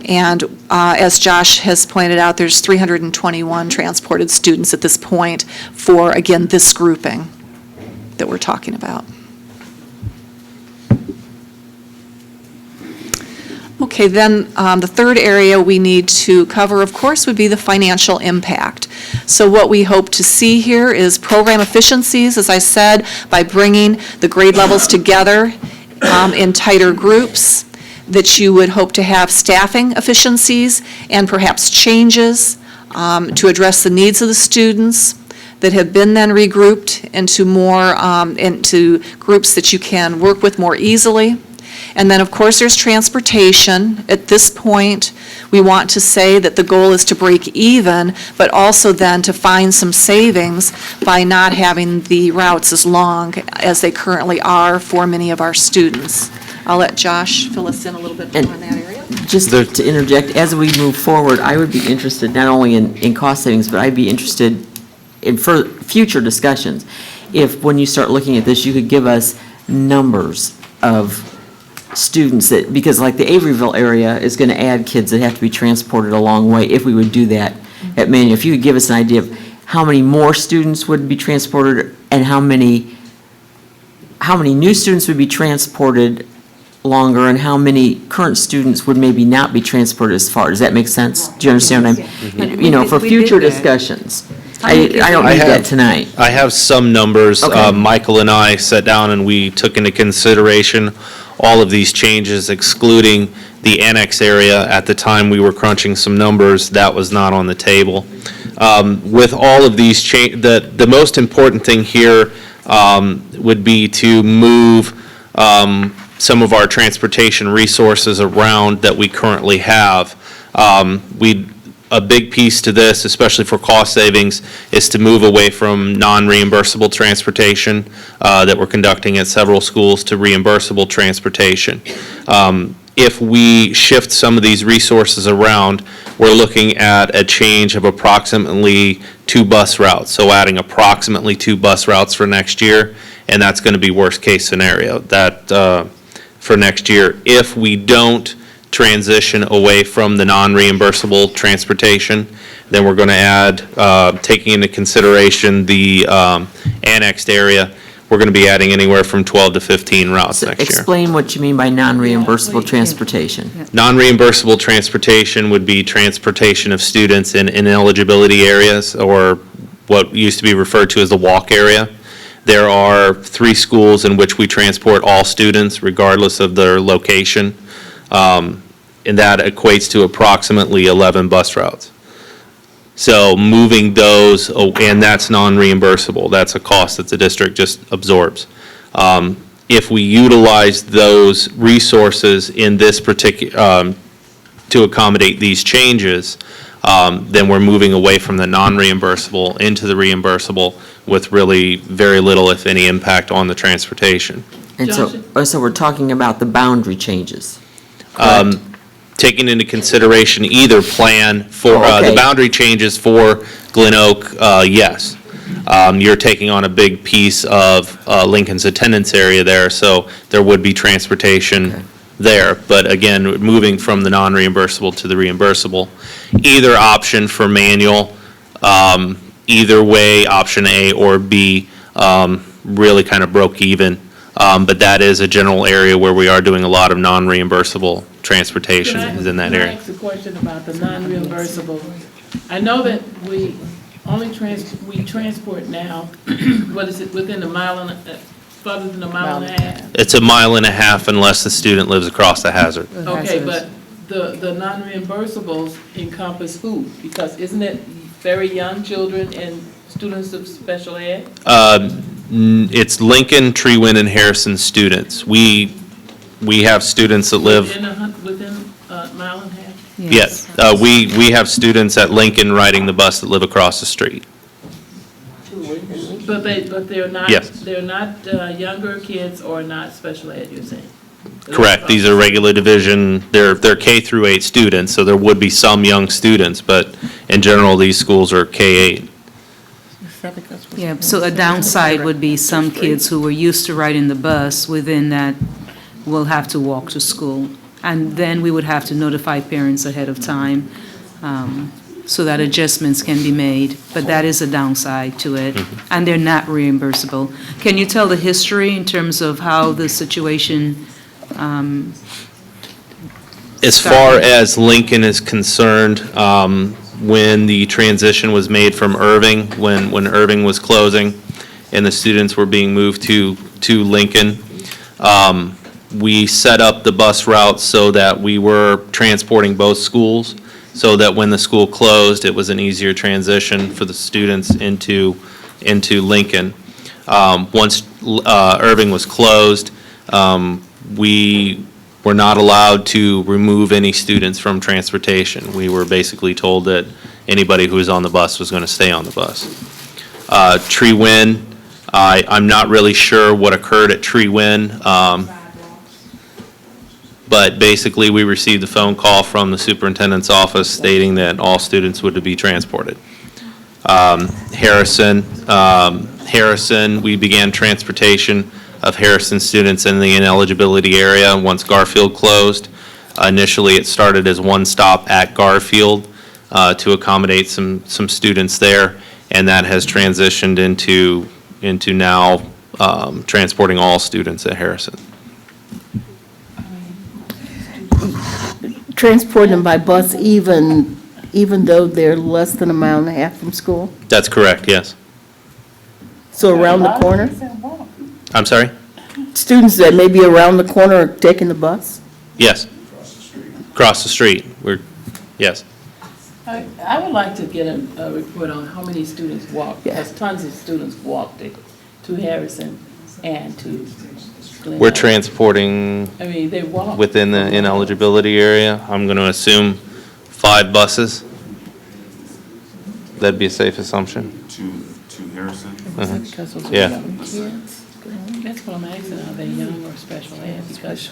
And as Josh has pointed out, there's 321 transported students at this point for, again, this grouping that we're talking about. Okay, then the third area we need to cover, of course, would be the financial impact. So what we hope to see here is program efficiencies, as I said, by bringing the grade levels together in tighter groups, that you would hope to have staffing efficiencies and perhaps changes to address the needs of the students that have been then regrouped into more, into groups that you can work with more easily. And then, of course, there's transportation. At this point, we want to say that the goal is to break even, but also then to find some savings by not having the routes as long as they currently are for many of our students. I'll let Josh fill us in a little bit more on that area. Just to interject, as we move forward, I would be interested not only in cost savings, but I'd be interested in future discussions. If, when you start looking at this, you could give us numbers of students that, because like the Averyville area is going to add kids that have to be transported a long way if we would do that at Manual. If you could give us an idea of how many more students would be transported and how many new students would be transported longer and how many current students would maybe not be transported as far. Does that make sense? Do you understand what I'm, you know, for future discussions? I don't need that tonight. I have some numbers. Okay. Michael and I sat down and we took into consideration all of these changes, excluding the annex area. At the time we were crunching some numbers, that was not on the table. With all of these changes, the most important thing here would be to move some of our transportation resources around that we currently have. A big piece to this, especially for cost savings, is to move away from non-reimbursable transportation that we're conducting at several schools to reimbursable transportation. If we shift some of these resources around, we're looking at a change of approximately 2 bus routes. So adding approximately 2 bus routes for next year, and that's going to be worst case scenario that for next year. If we don't transition away from the non-reimbursable transportation, then we're going to add, taking into consideration the annexed area, we're going to be adding anywhere from 12 to 15 routes next year. Explain what you mean by non-reimbursable transportation. Non-reimbursable transportation would be transportation of students in ineligibility areas, or what used to be referred to as the walk area. There are 3 schools in which we transport all students regardless of their location. And that equates to approximately 11 bus routes. So moving those, and that's non-reimbursable. That's a cost that the district just absorbs. If we utilize those resources in this particular, to accommodate these changes, then we're moving away from the non-reimbursable into the reimbursable with really very little, if any, impact on the transportation. And so we're talking about the boundary changes. Taking into consideration either plan for the boundary changes for Glen Oak, yes. You're taking on a big piece of Lincoln's attendance area there, so there would be transportation there. But again, moving from the non-reimbursable to the reimbursable. Either option for Manual, either way, option A or B, really kind of broke even. But that is a general area where we are doing a lot of non-reimbursable transportation is in that area. Can I ask a question about the non-reimbursable? I know that we only transport now, what is it, within a mile and further than a mile and a half? It's a mile and a half unless the student lives across the hazard. Okay, but the non-reimbursables encompass who? Because isn't it very young children and students of special ed? It's Lincoln, Trewind, and Harrison students. We have students that live. Within a mile and a half? Yes, we have students at Lincoln riding the bus that live across the street. But they're not. Yes. They're not younger kids or not special ed, you're saying? Correct. These are regular division. They're K through 8 students, so there would be some young students, but in general, these schools are K-8. Yeah, so a downside would be some kids who were used to riding the bus within that will have to walk to school. And then we would have to notify parents ahead of time so that adjustments can be made. But that is a downside to it, and they're not reimbursable. Can you tell the history in terms of how the situation As far as Lincoln is concerned, when the transition was made from Irving, when Irving was closing and the students were being moved to Lincoln, we set up the bus routes so that we were transporting both schools, so that when the school closed, it was an easier transition for the students into Lincoln. Once Irving was closed, we were not allowed to remove any students from transportation. We were basically told that anybody who was on the bus was going to stay on the bus. Tree Win, I'm not really sure what occurred at Tree Win, but basically we received a phone call from the superintendent's office stating that all students would be transported. Harrison, we began transportation of Harrison students in the ineligibility area once Garfield closed. Initially, it started as one stop at Garfield to accommodate some students there, and that has transitioned into now transporting all students at Harrison. Transport them by bus even though they're less than a mile and a half from school? That's correct, yes. So around the corner? I'm sorry? Students that may be around the corner are taking the bus? Yes. Across the street. Yes. I would like to get a report on how many students walked, because tons of students walked it to Harrison and to Glen We're Oak. transporting I mean, they walk. within the ineligibility area. I'm going to assume 5 buses. That'd be a safe assumption. To Harrison? Because those are Yeah. young kids. That's what I'm asking, are they young or special ed? Because,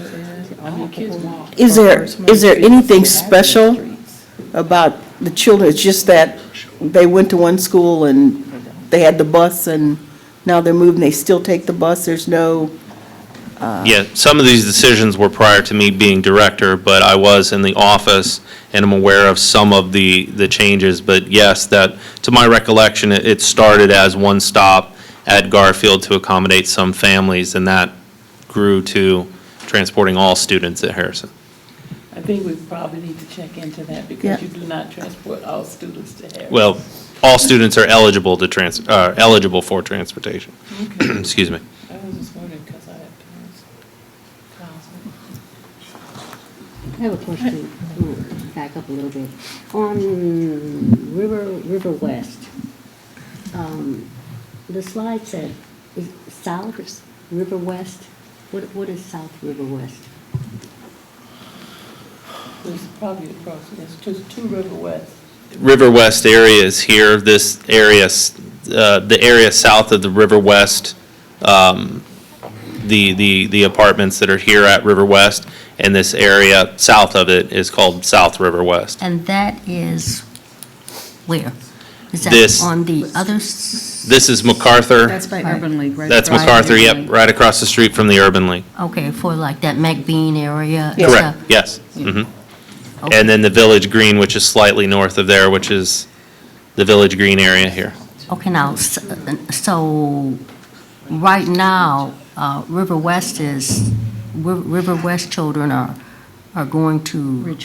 I mean, kids walk. Is there anything special about the children? It's just that they went to one school and they had the bus and now they're moving, they still take the bus? There's no... Yeah, some of these decisions were prior to me being director, but I was in the office and I'm aware of some of the changes. But yes, that, to my recollection, it started as one stop at Garfield to accommodate some families, and that grew to transporting all students at Harrison. I think we probably need to check into that because you do not transport all students to Harrison. Well, all students are eligible eligible for transportation. Okay. Excuse me. I was just wondering because I have parents. I have a question, back up a little bit. On River West, the slide said, is South River West? What is South River West? There's probably across, there's two River West. River West area is here. This area, the area south of the River West, the apartments that are here at River West, and this area south of it is called South River West. And that is where? Is This- that on the other? This is MacArthur. That's by Urban League, right? That's across MacArthur, Urban yep, League. right across the street from the Urban League. Okay, for like that McBean area? and Correct, stuff? yes. And then the Village Green, which is slightly north of there, which is the Village Green area here. Okay, now, so right now, River West children are going to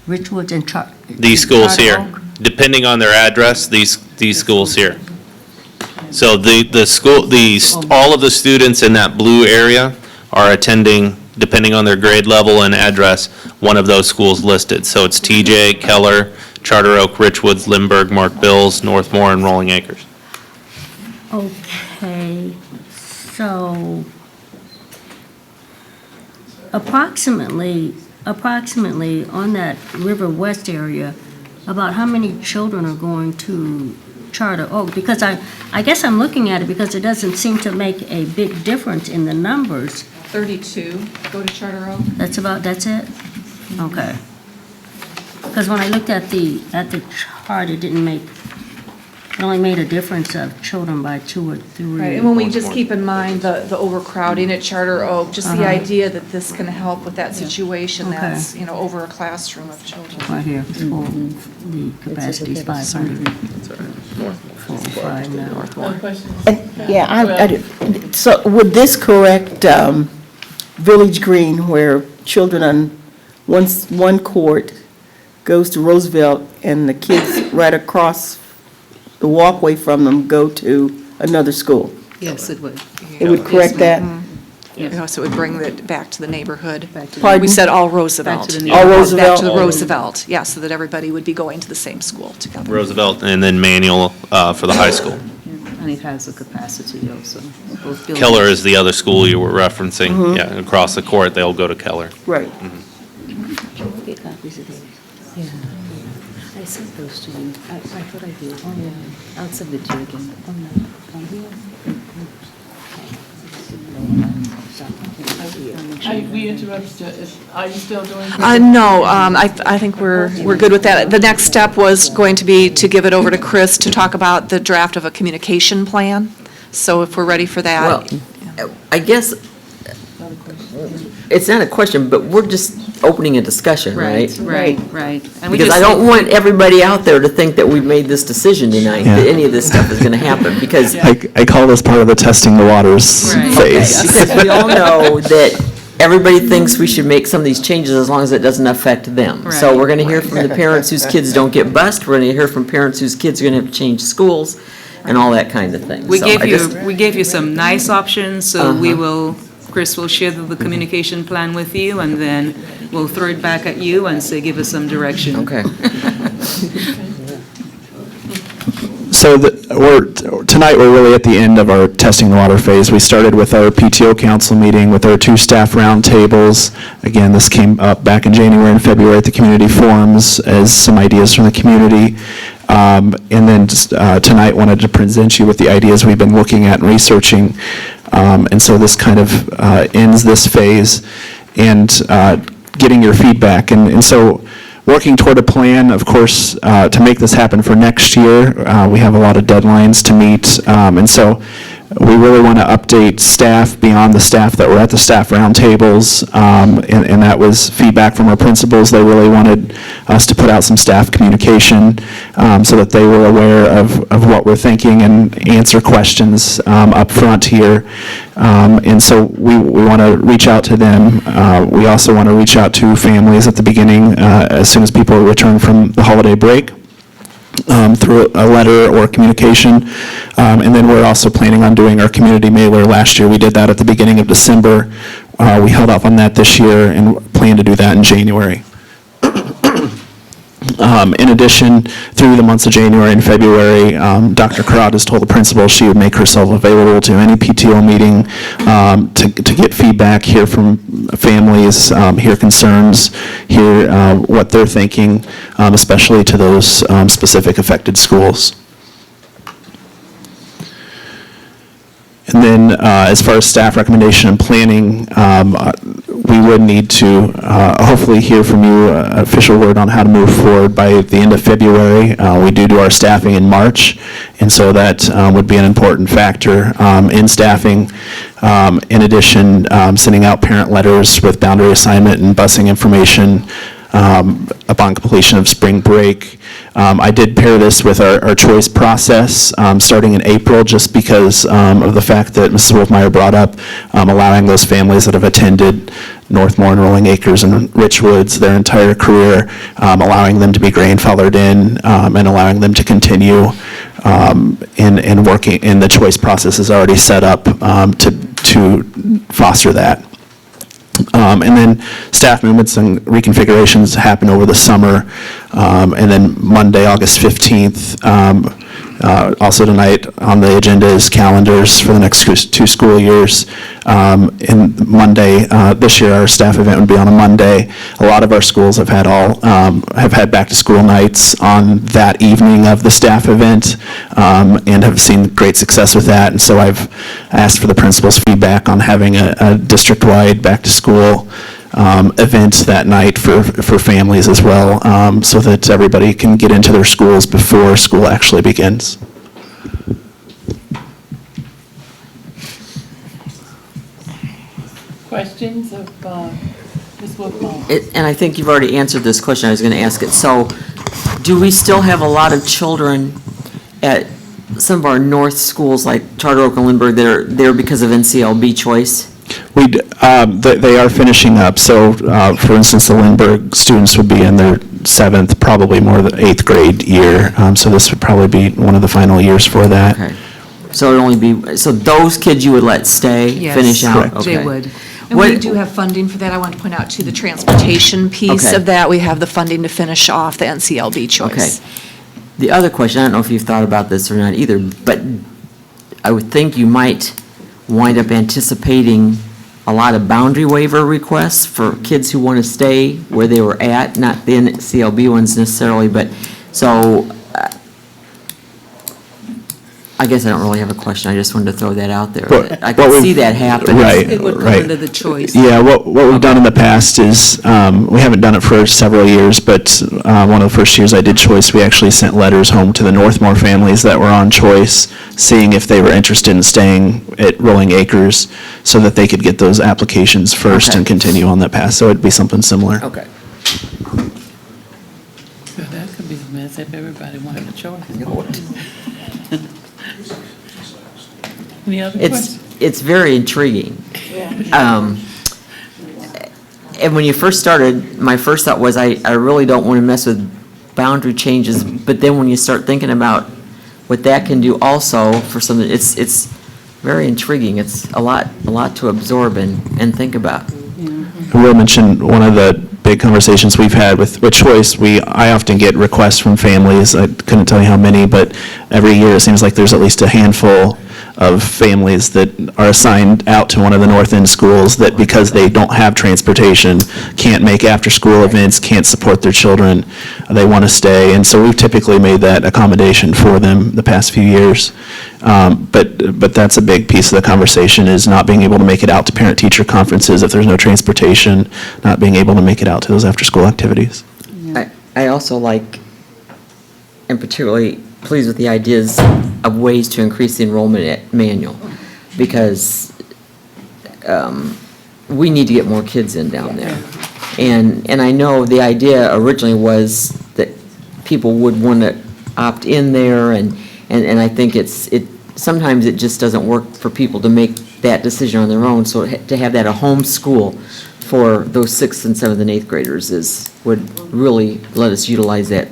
Richwoods and These schools Charter here, Oak? depending on their address, these schools here. So all of the students in that blue area are attending, depending on their grade level and address, one of those schools listed. So it's TJ, Keller, Charter Oak, Richwoods, Lindbergh, Mark Bills, Northmore, and Rolling Acres. Okay, so approximately on that River West area, about how many children are going to Charter Oak? Because I guess I'm looking at it because it doesn't seem to make a big difference in the numbers. 32 go to Charter Oak. That's it? Okay. Because when I looked at the chart, it didn't make It only made a difference of children by 2 or 3. Right, and when we just keep in mind the overcrowding at Charter Oak, just the idea that this can help with that situation, Okay. that's, over a classroom of children. Right here, the capacity is 500. 405 now. So would this correct Village Green, where children on one court goes to Roosevelt and the kids right across the walkway from them go to another school? Yes, it would. It would correct that? So it would bring it back to the neighborhood. Pardon? We said all Roosevelt. Back to the All Back Roosevelt? to the Roosevelt, yeah, so that everybody would be going to the same school together. Roosevelt, and then Manual for the high school. And it has the capacity also. Both buildings. Keller is the other school you were referencing. Yeah, across the court, they'll go to Keller. Right. Get copies of these. Yeah. I sent those to you. I thought I did. Oh, yeah. I'll send it to you again. Oh, no. On here? We interrupted you. Are you still doing? No, I think we're good with that. The next step was going to be to give it over to Chris to talk about the draft of a communication plan. So if we're ready for that. Well, I guess it's not a question, but we're just opening a discussion, right? Right. And we Because just I don't want everybody out there to think that we've made this decision tonight, that any of this stuff is going to happen, because I call this part of the testing the waters phase. because we all know that everybody thinks we should make some of these changes as long as it doesn't affect them. So Right. we're going to hear from the parents whose kids don't get bused, we're going to hear from parents whose kids are going to have to change schools, and all that kind of thing. We So gave I just- you, we gave you some nice options, so Chris will share the communication plan with you, and then we'll throw it back at you and say, give us some direction. Okay. So tonight, we're really at the end of our testing the water phase. We started with our PTO council meeting with our 2 staff roundtables. Again, this came up back in January and February at the community forums as some ideas from the community. And then tonight, wanted to present you with the ideas we've been looking at and researching. And so this kind of ends this phase, and getting your feedback. And so working toward a plan, of course, to make this happen for next year. We have a lot of deadlines to meet. And so we really want to update staff beyond the staff that were at the staff roundtables. And that was feedback from our principals. They really wanted us to put out some staff communication so that they were aware of what we're thinking and answer questions up front here. And so we want to reach out to them. We also want to reach out to families at the beginning as soon as people return from the holiday break. Through a letter or communication. And then we're also planning on doing our community mailer. Last year, we did that at the beginning of December. We held off on that this year and plan to do that in January. In addition, through the months of January and February, Dr. Carrot has told the principal she would make herself available to any PTO meeting to get feedback, hear from families, hear concerns, hear what they're thinking, especially to those specific affected schools. And then, as far as staff recommendation and planning, we would need to hopefully hear from you an official word on how to move forward by the end of February. We do our staffing in March, and so that would be an important factor in staffing. In addition, sending out parent letters with boundary assignment and busing information upon completion of spring break. I did pair this with our choice process starting in April, just because of the fact that Mrs. Wolfmeyer brought up allowing those families that have attended Northmore and Rolling Acres and Richwoods their entire career, allowing them to be grandfathered in and allowing them to continue in working, and the choice process is already set up to foster that. And then staff movements and reconfigurations happen over the summer. And then Monday, August 15th, also tonight on the agenda is calendars for the next 2 school years. And Monday, this year our staff event would be on a Monday. A lot of our schools have had back to school nights on that evening of the staff event and have seen great success with that. And so I've asked for the principal's feedback on having a district-wide back to school event that night for families as well, so that everybody can get into their schools before school actually begins. Questions of Ms. Woodball? And I think you've already answered this question, I was going to ask it. So, do we still have a lot of children at some of our north schools, like Charter Oak and Lindbergh, that are there because of NCLB choice? They are finishing up, so, for instance, the Lindbergh students would be in their 7th, probably more the 8th grade year, so this would probably be one of the final years for that. Okay. So it'd only be, so those kids you would let stay, Yes, finish out? Correct. they Okay. would. And we What- do have funding for that. I want to point out, too, the transportation piece Okay. of that. We have the funding to finish off the NCLB choice. Okay. The other question, I don't know if you've thought about this or not either, but I would think you might wind up anticipating a lot of boundary waiver requests for kids who want to stay where they were at, not the NCLB ones necessarily, but, so, I guess I don't really have a question, I just wanted to throw that out there. What- I what can we've- see that happen. Right, It would come right. under the choice. Yeah, what we've done in the past is, we haven't done it for several years, but one of the first years I did choice, we actually sent letters home to the Northmore families that were on choice, seeing if they were interested in staying at Rolling Acres, so that they could get those applications first Okay. and continue on that path. So it'd be something similar. Okay. Well, that could be a mess if everybody wanted a choice. Any other questions? It's very intriguing. And when you first started, my first thought was, I really don't want to mess with boundary changes, but then when you start thinking about what that can do also for something, it's very intriguing. It's a lot to absorb and think about. I will mention one of the big conversations we've had with choice. I often get requests from families. I couldn't tell you how many, but every year it seems like there's at least a handful of families that are assigned out to one of the North End schools that, because they don't have transportation, can't make after-school events, can't support their children, they want to stay. And so we've typically made that accommodation for them the past few years. But that's a big piece of the conversation, is not being able to make it out to parent-teacher conferences if there's no transportation, not being able to make it out to those after-school activities. I also like, and particularly pleased with the ideas of ways to increase the enrollment at Manual, because we need to get more kids in down there. And I know the idea originally was that people would want to opt in there, and I think sometimes it just doesn't work for people to make that decision on their own, so to have that a home school for those 6th and 7th and 8th graders would really let us utilize that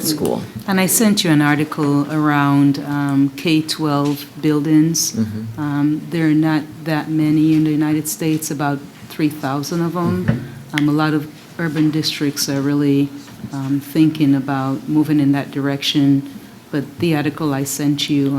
school. And I sent you an article around K-12 buildings. There are not that many in the United States, about 3,000 of them. A lot of urban districts are really thinking about moving in that direction. But the article I sent you,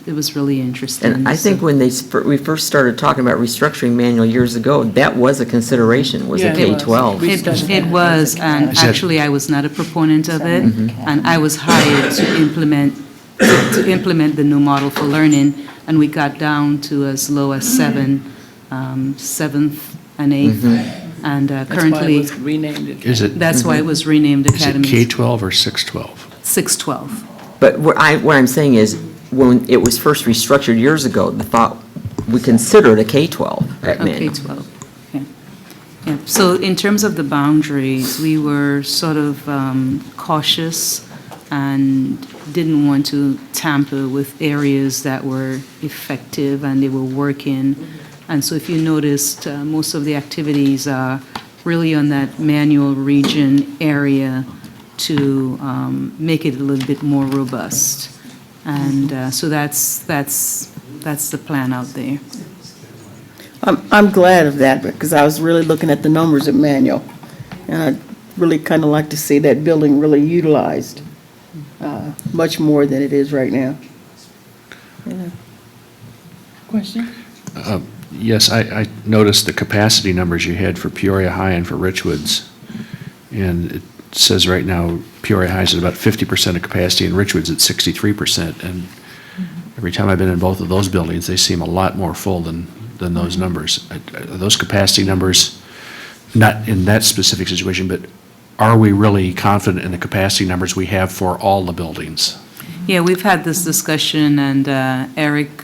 it was really interesting. And I think when we first started talking about restructuring Manual years ago, that was a consideration, was a K-12. It was, and actually, I was not a proponent of it, and I was hired to implement the new model for learning, and we got down to as low as 7th and 8th, and currently. That's why it was renamed it. Is it? That's why it was renamed Academy. Is it K-12 or 6-12? 6-12. But what I'm saying is, when it was first restructured years ago, the thought, we considered a K-12 at Manual. K-12, okay. Yeah, so in terms of the boundaries, we were sort of cautious and didn't want to tamper with areas that were effective and they were working. And so if you noticed, most of the activities are really on that Manual region area to make it a little bit more robust. And so that's the plan out there. I'm glad of that, because I was really looking at the numbers at Manual, and I'd really kind of like to see that building really utilized much more than it is right now. Yeah. Question? Yes, I noticed the capacity numbers you had for Peoria High and for Richwoods. And it says right now Peoria High is at about 50% of capacity and Richwoods at 63%. And every time I've been in both of those buildings, they seem a lot more full than those numbers. Are those capacity numbers, not in that specific situation, but are we really confident in the capacity numbers we have for all the buildings? Yeah, we've had this discussion, and Eric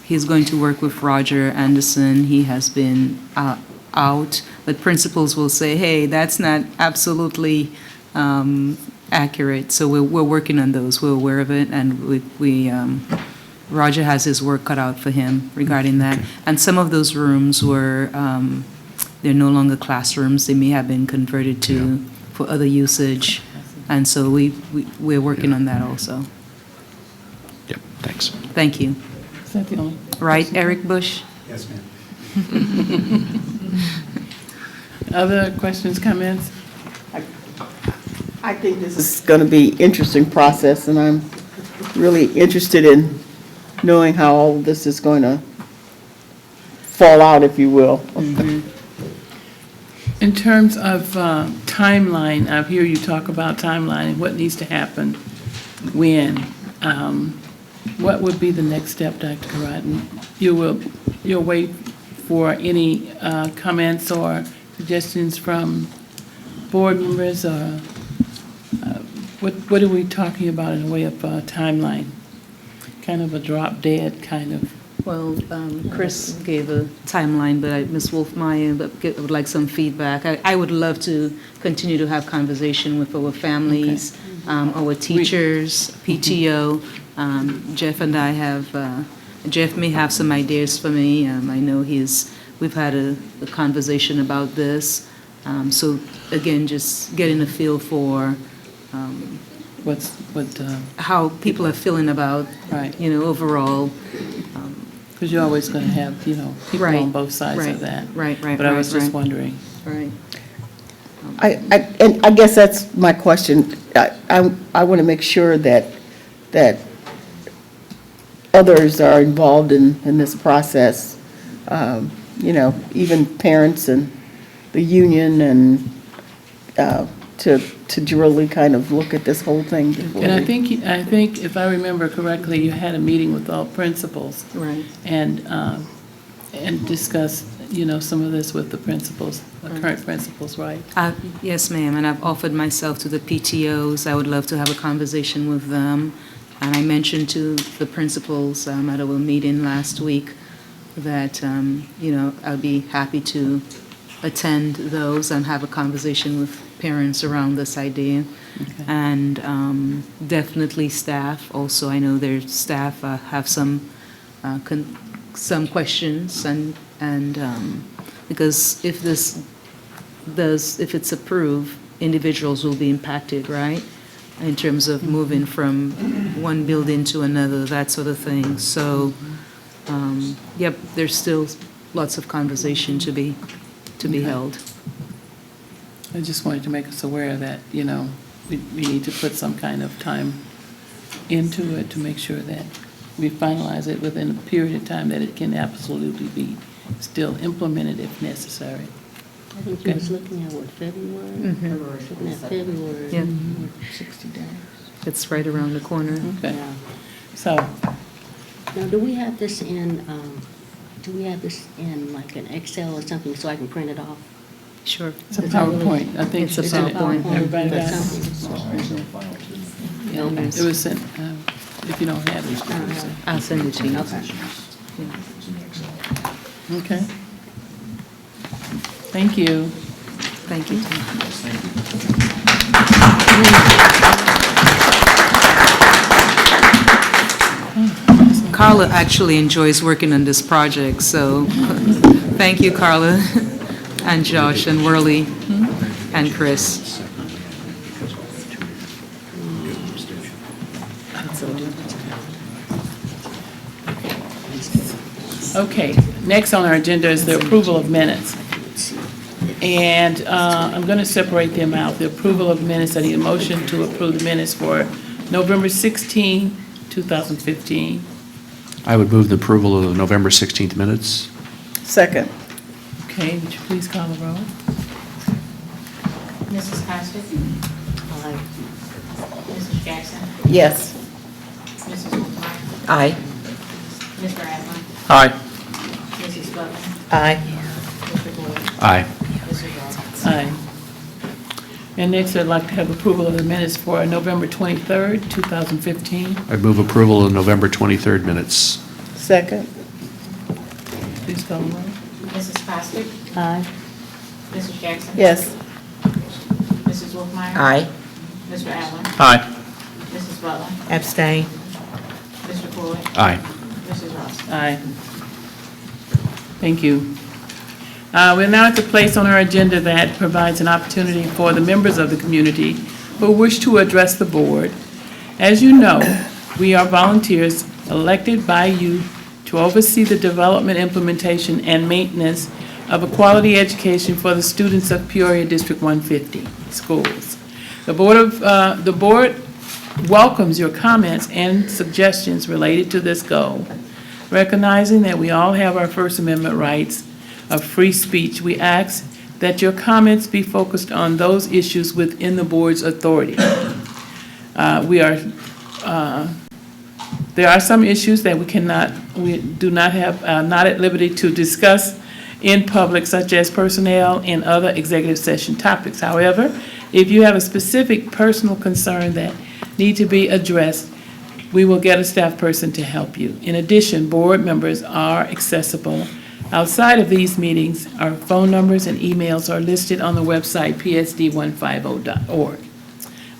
He's going to work with Roger Anderson. He has been out, but principals will say, hey, that's not absolutely accurate. So we're working on those. We're aware of it, and Roger has his work cut out for him regarding that. And some of those rooms were, they're no longer classrooms. They may have been converted to, for other usage. And so we're working on that also. Yep, thanks. Thank you. Is that the only? Right, Eric Bush? Yes, ma'am. Other questions, comments? I think this is going to be interesting process, and I'm really interested in knowing how all of this is going to fall out, if you will. In terms of timeline, I hear you talk about timeline and what needs to happen when. What would be the next step, Dr. Carotton? You'll wait for any comments or suggestions from board members, or what are we talking about in the way of timeline? Kind of a drop dead kind of. Well, Chris gave a timeline, but Ms. Wolfmeyer would like some feedback. I would love to continue to have conversation with our families, our teachers, PTO. Jeff and I have, Jeff may have some ideas for me. I know we've had a conversation about this. So again, just getting a feel for how people are feeling about, overall. Because you're always going to have, people on both sides of that. Right. But I was just wondering. Right. And I guess that's my question. I want to make sure that others are involved in this process, even parents and the union, and to really kind of look at this whole thing before. And I think if I remember correctly, you had a meeting with all principals. Right. And discussed, some of this with the principals, the current principals, right? Yes, ma'am, and I've offered myself to the PTOs. I would love to have a conversation with them. And I mentioned to the principals at our meeting last week that, I'd be happy to attend those and have a conversation with parents around this idea. Okay. And definitely staff also. I know their staff have some questions, and because if it's approved, individuals will be impacted, right? In terms of moving from one building to another, that sort of thing. So, yep, there's still lots of conversation to be held. I just wanted to make us aware that, we need to put some kind of time into it to make sure that we finalize it within a period of time that it can absolutely be still implemented if necessary. I think you was looking at February? Looking at February. Yeah. 60 days. It's right around the corner. Okay. Yeah. So, Now, do we have this in like an Excel or something so I can print it off? Sure. it's a PowerPoint, I think. It's a isn't it? PowerPoint. Everybody got That's it? something. Yeah, it was sent, if you don't have it. I'll send it to you. Okay. Thank you. Thank you. Carla actually enjoys working on this project, so thank you, Carla, and Josh, and Worley, and Chris. Okay, next on our agenda is the approval of minutes. And I'm going to separate them out. The approval of minutes, I need a motion to approve the minutes for November 16, 2015. I would move the approval of the November 16th minutes. Second. Okay, would you please call the roll? Mrs. Costa? Aye. Mrs. Jackson? Yes. Mrs. Wolfmeyer? Aye. Mr. Adler? Aye. Mrs. Butler? Aye. Mr. Boyd? Aye. Mrs. Ross? Aye. And next, I'd like to have approval of the minutes for November 23rd, 2015. I'd move approval of November 23rd minutes. Second. please call the roll. Mrs. Costick? Aye. Mrs. Jackson? Yes. Mrs. Wolfmeyer? Aye. Mr. Allen? Aye. Mrs. Butler? Abstain. Mr. Floyd? Aye. Mrs. Ross? Aye. Thank you. We're now at the place on our agenda that provides an opportunity for the members of the community who wish to address the board. As you know, we are volunteers elected by you to oversee the development, implementation, and maintenance of a quality education for the students of Peoria District 150 schools. The board welcomes your comments and suggestions related to this goal. Recognizing that we all have our First Amendment rights of free speech, we ask that your comments be focused on those issues within the board's authority. There are some issues that we do not have, not at liberty to discuss in public, such as personnel and other executive session topics. However, if you have a specific personal concern that need to be addressed, we will get a staff person to help you. In addition, board members are accessible outside of these meetings. Our phone numbers and emails are listed on the website psd150.org.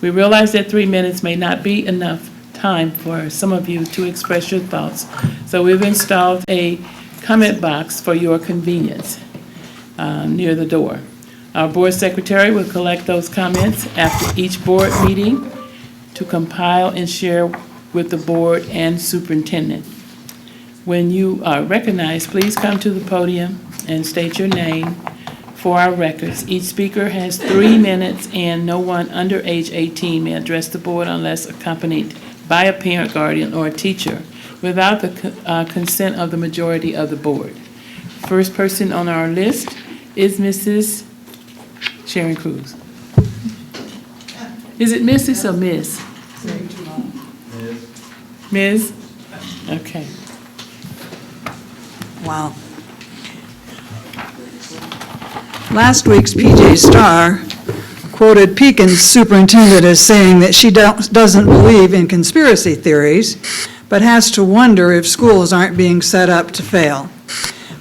We realize that 3 minutes may not be enough time for some of you to express your thoughts, so we've installed a comment box for your convenience near the door. Our board secretary will collect those comments after each board meeting to compile and share with the board and superintendent. When you are recognized, please come to the podium and state your name for our records. Each speaker has 3 minutes, and no one under age 18 may address the board unless accompanied by a parent, guardian, or a teacher without the consent of the majority of the board. First person on our list is Mrs. Sharon Cruz. Is it Mrs. or Ms.? Ms.? Okay. Wow. Last week's PJ Star quoted Pekin's superintendent as saying that she doesn't believe in conspiracy theories, but has to wonder if schools aren't being set up to fail.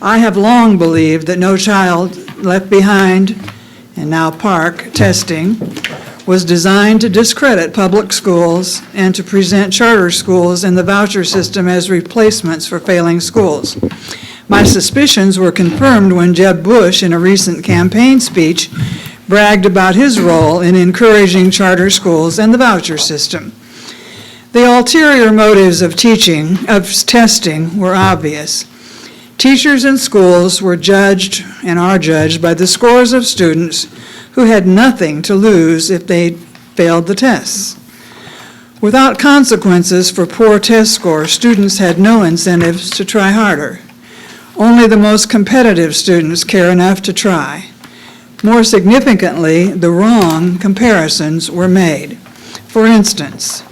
I have long believed that No Child Left Behind, and now PARC, testing was designed to discredit public schools and to present charter schools and the voucher system as replacements for failing schools. My suspicions were confirmed when Jeb Bush, in a recent campaign speech, bragged about his role in encouraging charter schools and the voucher system. The ulterior motives of testing were obvious. Teachers and schools were judged and are judged by the scores of students who had nothing to lose if they failed the tests. Without consequences for poor test scores, students had no incentives to try harder. Only the most competitive students care enough to try. More significantly, the wrong comparisons were made. For instance,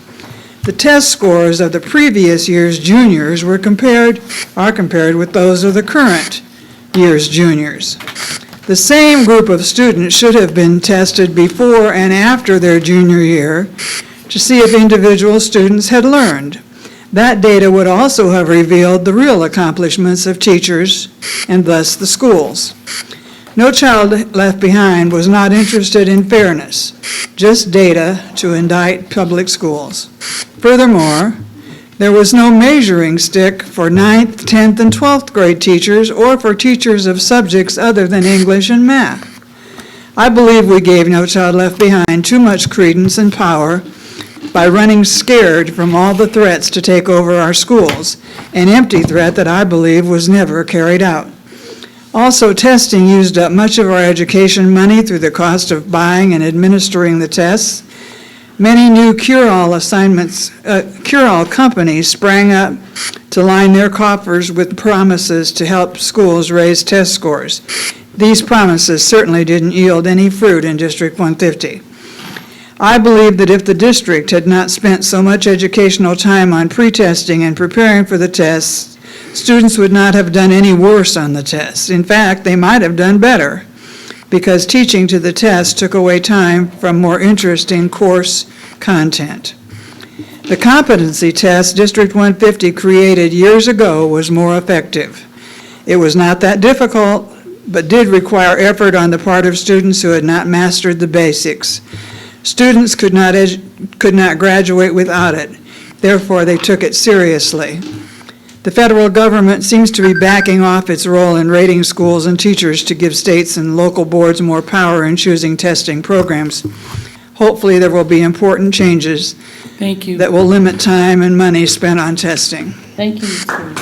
the test scores of the previous year's juniors are compared with those of the current year's juniors. The same group of students should have been tested before and after their junior year to see if individual students had learned. That data would also have revealed the real accomplishments of teachers and thus the schools. No Child Left Behind was not interested in fairness, just data to indict public schools. Furthermore, there was no measuring stick for 9th, 10th, and 12th grade teachers or for teachers of subjects other than English and math. I believe we gave No Child Left Behind too much credence and power by running scared from all the threats to take over our schools, an empty threat that I believe was never carried out. Also, testing used up much of our education money through the cost of buying and administering the tests. Many new cure-all companies sprang up to line their coffers with promises to help schools raise test scores. These promises certainly didn't yield any fruit in District 150. I believe that if the district had not spent so much educational time on pre-testing and preparing for the tests, students would not have done any worse on the tests. In fact, they might have done better, because teaching to the test took away time from more interesting course content. The competency test District 150 created years ago was more effective. It was not that difficult, but did require effort on the part of students who had not mastered the basics. Students could not graduate without it. Therefore, they took it seriously. The federal government seems to be backing off its role in rating schools and teachers to give states and local boards more power in choosing testing programs. Hopefully, there will be important changes Thank you. that will limit time and money spent on testing. Thank you, Ms. Williams.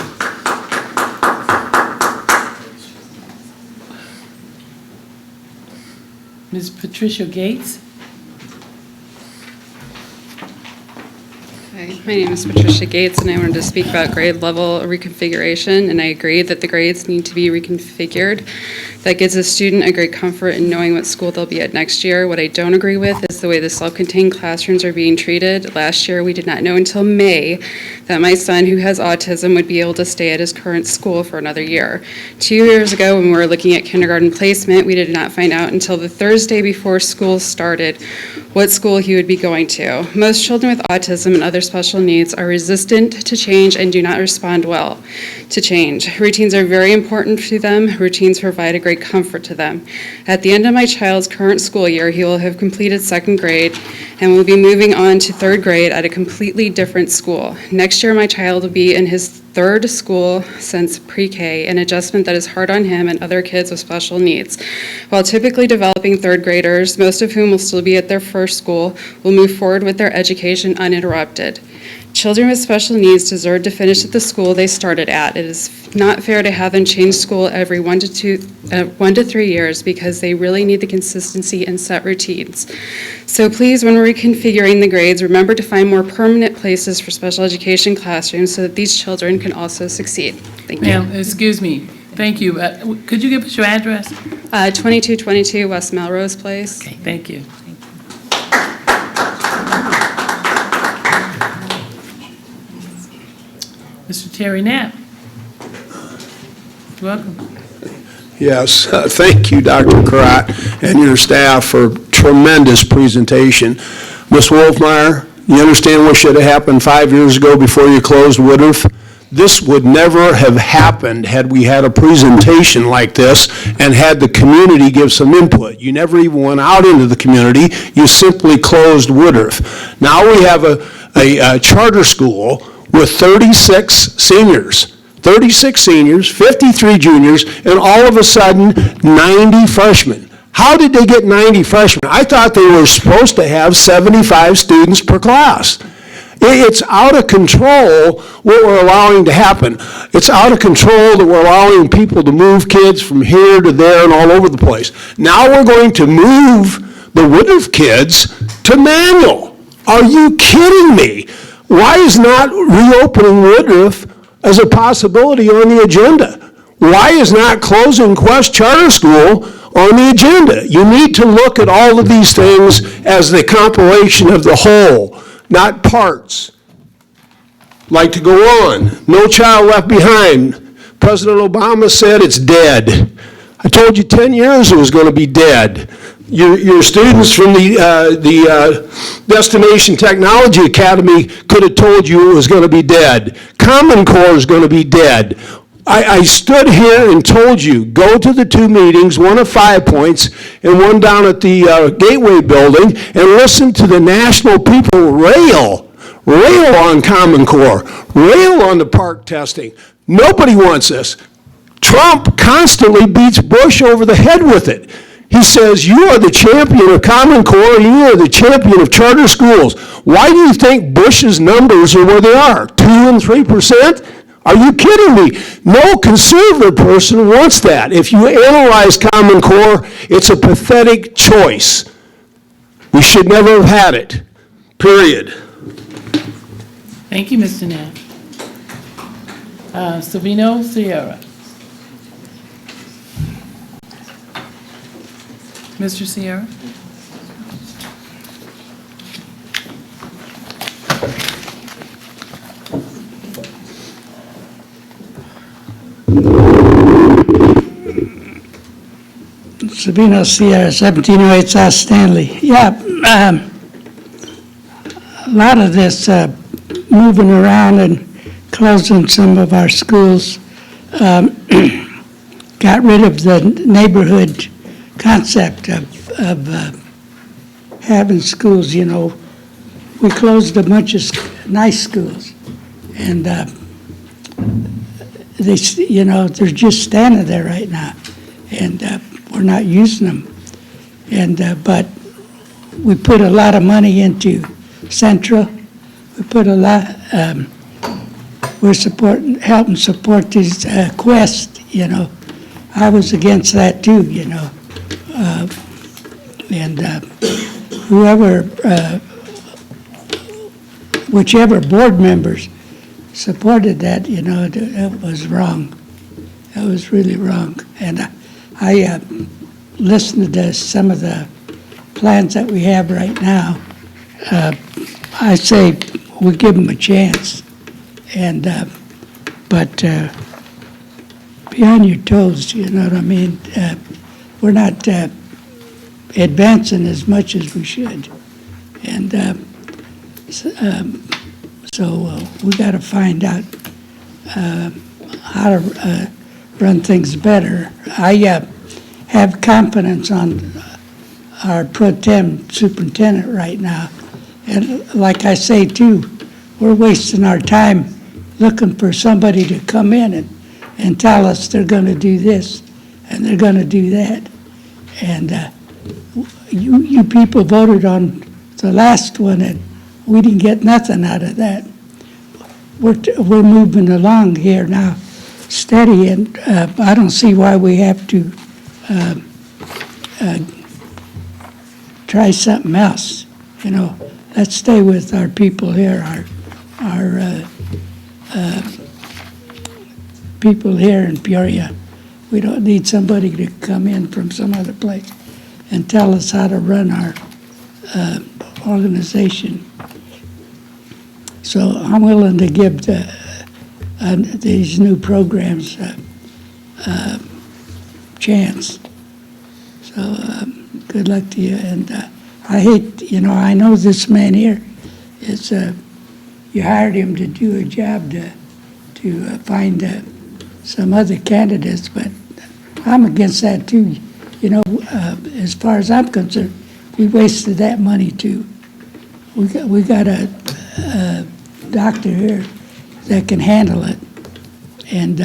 Ms. Patricia Gates? Hi, my name is Patricia Gates, and I wanted to speak about grade level reconfiguration, and I agree that the grades need to be reconfigured. That gives a student a great comfort in knowing what school they'll be at next year. What I don't agree with is the way the self-contained classrooms are being treated. Last year, we did not know until May that my son, who has autism, would be able to stay at his current school for another year. 2 years ago, when we were looking at kindergarten placement, we did not find out until the Thursday before school started what school he would be going to. Most children with autism and other special needs are resistant to change and do not respond well to change. Routines are very important to them. Routines provide a great comfort to them. At the end of my child's current school year, he will have completed second grade and will be moving on to third grade at a completely different school. Next year, my child will be in his third school since pre-K, an adjustment that is hard on him and other kids with special needs. While typically developing third graders, most of whom will still be at their first school, will move forward with their education uninterrupted. Children with special needs deserve to finish at the school they started at. It is not fair to have them change school every 1 to 3 years because they really need the consistency and set routines. So please, when we're reconfiguring the grades, remember to find more permanent places for special education classrooms so that these children can also succeed. Thank you. Ma'am, excuse me. Thank you. Could you give us your address? 2222 West Melrose Place. Okay, thank you. Mr. Terry Knapp. Welcome. Yes, thank you, Dr. Karat, and your staff for tremendous presentation. Ms. Wolfmeyer, you understand what should have happened 5 years ago before you closed Woodruff? This would never have happened had we had a presentation like this and had the community give some input. You never even went out into the community. You simply closed Woodruff. Now we have a charter school with 36 seniors. 36 seniors, 53 juniors, and all of a sudden, 90 freshmen. How did they get 90 freshmen? I thought they were supposed to have 75 students per class. It's out of control what we're allowing to happen. It's out of control that we're allowing people to move kids from here to there and all over the place. Now we're going to move the Woodruff kids to Manual. Are you kidding me? Why is not reopening Woodruff as a possibility on the agenda? Why is not closing Quest Charter School on the agenda? You need to look at all of these things as the compilation of the whole, not parts. Like to go on. No Child Left Behind. President Obama said it's dead. I told you 10 years it was going to be dead. Your students from the Destination Technology Academy could have told you it was going to be dead. Common Core is going to be dead. I stood here and told you, go to the 2 meetings, one at 5 Points and one down at the Gateway Building, and listen to the national people rail on Common Core, rail on the park testing. Nobody wants this. Trump constantly beats Bush over the head with it. He says, you are the champion of Common Core, and you are the champion of charter schools. Why do you think Bush's numbers are where they are, 2 and 3%? Are you kidding me? No conservative person wants that. If you analyze Common Core, it's a pathetic choice. We should never have had it, period. Thank you, Mr. Knapp. Savino Sierra. Mr. Sierra? Sabino Sierra, 1708 South Stanley. Yeah, a lot of this moving around and closing some of our schools got rid of the neighborhood concept of having schools, you know. We closed a bunch of nice schools, and they, you know, they're just standing there right now, and we're not using them. And but we put a lot of money into Central. We put a lot. We're helping support these Quest. You know, I was against that too. You know, and whoever, whichever board members supported that, you know, it was wrong. It was really wrong. And I listened to some of the plans that we have right now. I say we give them a chance. And, but be on your toes, you know what I mean? We're not advancing as much as we should. And so we got to find out how to run things better. I have confidence on our pro tem superintendent right now. And like I say too, we're wasting our time looking for somebody to come in and tell us they're going to do this and they're going to do that. And you people voted on the last one, and we didn't get nothing out of that. We're moving along here now, steady, and I don't see why we have to try something else. You know, let's stay with our people here, our people here in Peoria. We don't need somebody to come in from some other place and tell us how to run our organization. So I'm willing to give these new programs a chance. So good luck to you. And I hate, you know, I know this man here is, you hired him to do a job to find some other candidates, but I'm against that too. You know, as far as I'm concerned, we wasted that money too. We got a doctor here that can handle it, and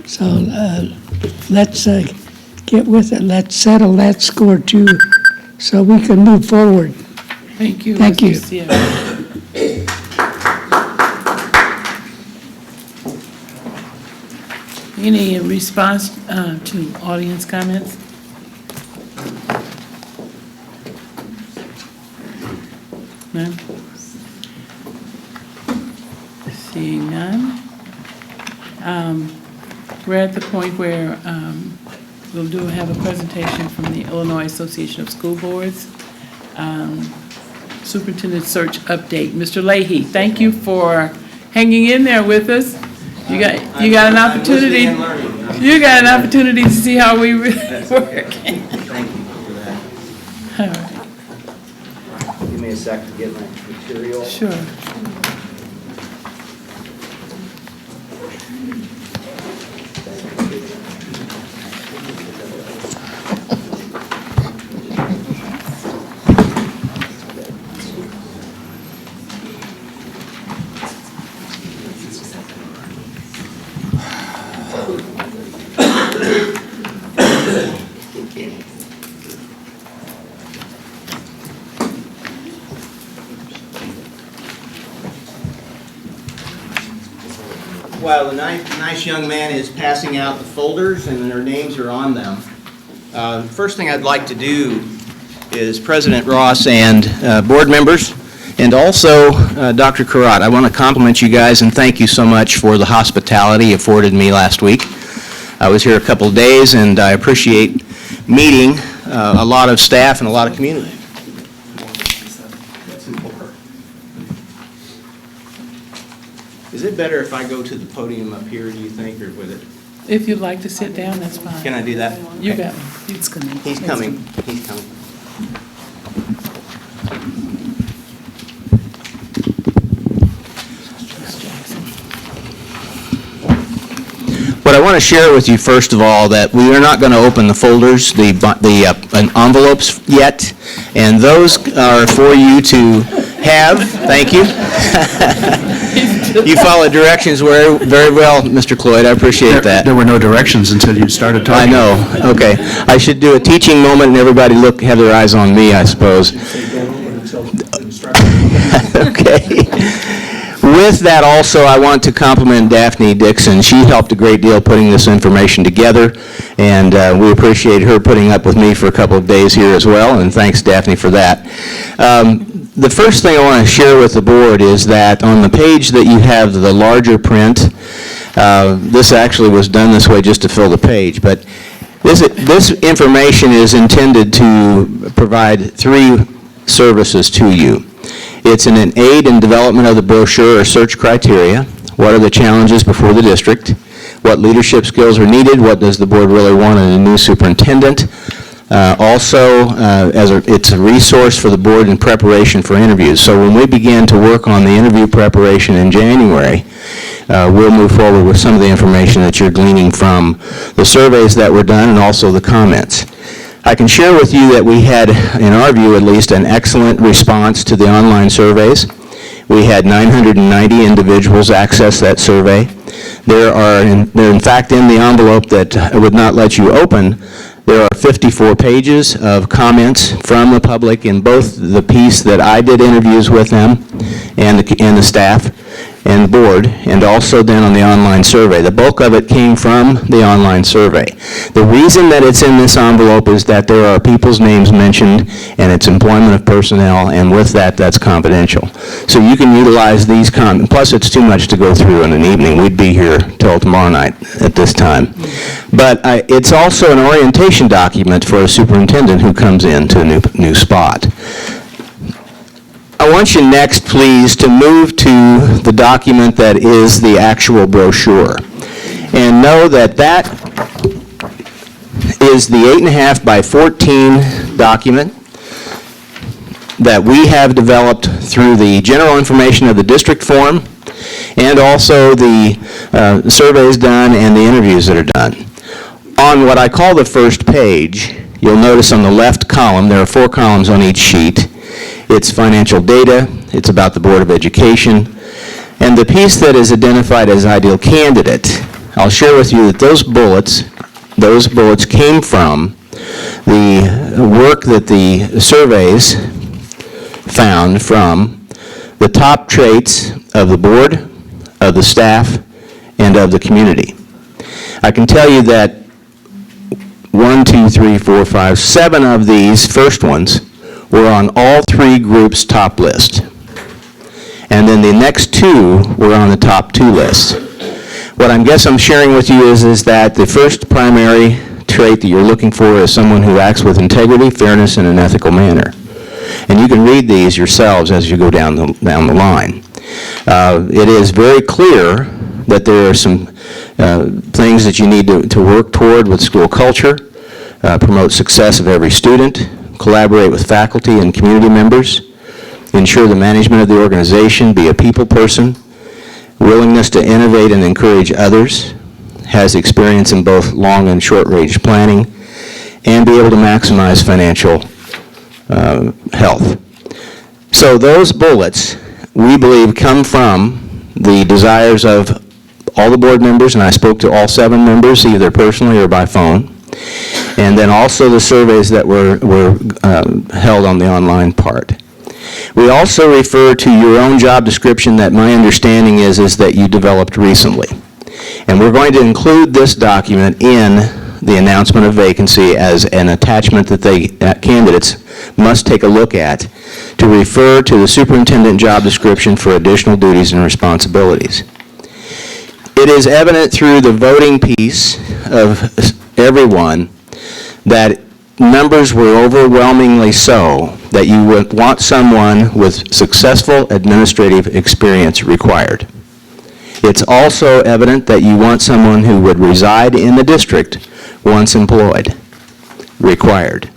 so let's get with it. Let's settle that score too, so we can move forward. Thank you. Thank you. Seer. Any response to audience comments? None? Seeing none. We're at the point where we'll have a presentation from the Illinois Association of School Boards. Superintendent search update. Mr. Leahy, thank you for hanging in there with us. You got an opportunity. You got an opportunity to see how we really work. Thank you for that. All right. Give me a sec to get my material. Sure. While the nice young man is passing out the folders and their names are on them, first thing I'd like to do is President Ross and board members, and also Dr. Karat. I want to compliment you guys and thank you so much for the hospitality afforded me last week. I was here a couple of days, and I appreciate meeting a lot of staff and a lot of community. Is it better if I go to the podium up here, do you think, or with it? If you'd like to sit down, that's fine. Can I do that? You got it. He's coming. He's coming. He's coming. What I I want to share with you, first of all, that we are not going to open the folders, the envelopes yet, and those are for you to have. Thank you. You followed directions very well, Mr. Cloyd. I appreciate that. There were no directions until you started talking. I know. Okay. I should do a teaching moment and everybody have their eyes on me, I suppose. Okay. With that also, I want to compliment Daphne Dixon. She helped a great deal putting this information together, and we appreciate her putting up with me for a couple of days here as well, and thanks, Daphne, for that. The first thing I want to share with the board is that on the page that you have the larger print, this actually was done this way just to fill the page, but this information is intended to provide 3 services to you. It's an aid in development of the brochure or search criteria. What are the challenges before the district? What leadership skills are needed? What does the board really want in a new superintendent? It's a resource for the board in preparation for interviews. So when we begin to work on the interview preparation in January, we'll move forward with some of the information that you're gleaning from the surveys that were done and also the comments. I can share with you that we had, in our view at least, an excellent response to the online surveys. We had 990 individuals access that survey. They're in fact in the envelope that I would not let you open. There are 54 pages of comments from the public in both the piece that I did interviews with them and the staff and the board, and also then on the online survey. The bulk of it came from the online survey. The reason that it's in this envelope is that there are people's names mentioned, and it's employment of personnel, and with that, that's confidential. So you can utilize these comments. Plus, it's too much to go through in an evening. We'd be here till tomorrow night at this time. But it's also an orientation document for a superintendent who comes into a new spot. I want you next, please, to move to the document that is the actual brochure. And know that that is the 8.5 by 14 document that we have developed through the general information of the district form and also the surveys done and the interviews that are done. On what I call the first page, you'll notice on the left column, there are 4 columns on each sheet. It's financial data, it's about the Board of Education, and the piece that is identified as ideal candidate, I'll share with you that those bullets came from the work that the surveys found from the top traits of the board, of the staff, and of the community. I can tell you that 7 of these first ones were on all 3 groups' top list. And then the next 2 were on the top 2 lists. What I'm sharing with you is that the first primary trait that you're looking for is someone who acts with integrity, fairness, and an ethical manner. And you can read these yourselves as you go down the line. It is very clear that there are some things that you need to work toward with school culture, promote success of every student, collaborate with faculty and community members, ensure the management of the organization, be a people person, willingness to innovate and encourage others, has experience in both long and short range planning, and be able to maximize financial health. So those bullets, we believe, come from the desires of all the board members, and I spoke to all 7 members, either personally or by phone, and then also the surveys that were held on the online part. We also refer to your own job description that my understanding is that you developed recently. And we're going to include this document in the announcement of vacancy as an attachment that candidates must take a look at to refer to the superintendent job description for additional duties and responsibilities. It is evident through the voting piece of everyone that numbers were overwhelmingly so that you would want someone with successful administrative experience required. It's also evident that you want someone who would reside in the district once employed, required.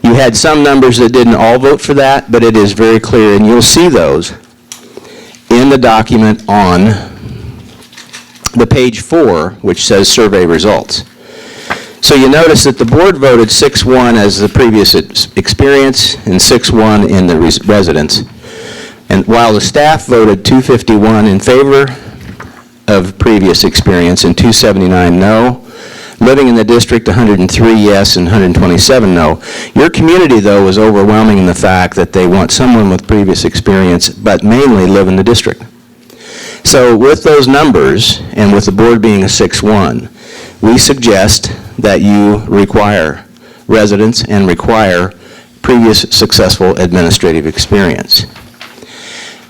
You had some numbers that didn't all vote for that, but it is very clear, and you'll see those in the document on the page 4, which says survey results. So you notice that the board voted 6-1 as the previous experience and 6-1 in the residents. And while the staff voted 251 in favor of previous experience and 279 no, living in the district 103 yes and 127 no. Your community, though, was overwhelming in the fact that they want someone with previous experience, but mainly live in the district. So with those numbers, and with the board being a 6-1, we suggest that you require residents and require previous successful administrative experience.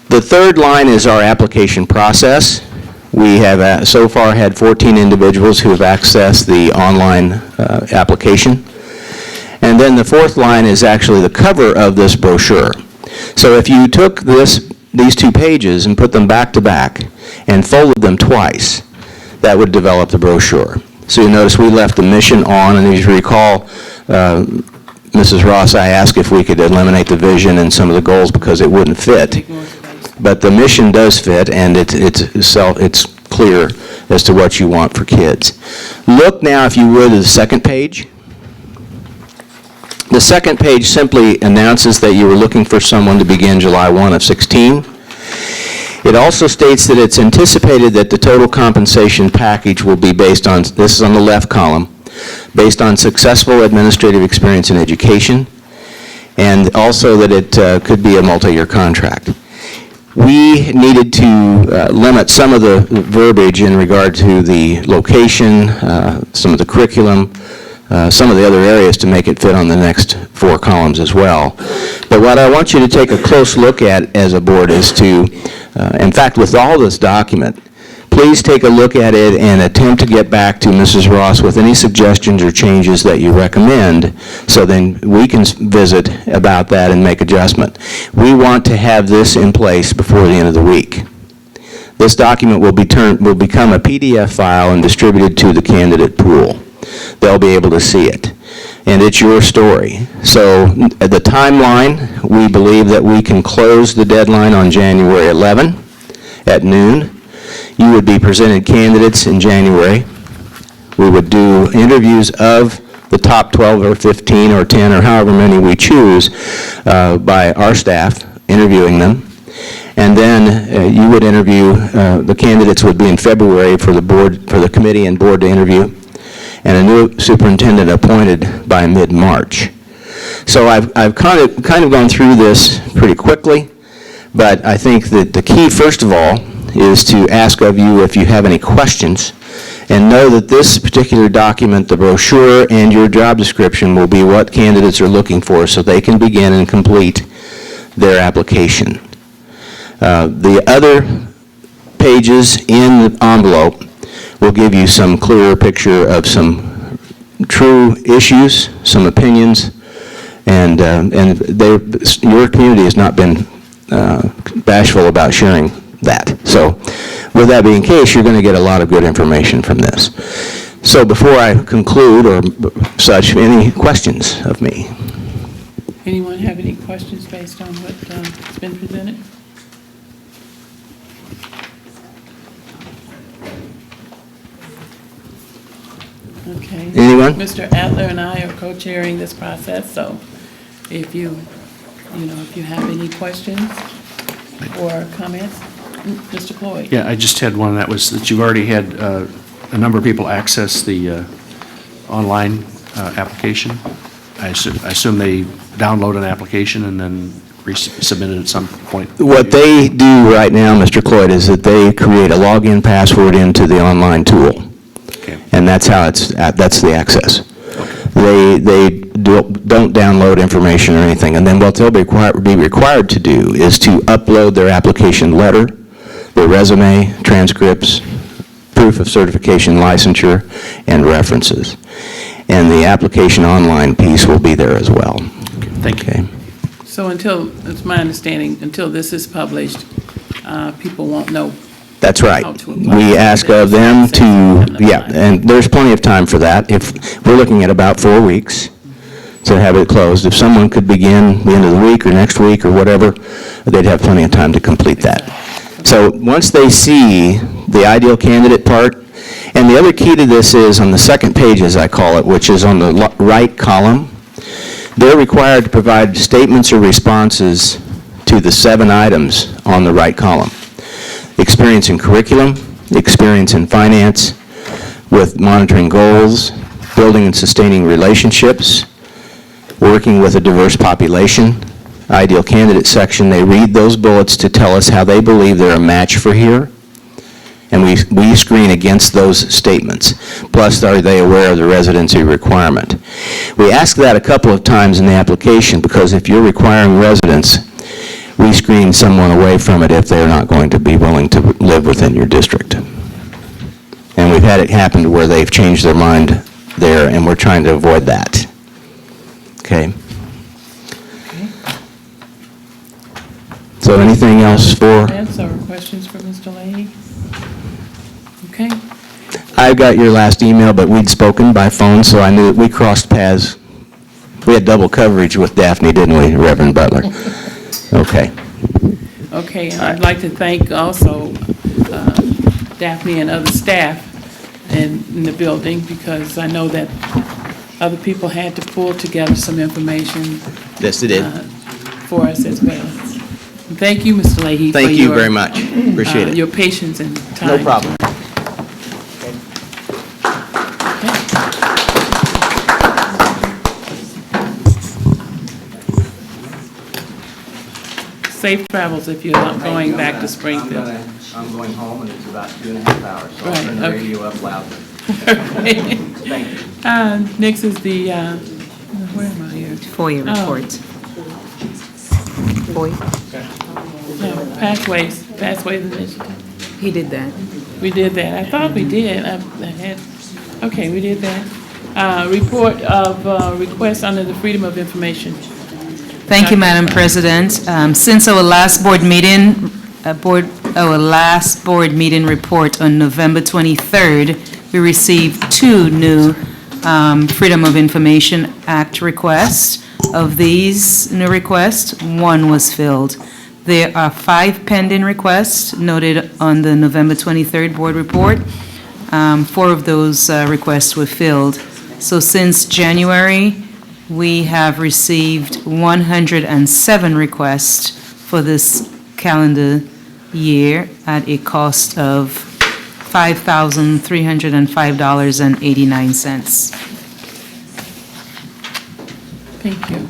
The third line is our application process. We have so far had 14 individuals who have accessed the online application. And then the fourth line is actually the cover of this brochure. So if you took these 2 pages and put them back to back and folded them twice, that would develop the brochure. So you notice we left the mission on, and as you recall, Mrs. Ross, I asked if we could eliminate the vision and some of the goals because it wouldn't fit. But the mission does fit, and it's clear as to what you want for kids. Look now, if you would, at the second page. The second page simply announces that you were looking for someone to begin July 1 of 16. It also states that it's anticipated that the total compensation package will be based on, this is on the left column, based on successful administrative experience in education, and also that it could be a multi-year contract. We needed to limit some of the verbiage in regard to the location, some of the curriculum, some of the other areas to make it fit on the next 4 columns as well. But what I want you to take a close look at as a board is to, in fact, with all this document, please take a look at it and attempt to get back to Mrs. Ross with any suggestions or changes that you recommend, so then we can visit about that and make adjustment. We want to have this in place before the end of the week. This document will become a PDF file and distributed to the candidate pool. They'll be able to see it. And it's your story. So at the timeline, we believe that we can close the deadline on January 11 at noon. You would be presented candidates in January. We would do interviews of the top 12 or 15 or 10 or however many we choose by our staff interviewing them. And then you would interview, the candidates would be in February for the board, for the committee and board to interview, and a new superintendent appointed by mid-March. So I've kind of gone through this pretty quickly, but I think that the key, first of all, is to ask of you if you have any questions, and know that this particular document, the brochure and your job description, will be what candidates are looking for so they can begin and complete their application. The other pages in the envelope will give you some clearer picture of some true issues, some opinions, and your community has not been bashful about sharing that. So with that being the case, you're going to get a lot of good information from this. So before I conclude or such, any questions of me? Anyone have any questions based on what's been presented? Okay. Anyone? Mr. Adler and I are co-chairing this process, so if you have any questions or comments, Mr. Floyd. Yeah, I just had one, that was that you've already had a number of people access the online application. I assume they download an application and then resubmit it at some point. What they do right now, Mr. Cloyd, is that they create a login password into the online tool. Okay. And that's how that's the access. Okay. They don't download information or anything. And then what they'll be required to do is to upload their application letter, their resume, transcripts, proof of certification, licensure, and references. And the application online piece will be there as well. Okay. Thank you. Okay. So it's my understanding, until this is published, people won't know. That's right. How to apply. We ask of them to, yeah, and there's plenty of time for that. If we're looking at about 4 weeks to have it closed. If someone could begin the end of the week or next week or whatever, they'd have plenty of time to complete that. So once they see the ideal candidate part, and the other key to this is on the second page, as I call it, which is on the right column, they're required to provide statements or responses to the 7 items on the right column. Experience in curriculum, experience in finance, with monitoring goals, building and sustaining relationships, working with a diverse population, ideal candidate section. They read those bullets to tell us how they believe they're a match for here, and we screen against those statements. Plus, are they aware of the residency requirement? We ask that a couple of times in the application because if you're requiring residence, we screen someone away from it if they're not going to be willing to live within your district. And we've had it happen to where they've changed their mind there, and we're trying to avoid that. Okay? So anything else for? Comments or questions for Mr. Leahy? Okay. I got your last email, but we'd spoken by phone, so I knew we crossed paths. We had double coverage with Daphne, didn't we, Reverend Butler? Okay. Okay, and I'd like to thank also Daphne and other staff in the building, because I know that other people had to pull together some information Yes, it did. for us as well. Thank you, Mr. Leahy. Thank for you your, very much. Appreciate it. Your patience and time. No problem. Safe travels if you're not going back to Springfield. I'm going home, and it's about 2.5 hours, so I'll turn the Right, okay. radio up loudly. Thank you. Next is the, where am I here? FOIA report. No, Pathways Initiative. He did that. We did that. I thought we did. Okay, we did that. Report of requests under the Freedom of Information. Thank you, Madam President. Since our last board meeting, report on November 23rd, we received 2 new Freedom of Information Act requests. Of these new requests, 1 was filled. There are 5 pending requests noted on the November 23rd board report. 4 of those requests were filled. So since January, we have received 107 requests for this calendar year at a cost of $5,305.89. Thank you.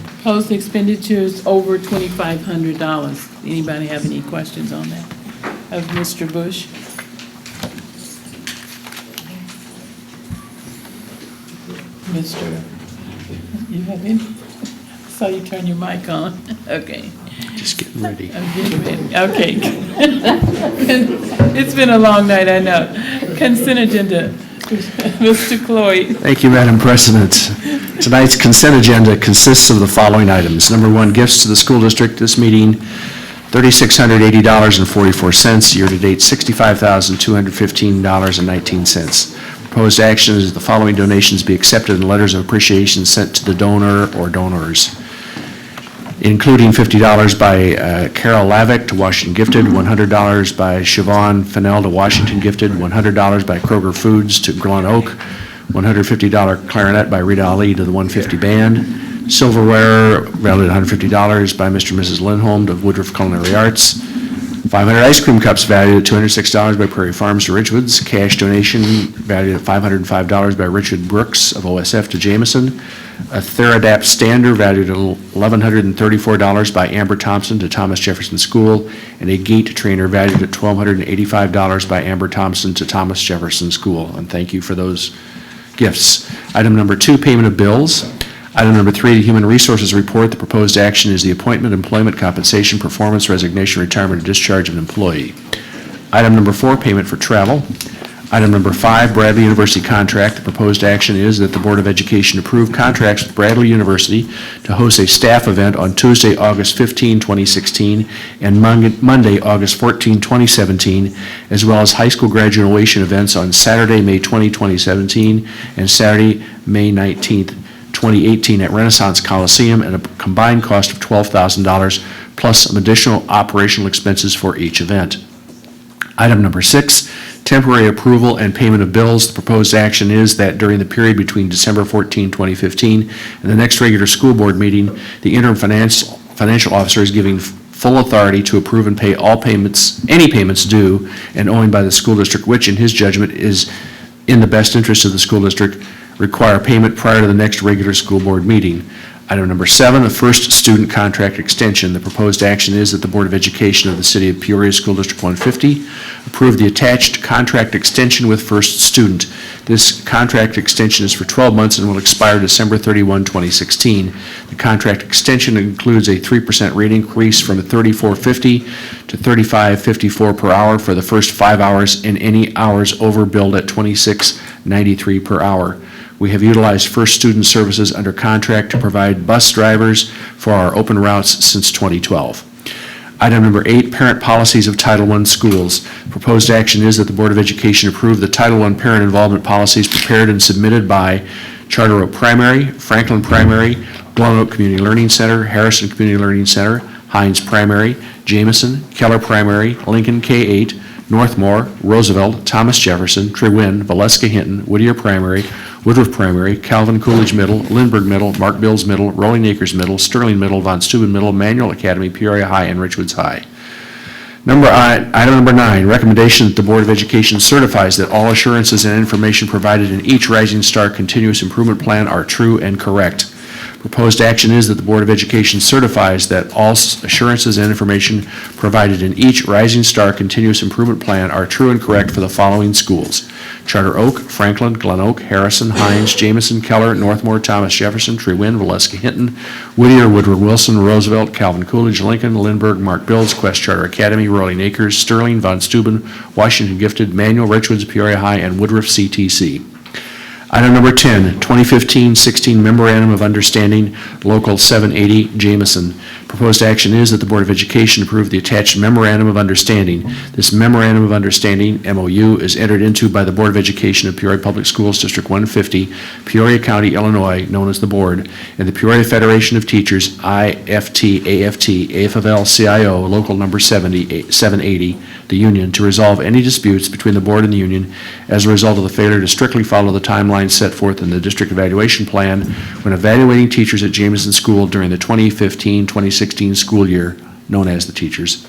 Proposed expenditures over $2,500. Anybody have any questions on that? Of Mr. Bush? Mr. You have any? Saw you turn your mic on. Okay. Just getting ready. I'm getting ready. Okay. It's been a long night, I know. Consent agenda. Mr. Cloyd. Thank you, Madam President. Tonight's consent agenda consists of the following items. Number 1, gifts to the school district. This meeting, $3,680.44. Year-to-date, $65,215.19. Proposed action is the following donations be accepted and letters of appreciation sent to the donor or donors, including $50 by Carol Lavick to Washington Gifted, $100 by Siobhan Fennell to Washington Gifted, $100 by Kroger Foods to Glen Oak, $150 clarinet by Rita Ali to the 150 Band, silverware valued at $150 by Mr. and Mrs. Lindholm to Woodruff Culinary Arts, 500 ice cream cups valued at $206 by Prairie Farms to Ridgewoods, cash donation valued at $505 by Richard Brooks of OSF to Jameson, a Theradapt stander valued at $1,134 by Amber Thompson to Thomas Jefferson School, and a gate trainer valued at $1,285 by Amber Thompson to Thomas Jefferson School. And thank you for those gifts. Item number 2, payment of bills. Item number 3, the Human Resources Report. The proposed action is the appointment, employment, compensation, performance, resignation, retirement, or discharge of an employee. Item number 4, payment for travel. Item number 5, Bradley University contract. The proposed action is that the Board of Education approve contracts with Bradley University to host a staff event on Tuesday, August 15, 2016, and Monday, August 14, 2017, as well as high school graduation events on Saturday, May 20, 2017, and Saturday, May 19th, 2018 at Renaissance Coliseum at a combined cost of $12,000 plus some additional operational expenses for each event. Item number 6, temporary approval and payment of bills. The proposed action is that during the period between December 14, 2015 and the next regular school board meeting, the interim financial officer is giving full authority to approve and pay all payments, any payments due and owing by the school district, which in his judgment is in the best interest of the school district, require payment prior to the next regular school board meeting. Item number 7, a first student contract extension. The proposed action is that the Board of Education of the City of Peoria School District 150 approve the attached contract extension with first student. This contract extension is for 12 months and will expire December 31, 2016. The contract extension includes a 3% rate increase from $34.50 to $35.54 per hour for the first 5 hours and any hours overbilled at $26.93 per hour. We have utilized first student services under contract to provide bus drivers for our open routes since 2012. Item number 8, parent policies of Title I schools. Proposed action is that the Board of Education approve the Title I parent involvement policies prepared and submitted by Charter Oak Primary, Franklin Primary, Glen Oak Community Learning Center, Harrison Community Learning Center, Hines Primary, Jameson, Keller Primary, Lincoln K-8, Northmore, Roosevelt, Thomas Jefferson, Trewin, Valeska Hinton, Whittier Primary, Woodruff Primary, Calvin Coolidge Middle, Lindbergh Middle, Mark Bills Middle, Rolling Acres Middle, Sterling Middle, Von Steuben Middle, Manual Academy, Peoria High, and Richwoods High. Item number 9, recommendation that the Board of Education certifies that all assurances and information provided in each Rising Star Continuous Improvement Plan are true and correct. Proposed action is that the Board of Education certifies that all assurances and information provided in each Rising Star Continuous Improvement Plan are true and correct for the following schools: Charter Oak, Franklin, Glen Oak, Harrison, Hines, Jameson, Keller, Northmore, Thomas Jefferson, Trewin, Valeska Hinton, Whittier, Woodward Wilson, Roosevelt, Calvin Coolidge, Lincoln, Lindbergh, Mark Bills, Quest Charter Academy, Rolling Acres, Sterling, Von Steuben, Washington Gifted, Manual, Richwoods, Peoria High, and Woodruff CTC. Item number 10, 2015-16 Memorandum of Understanding, Local 780, Jameson. Proposed action is that the Board of Education approve the attached Memorandum of Understanding. This Memorandum of Understanding, MOU, is entered into by the Board of Education of Peoria Public Schools, District 150, Peoria County, Illinois, known as the Board, and the Peoria Federation of Teachers, IFT, AFT, AFL, CIO, Local Number 780, the Union, to resolve any disputes between the Board and the Union as a result of the failure to strictly follow the timeline set forth in the District Evaluation Plan when evaluating teachers at Jameson School during the 2015-2016 school year, known as the teachers.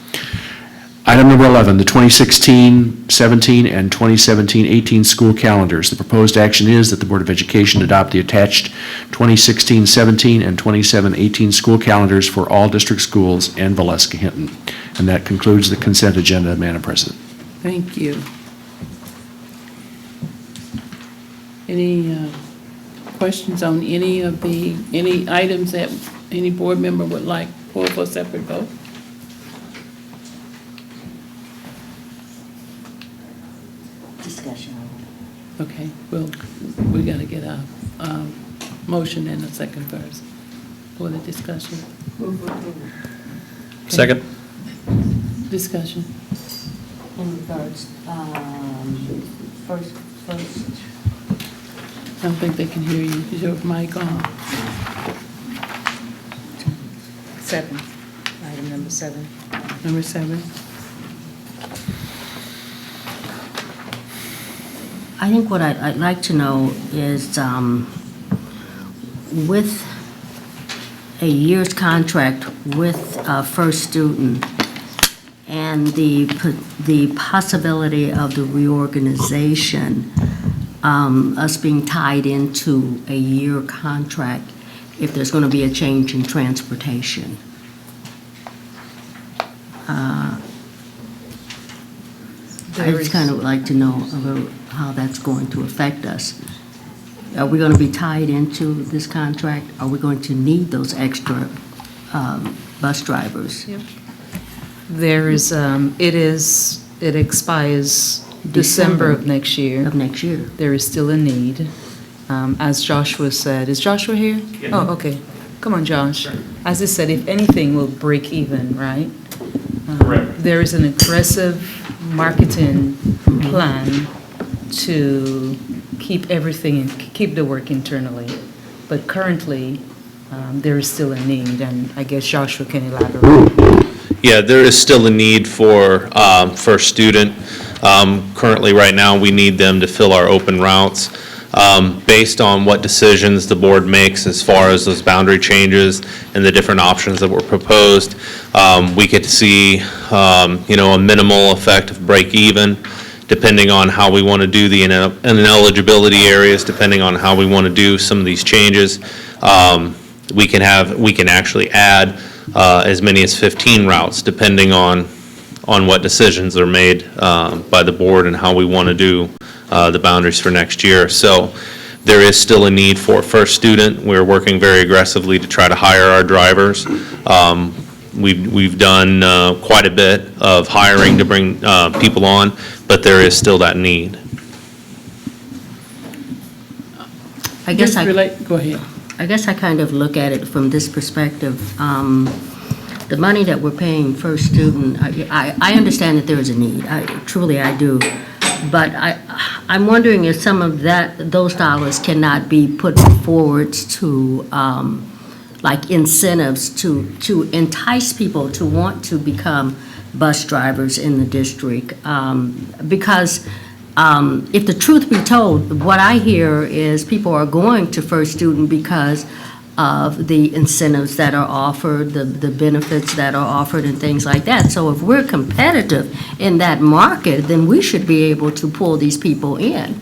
Item number 11, the 2016-17 and 2017-18 school calendars. The proposed action is that the Board of Education adopt the attached 2016-17 and 2017-18 school calendars for all district schools and Valeska Hinton. And that concludes the consent agenda, Madam President. Thank you. Any questions on any items that any board member would like for a separate vote? Discussion. Okay, well, we got to get a motion and a second first for the discussion. Second. Discussion. In regards, first. I don't think they can hear you. Is your mic on? 7, item number 7. Number 7. I think what I'd like to know is, with a year's contract with first student and the possibility of the reorganization, us being tied into a year contract, if there's going to be a change in transportation. I just kind of like to know about how that's going to affect us. Are we going to be tied into this contract? Are we going to need those extra bus drivers? There is, it expires December of next year. Of next year. There is still a need. As Joshua said, is Joshua here? Yeah. Oh, okay. Come on, Josh. As I said, if anything, we'll break even, right? Correct. There is an aggressive marketing plan to keep everything, keep the work internally. but currently, there is still a need, and I guess Joshua can elaborate. Yeah, there is still a need for first student. Currently, right now, we need them to fill our open routes. Based on what decisions the board makes as far as those boundary changes and the different options that were proposed, we get to see, a minimal effect of break even, depending on how we want to do the ineligibility areas, depending on how we want to do some of these changes. We can actually add as many as 15 routes, depending on what decisions are made by the board and how we want to do the boundaries for next year. So there is still a need for first student. We're working very aggressively to try to hire our drivers. We've done quite a bit of hiring to bring people on, but there is still that need. I guess Go ahead. I guess I kind of look at it from this perspective. The money that we're paying first student, I understand that there is a need. Truly, I do. But I'm wondering if some of those dollars cannot be put forward to, like incentives to entice people to want to become bus drivers in the district. Because if the truth be told, what I hear is people are going to first student because of the incentives that are offered, the benefits that are offered and things like that. So if we're competitive in that market, then we should be able to pull these people in.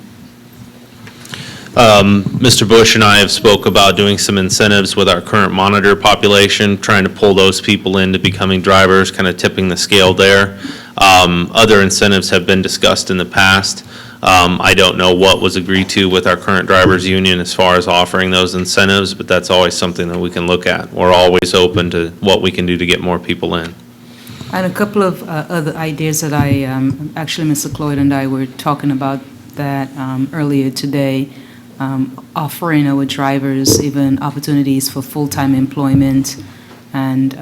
Mr. Bush and I have spoke about doing some incentives with our current monitor population, trying to pull those people into becoming drivers, kind of tipping the scale there. Other incentives have been discussed in the past. I don't know what was agreed to with our current drivers union as far as offering those incentives, but that's always something that we can look at. We're always open to what we can do to get more people in. And a couple of other ideas that actually Mr. Cloyd and I were talking about that earlier today, offering our drivers even opportunities for full-time employment and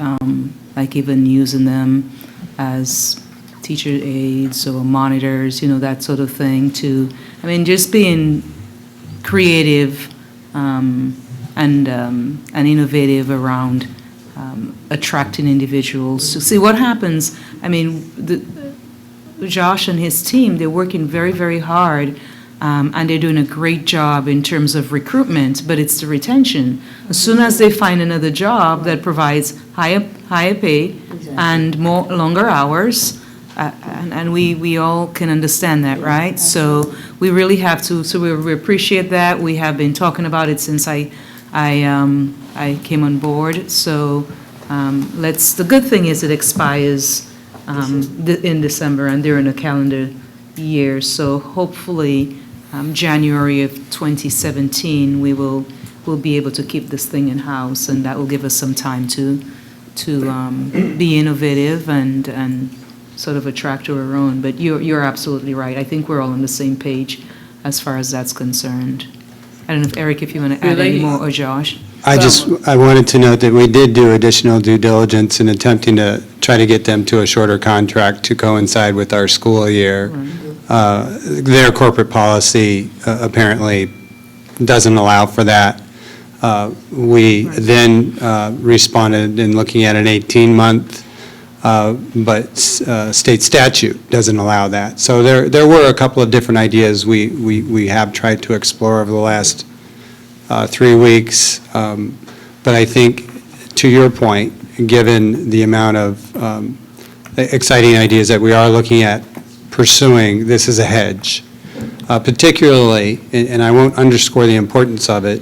like even using them as teacher aides or monitors, that sort of thing just being creative and innovative around attracting individuals. To see what happens, Josh and his team, they're working very, very hard and they're doing a great job in terms of recruitment, but it's the retention. As soon as they find another job that provides higher pay and longer hours, and we all can understand that, right? So we really have to, we appreciate that. We have been talking about it since I came on board. So the good thing is it expires in December and they're in a calendar year. So hopefully January of 2017, we'll be able to keep this thing in-house, and that will give us some time to be innovative and sort of attract our own. But you're absolutely right. I think we're all on the same page as far as that's concerned. I don't know if Eric, if you want to add any more, or Josh. I wanted to note that we did do additional due diligence in attempting to try to get them to a shorter contract to coincide with our school year. Their corporate policy apparently doesn't allow for that. We then responded in looking at an 18-month, but state statute doesn't allow that. So there were a couple of different ideas we have tried to explore over the last 3 weeks. But I think, to your point, given the amount of exciting ideas that we are looking at pursuing, this is a hedge. Particularly, and I won't underscore the importance of it,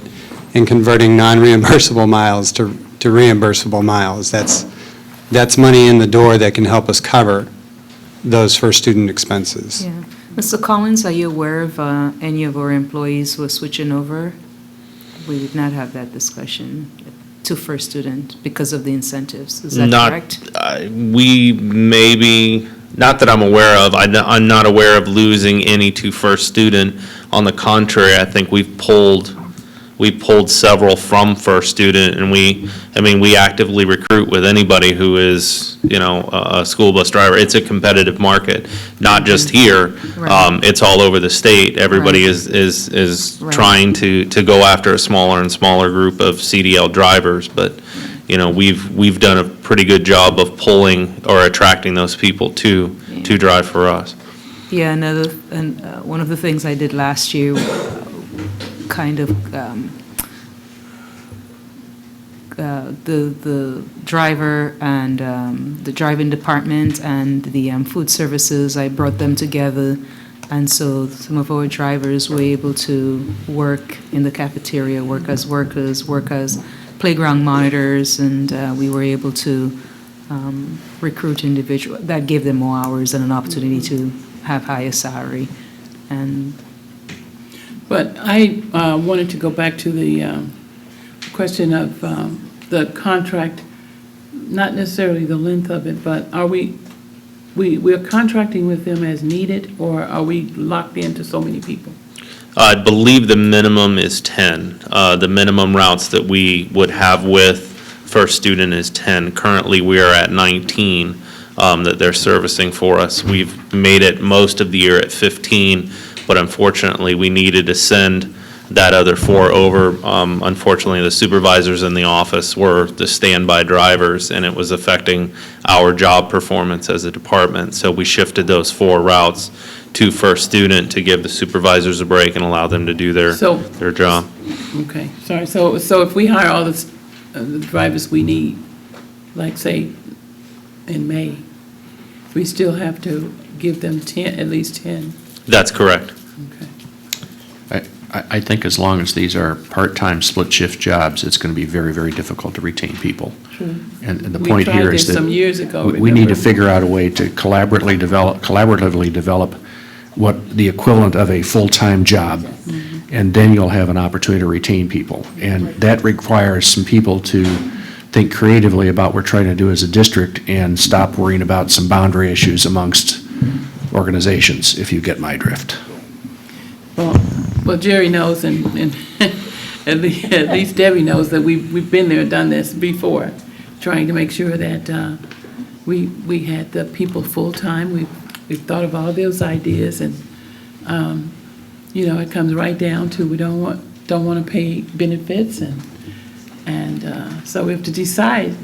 in converting non-reimbursable miles to reimbursable miles. That's money in the door that can help us cover those first student expenses. Yeah. Mr. Collins, are you aware of any of our employees who are switching over? We did not have that discussion to first student because of the incentives. Is that correct? We maybe, not that I'm aware of, I'm not aware of losing any to first student. On the contrary, I think we've pulled We pulled several from First Student, and we actively recruit with anybody who is, a school bus driver. It's a competitive market, not just here. It's all over the state. Everybody is trying to go after a smaller and smaller group of CDL drivers, but, we've done a pretty good job of pulling or attracting those people to drive for us. Yeah, one of the things I did last year, kind of, the driver and the driving department and the food services, I brought them together. And so some of our drivers were able to work in the cafeteria, work as workers, work as playground monitors, and we were able to recruit individuals. That gave them more hours and an opportunity to have higher salary. But I wanted to go back to the question of the contract, not necessarily the length of it, but are we're contracting with them as needed, or are we locked into so many people? I believe the minimum is 10. The minimum routes that we would have with First Student is 10. Currently, we are at 19 that they're servicing for us. We've made it most of the year at 15, but unfortunately, we needed to send that other 4 over. Unfortunately, the supervisors in the office were the standby drivers, and it was affecting our job performance as a department. So we shifted those 4 routes to First Student to give the supervisors a break and allow them to do their job. Okay, sorry. So if we hire all the drivers we need, like say in May, we still have to give them 10, at least 10. That's correct. I think as long as these are part-time split shift jobs, it's going to be very, very difficult to retain people. True. And the point here is that We tried this some years ago, we need to remember? figure out a way to collaboratively develop what the equivalent of a full-time job, and then you'll have an opportunity to retain people. And that requires some people to think creatively about what we're trying to do as a district and stop worrying about some boundary issues amongst organizations, if you get my drift. Well, Jerry knows, and at least Debbie knows that we've been there, done this before, trying to make sure that we had the people full-time. We've thought of all those ideas, and it comes right down to we don't want to pay benefits, and so we have to decide,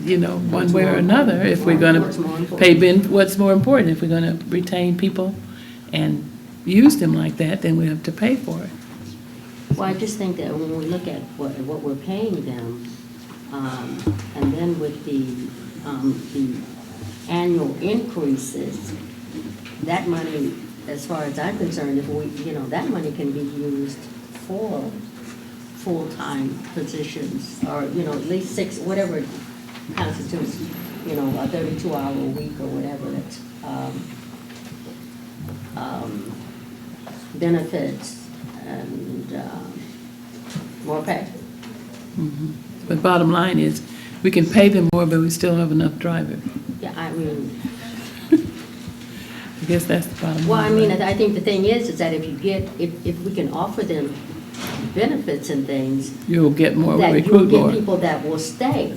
one way or another, if we're going to pay what's more important. If we're going to retain people and use them like that, then we have to pay for it. Well, I just think that when we look at what we're paying them, and then with the annual increases, that money, as far as I'm concerned, if that money can be used for full-time positions, or, at least 6, whatever constitutes, a 32-hour week or whatever, that's, benefits and more pay. But bottom line is, we can pay them more, but we still don't have enough drivers. Yeah, I mean, I guess that's the bottom line. well, I mean, I think the thing is that if we can offer them benefits and things, You'll get more, that recruit you'll more. get people that will stay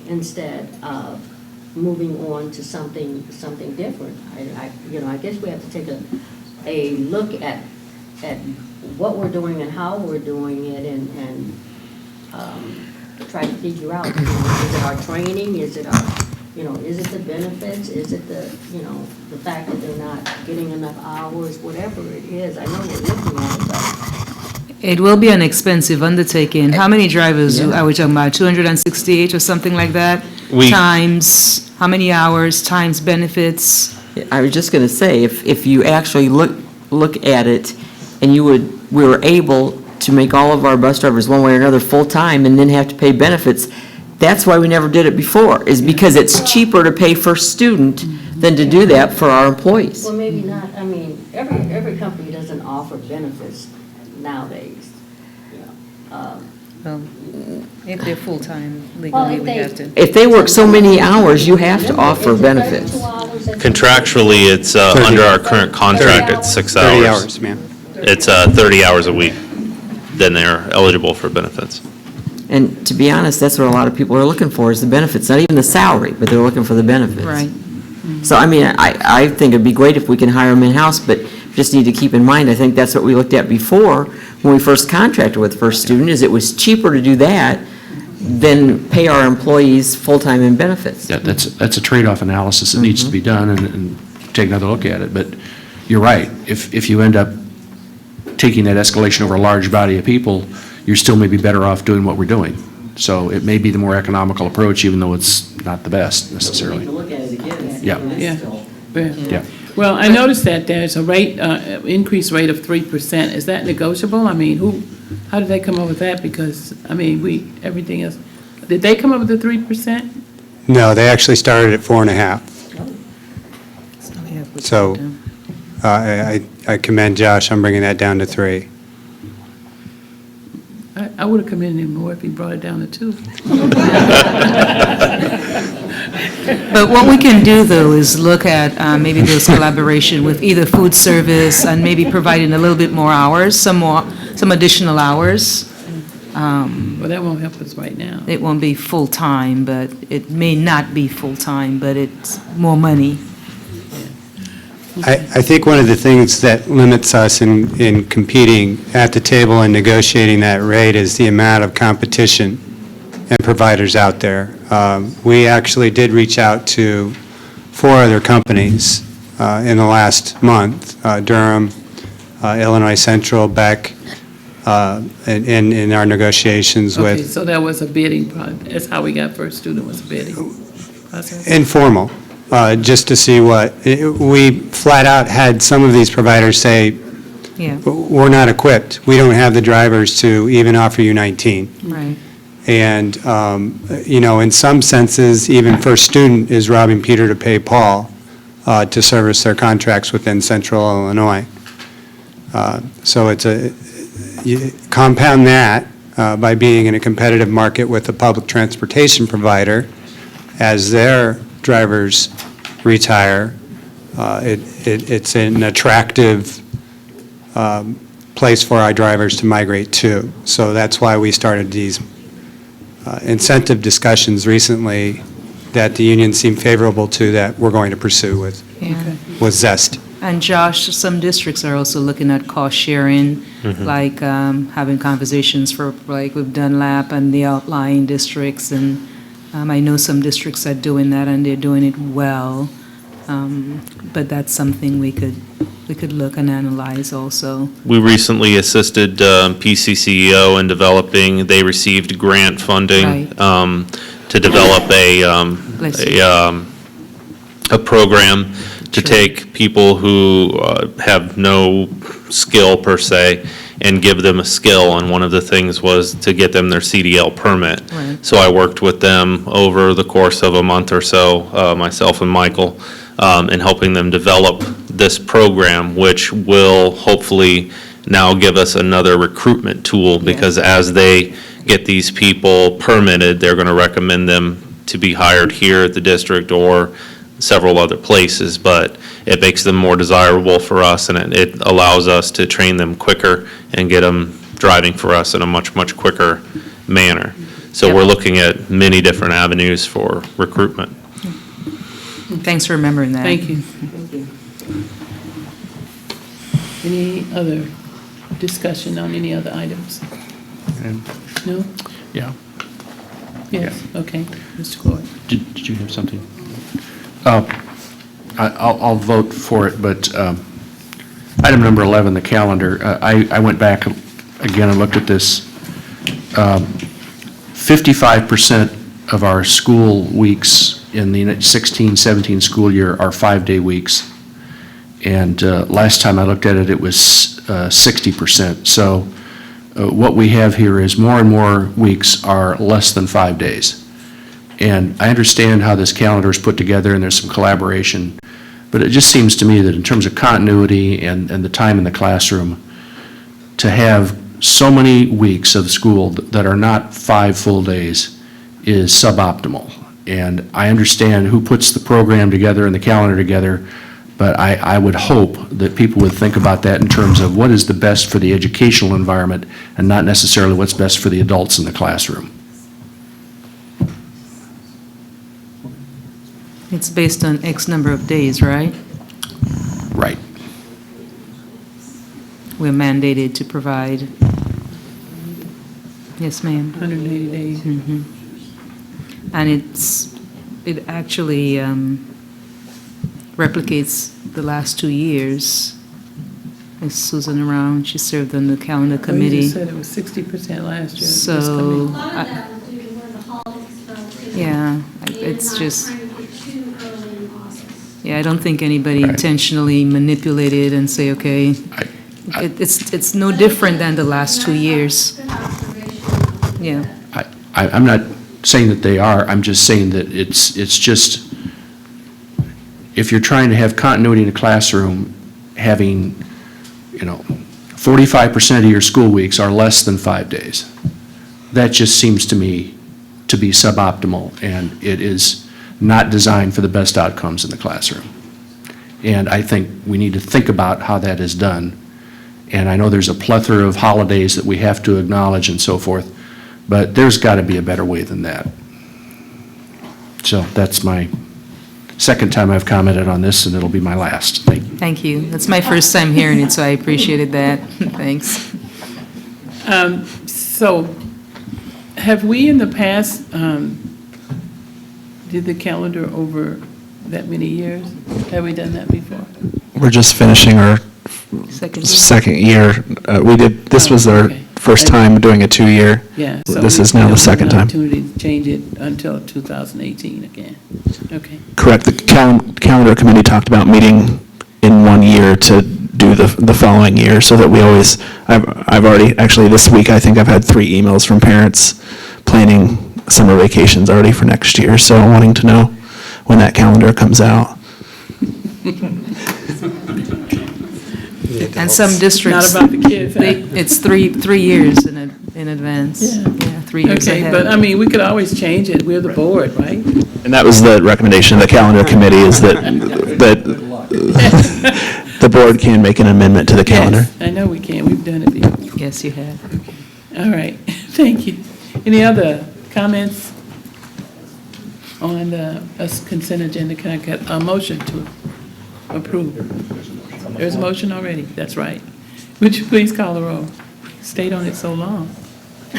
instead of moving on to something different. I guess we have to take a look at what we're doing and how we're doing it, and try to figure out, is it our training, is it is it the benefits, is it the fact that they're not getting enough hours, whatever it is. I know we're looking at it, but It will be an expensive undertaking. How many drivers are we talking about? 268 or something like that? Times, how many hours, times benefits? I was just going to say, if you actually look at it, and we were able to make all of our bus drivers one way or another full-time and then have to pay benefits, that's why we never did it before, is because it's cheaper to pay First Student than to do that for our employees. well, maybe not. I mean, every company doesn't offer benefits nowadays. If they're full-time, Well, legally, if we they- have to. If they work so many hours, you have to offer benefits. Contractually, it's under our current contract, it's 6 hours. 30 hours, ma'am. It's 30 hours a week. then they're eligible for benefits. And to be honest, that's what a lot of people are looking for, is the benefits, not even the salary, but they're looking for the benefits. Right. So, I mean, I think it'd be great if we can hire them in-house, but just need to keep in mind, I think that's what we looked at before, when we first contracted with First Student, is it was cheaper to do that than pay our employees full-time in benefits. Yeah, that's a trade-off analysis that needs to be done, and take another look at it. But you're right, if you end up taking that escalation over a large body of people, you're still maybe better off doing what we're doing. So it may be the more economical approach, even though it's not the best necessarily. Look at it again. Yeah. Yeah. Well, I noticed that there's a rate, increase rate of 3%. Is that negotiable? I mean, how did they come up with that? Because, I mean, everything else, did they come up with the 3%? No, they actually started at 4.5. So I commend Josh on bringing that down to 3. I would have commended him more if he brought it down to 2. But what we can do, though, is look at maybe those collaboration with either food service and maybe providing a little bit more hours, some additional hours. Well, that won't help us right now. It won't be full-time, but it may not be full-time, but it's more money. I think one of the things that limits us in competing at the table and negotiating that rate is the amount of competition and providers out there. We actually did reach out to 4 other companies in the last month, Durham, Illinois Central, Beck, in our negotiations Okay, with so that was a bidding process. That's how we got First Student, was a bidding process? informal, just to see we flat out had some of these providers say, Yeah, we're not equipped. We don't have the drivers to even offer you 19. right. And, in some senses, even First Student is robbing Peter to pay Paul to service their contracts within central Illinois. So you compound that by being in a competitive market with a public transportation provider as their drivers retire. It's an attractive place for our drivers to migrate to. So that's why we started these incentive discussions recently that the union seemed favorable to, that we're going to pursue with Zest. And Josh, some districts are also looking at cost sharing, like having conversations for, like we've done LAP and the outlying districts, and I know some districts are doing that and they're doing it well. But that's something we could look and analyze also. We recently assisted PCCEO in developing, they received grant funding to develop a program to take people who have no skill per se and give them a skill, and one of the things was to get them their CDL permit. Right. So I worked with them over the course of a month or so, myself and Michael, in helping them develop this program, which will hopefully now give us another recruitment tool, because as they get these people permitted, they're going to recommend them to be hired here at the district or several other places, but it makes them more desirable for us, and it allows us to train them quicker and get them driving for us in a much, much quicker manner. So we're looking at many different avenues for recruitment. Thanks for remembering that. Thank you. Any other discussion on any other items? No? Yeah. Yes, okay. Mr. Cloyd. Did you have something? I'll vote for it, but item number 11, the calendar, I went back again and looked at this. 55% of our school weeks in the 16-17 school year are 5-day weeks. And last time I looked at it, it was 60%. So what we have here is more and more weeks are less than 5 days. And I understand how this calendar is put together, and there's some collaboration, but it just seems to me that in terms of continuity and the time in the classroom, to have so many weeks of school that are not 5 full days is suboptimal. And I understand who puts the program together and the calendar together, But I would hope that people would think about that in terms of what is the best for the educational environment and not necessarily what's best for the adults in the classroom. It's based on X number of days, right? Right. We're mandated to provide. Yes, ma'am. 180 days. Mhm. And it actually replicates the last 2 years. Is Susan around? She served on the calendar Oh, you committee. just said it was 60% last year. this So, committee. yeah, it's just, yeah, I don't think anybody intentionally manipulated and say, okay, it's no different than the last 2 years. Yeah. I'm not saying that they are, I'm just saying that it's just, if you're trying to have continuity in a classroom, having, 45% of your school weeks are less than 5 days. That just seems to me to be suboptimal, and it is not designed for the best outcomes in the classroom. And I think we need to think about how that is done. And I know there's a plethora of holidays that we have to acknowledge and so forth, but there's got to be a better way than that. So that's my second time I've commented on this, and it'll be my last. Thank you. Thank you. That's my first time hearing it, so I appreciated that. Thanks. So, have we in the past, did the calendar over that many years? Have we done that before? We're just finishing our second year. We did, this was our first time doing a 2-year. Yeah. This is now the second time. Opportunity to change it until 2018 again. Okay. Correct. The calendar committee talked about meeting in 1 year to do the following year, so that we always, I've already, actually this week, I think I've had 3 emails from parents planning summer vacations already for next year, so wanting to know when that calendar comes out. And some districts. Not about the kids, huh? It's 3 years in advance. Yeah, 3 years ahead. Okay, but I mean, we could always change it. We're the board, right? And that was the recommendation of the calendar committee, is that the board can make an amendment to the calendar. Yes, I know we can. We've done it before. Yes, you have. All right, thank you. Any other comments on the consent agenda? Can I get a motion to approve? There's a motion already, that's right. Would you please call the roll? Stayed on it so long. I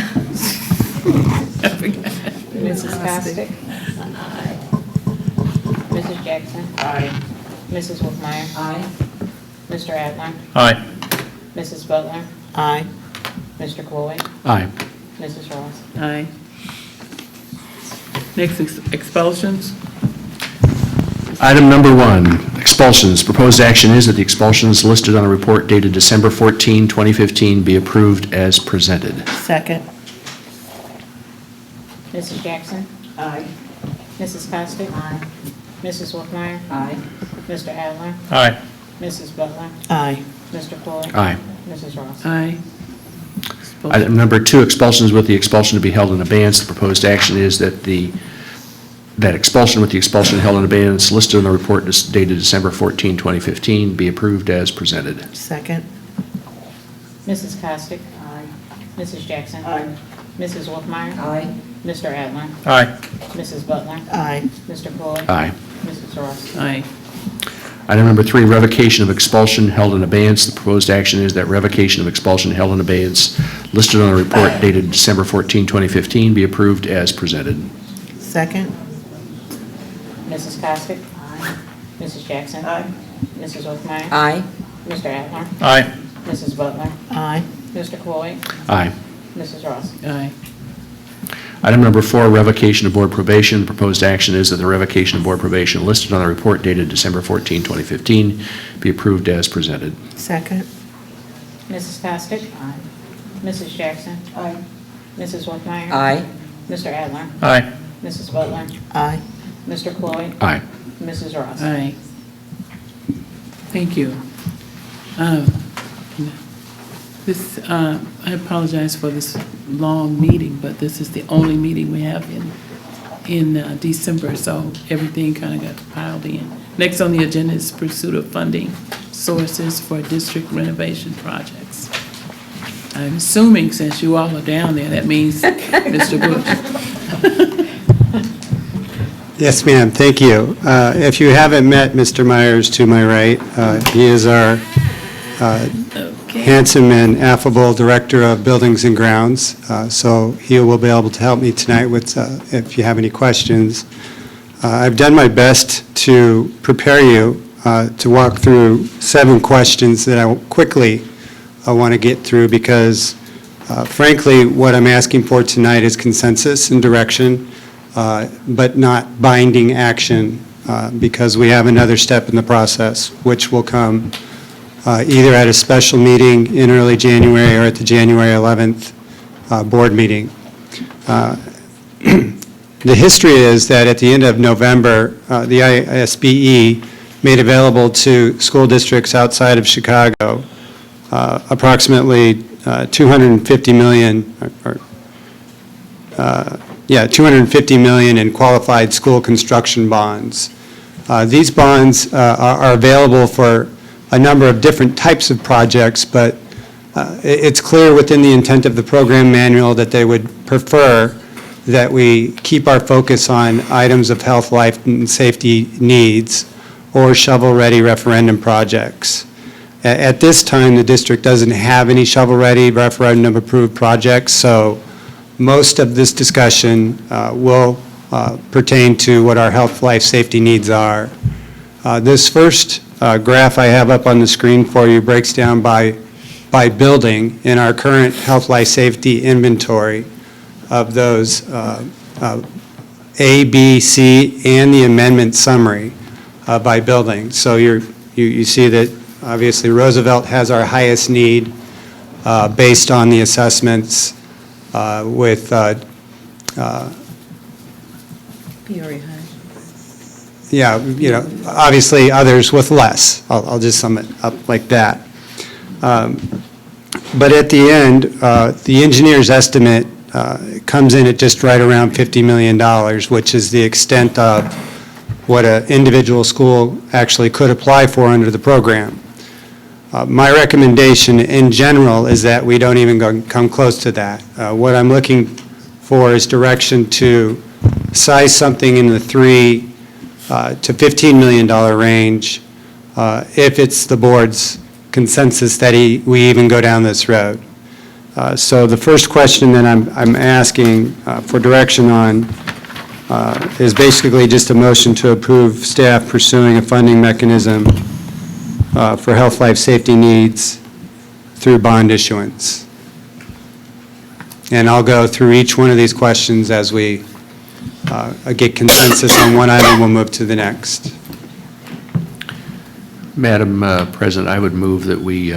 forgot. Mrs. Costick? Aye. Mrs. Jackson? Aye. Mrs. Wolfmeyer? Aye. Mr. Adler? Aye. Mrs. Butler? Aye. Mr. Coy? Aye. Mrs. Ross? Aye. Next, expulsions. Item number 1, expulsions. Proposed action is that the expulsions listed on a report dated December 14, 2015 be approved as presented. Second. Mrs. Jackson? Aye. Mrs. Costick? Aye. Mrs. Wolfmeyer? Aye. Mr. Adler? Aye. Mrs. Butler? Aye. Mr. Coy? Aye. Mrs. Ross? Aye. Item number 2, expulsions with the expulsion to be held in abeyance. The proposed action is that that expulsion with the expulsion held in abeyance listed on the report dated December 14, 2015 be approved as presented. Second. Mrs. Costick? Aye. Mrs. Jackson? Aye. Mrs. Wolfmeyer? Aye. Mr. Adler? Aye. Mrs. Butler? Aye. Mr. Coy? Aye. Mrs. Ross? Aye. Item number 3, revocation of expulsion held in abeyance. The proposed action is that revocation of expulsion held in abeyance listed on the report dated December 14, 2015 be approved as presented. Second. Mrs. Costick? Aye. Mrs. Jackson? Aye. Mrs. Wolfmeyer? Aye. Mr. Adler? Aye. Mrs. Butler? Aye. Mr. Coy? Aye. Mrs. Ross? Aye. Item number 4, revocation of board probation. The proposed action is that the revocation of board probation listed on the report dated December 14, 2015 be approved as presented. Second. Mrs. Costick? Aye. Mrs. Jackson? Aye. Mrs. Wolfmeyer? Aye. Mr. Adler? Aye. Mrs. Butler? Aye. Mr. Coy? Aye. Mrs. Ross? Aye. Thank you. I apologize for this long meeting, but this is the only meeting we have in December, so everything kind of got piled in. Next on the agenda is pursuit of funding sources for district renovation projects. I'm assuming since you all are down there, that means Mr. Bush. Yes, ma'am, thank you. If you haven't met Mr. Myers to my right, he is our handsome and affable Director of Buildings and Grounds, so he will be able to help me tonight with, if you have any questions. I've done my best to prepare you to walk through 7 questions that I quickly want to get through because, frankly, what I'm asking for tonight is consensus and direction, but not binding action because we have another step in the process, which will come either at a special meeting in early January or at the January 11th board meeting. The history is that at the end of November, the ISBE made available to school districts outside of Chicago approximately $250 million in qualified school construction bonds. These bonds are available for a number of different types of projects, but it's clear within the intent of the program manual that they would prefer that we keep our focus on items of health, life, and safety needs or shovel-ready referendum projects. At this time, the district doesn't have any shovel-ready referendum-approved projects, so most of this discussion will pertain to what our health, life, safety needs are. This first graph I have up on the screen for you breaks down by building in our current health, life, safety inventory of those A, B, C, and the amendment summary by building. So you see that obviously Roosevelt has our highest need based on the assessments with Peoria High. yeah, you know, obviously others with less. I'll just sum it up like that. But at the end, the engineer's estimate comes in at just right around $50 million, which is the extent of what an individual school actually could apply for under the program. My recommendation in general is that we don't even come close to that. What I'm looking for is direction to size something in the $3 to $15 million range if it's the board's consensus that we even go down this road. So the first question that I'm asking for direction on is basically just a motion to approve staff pursuing a funding mechanism for health, life, safety needs through bond issuance. And I'll go through each one of these questions as we get consensus on one item, we'll move to the next. Madam President, I would move that we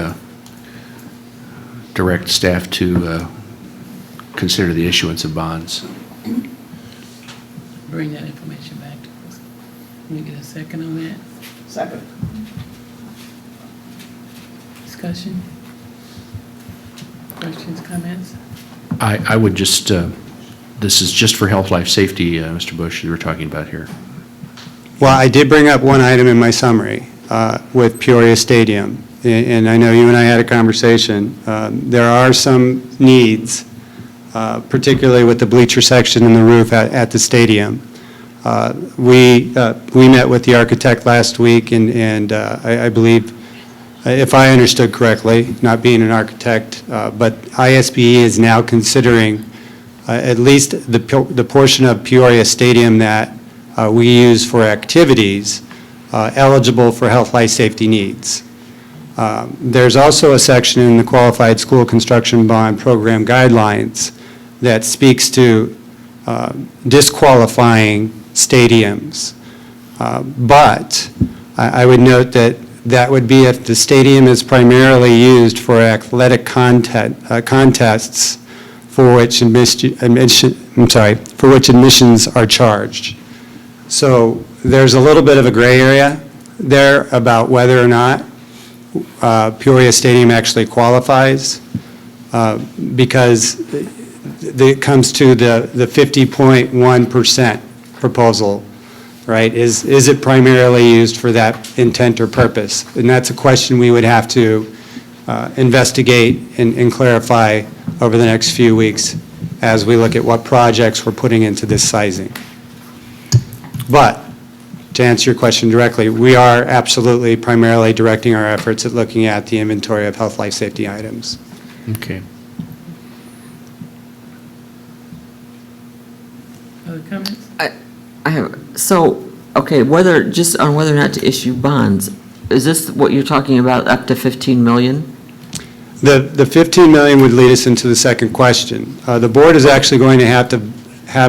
direct staff to consider the issuance of bonds. Bring that information back to us. Can we get a second on that? Second. Discussion? Questions, comments? I would just, this is just for health, life, safety, Mr. Bush, you were talking about here. Well, I did bring up one item in my summary with Peoria Stadium, and I know you and I had a conversation. There are some needs, particularly with the bleacher section and the roof at the stadium. We met with the architect last week, and I believe, if I understood correctly, not being an architect, but ISBE is now considering at least the portion of Peoria Stadium that we use for activities eligible for health, life, safety needs. There's also a section in the Qualified School Construction Bond Program Guidelines that speaks to disqualifying stadiums. But I would note that would be if the stadium is primarily used for athletic contests for which admissions are charged. So there's a little bit of a gray area there about whether or not Peoria Stadium actually qualifies because it comes to the 50.1% proposal right? Is it primarily used for that intent or purpose? And that's a question we would have to investigate and clarify over the next few weeks as we look at what projects we're putting into this sizing. But, to answer your question directly, we are absolutely primarily directing our efforts at looking at the inventory of health, life, safety items. Okay. Other comments? I have, so, okay, just on whether or not to issue bonds, is this what you're talking about, up to 15 million? The 15 million would lead us into the second question. The board is actually going to have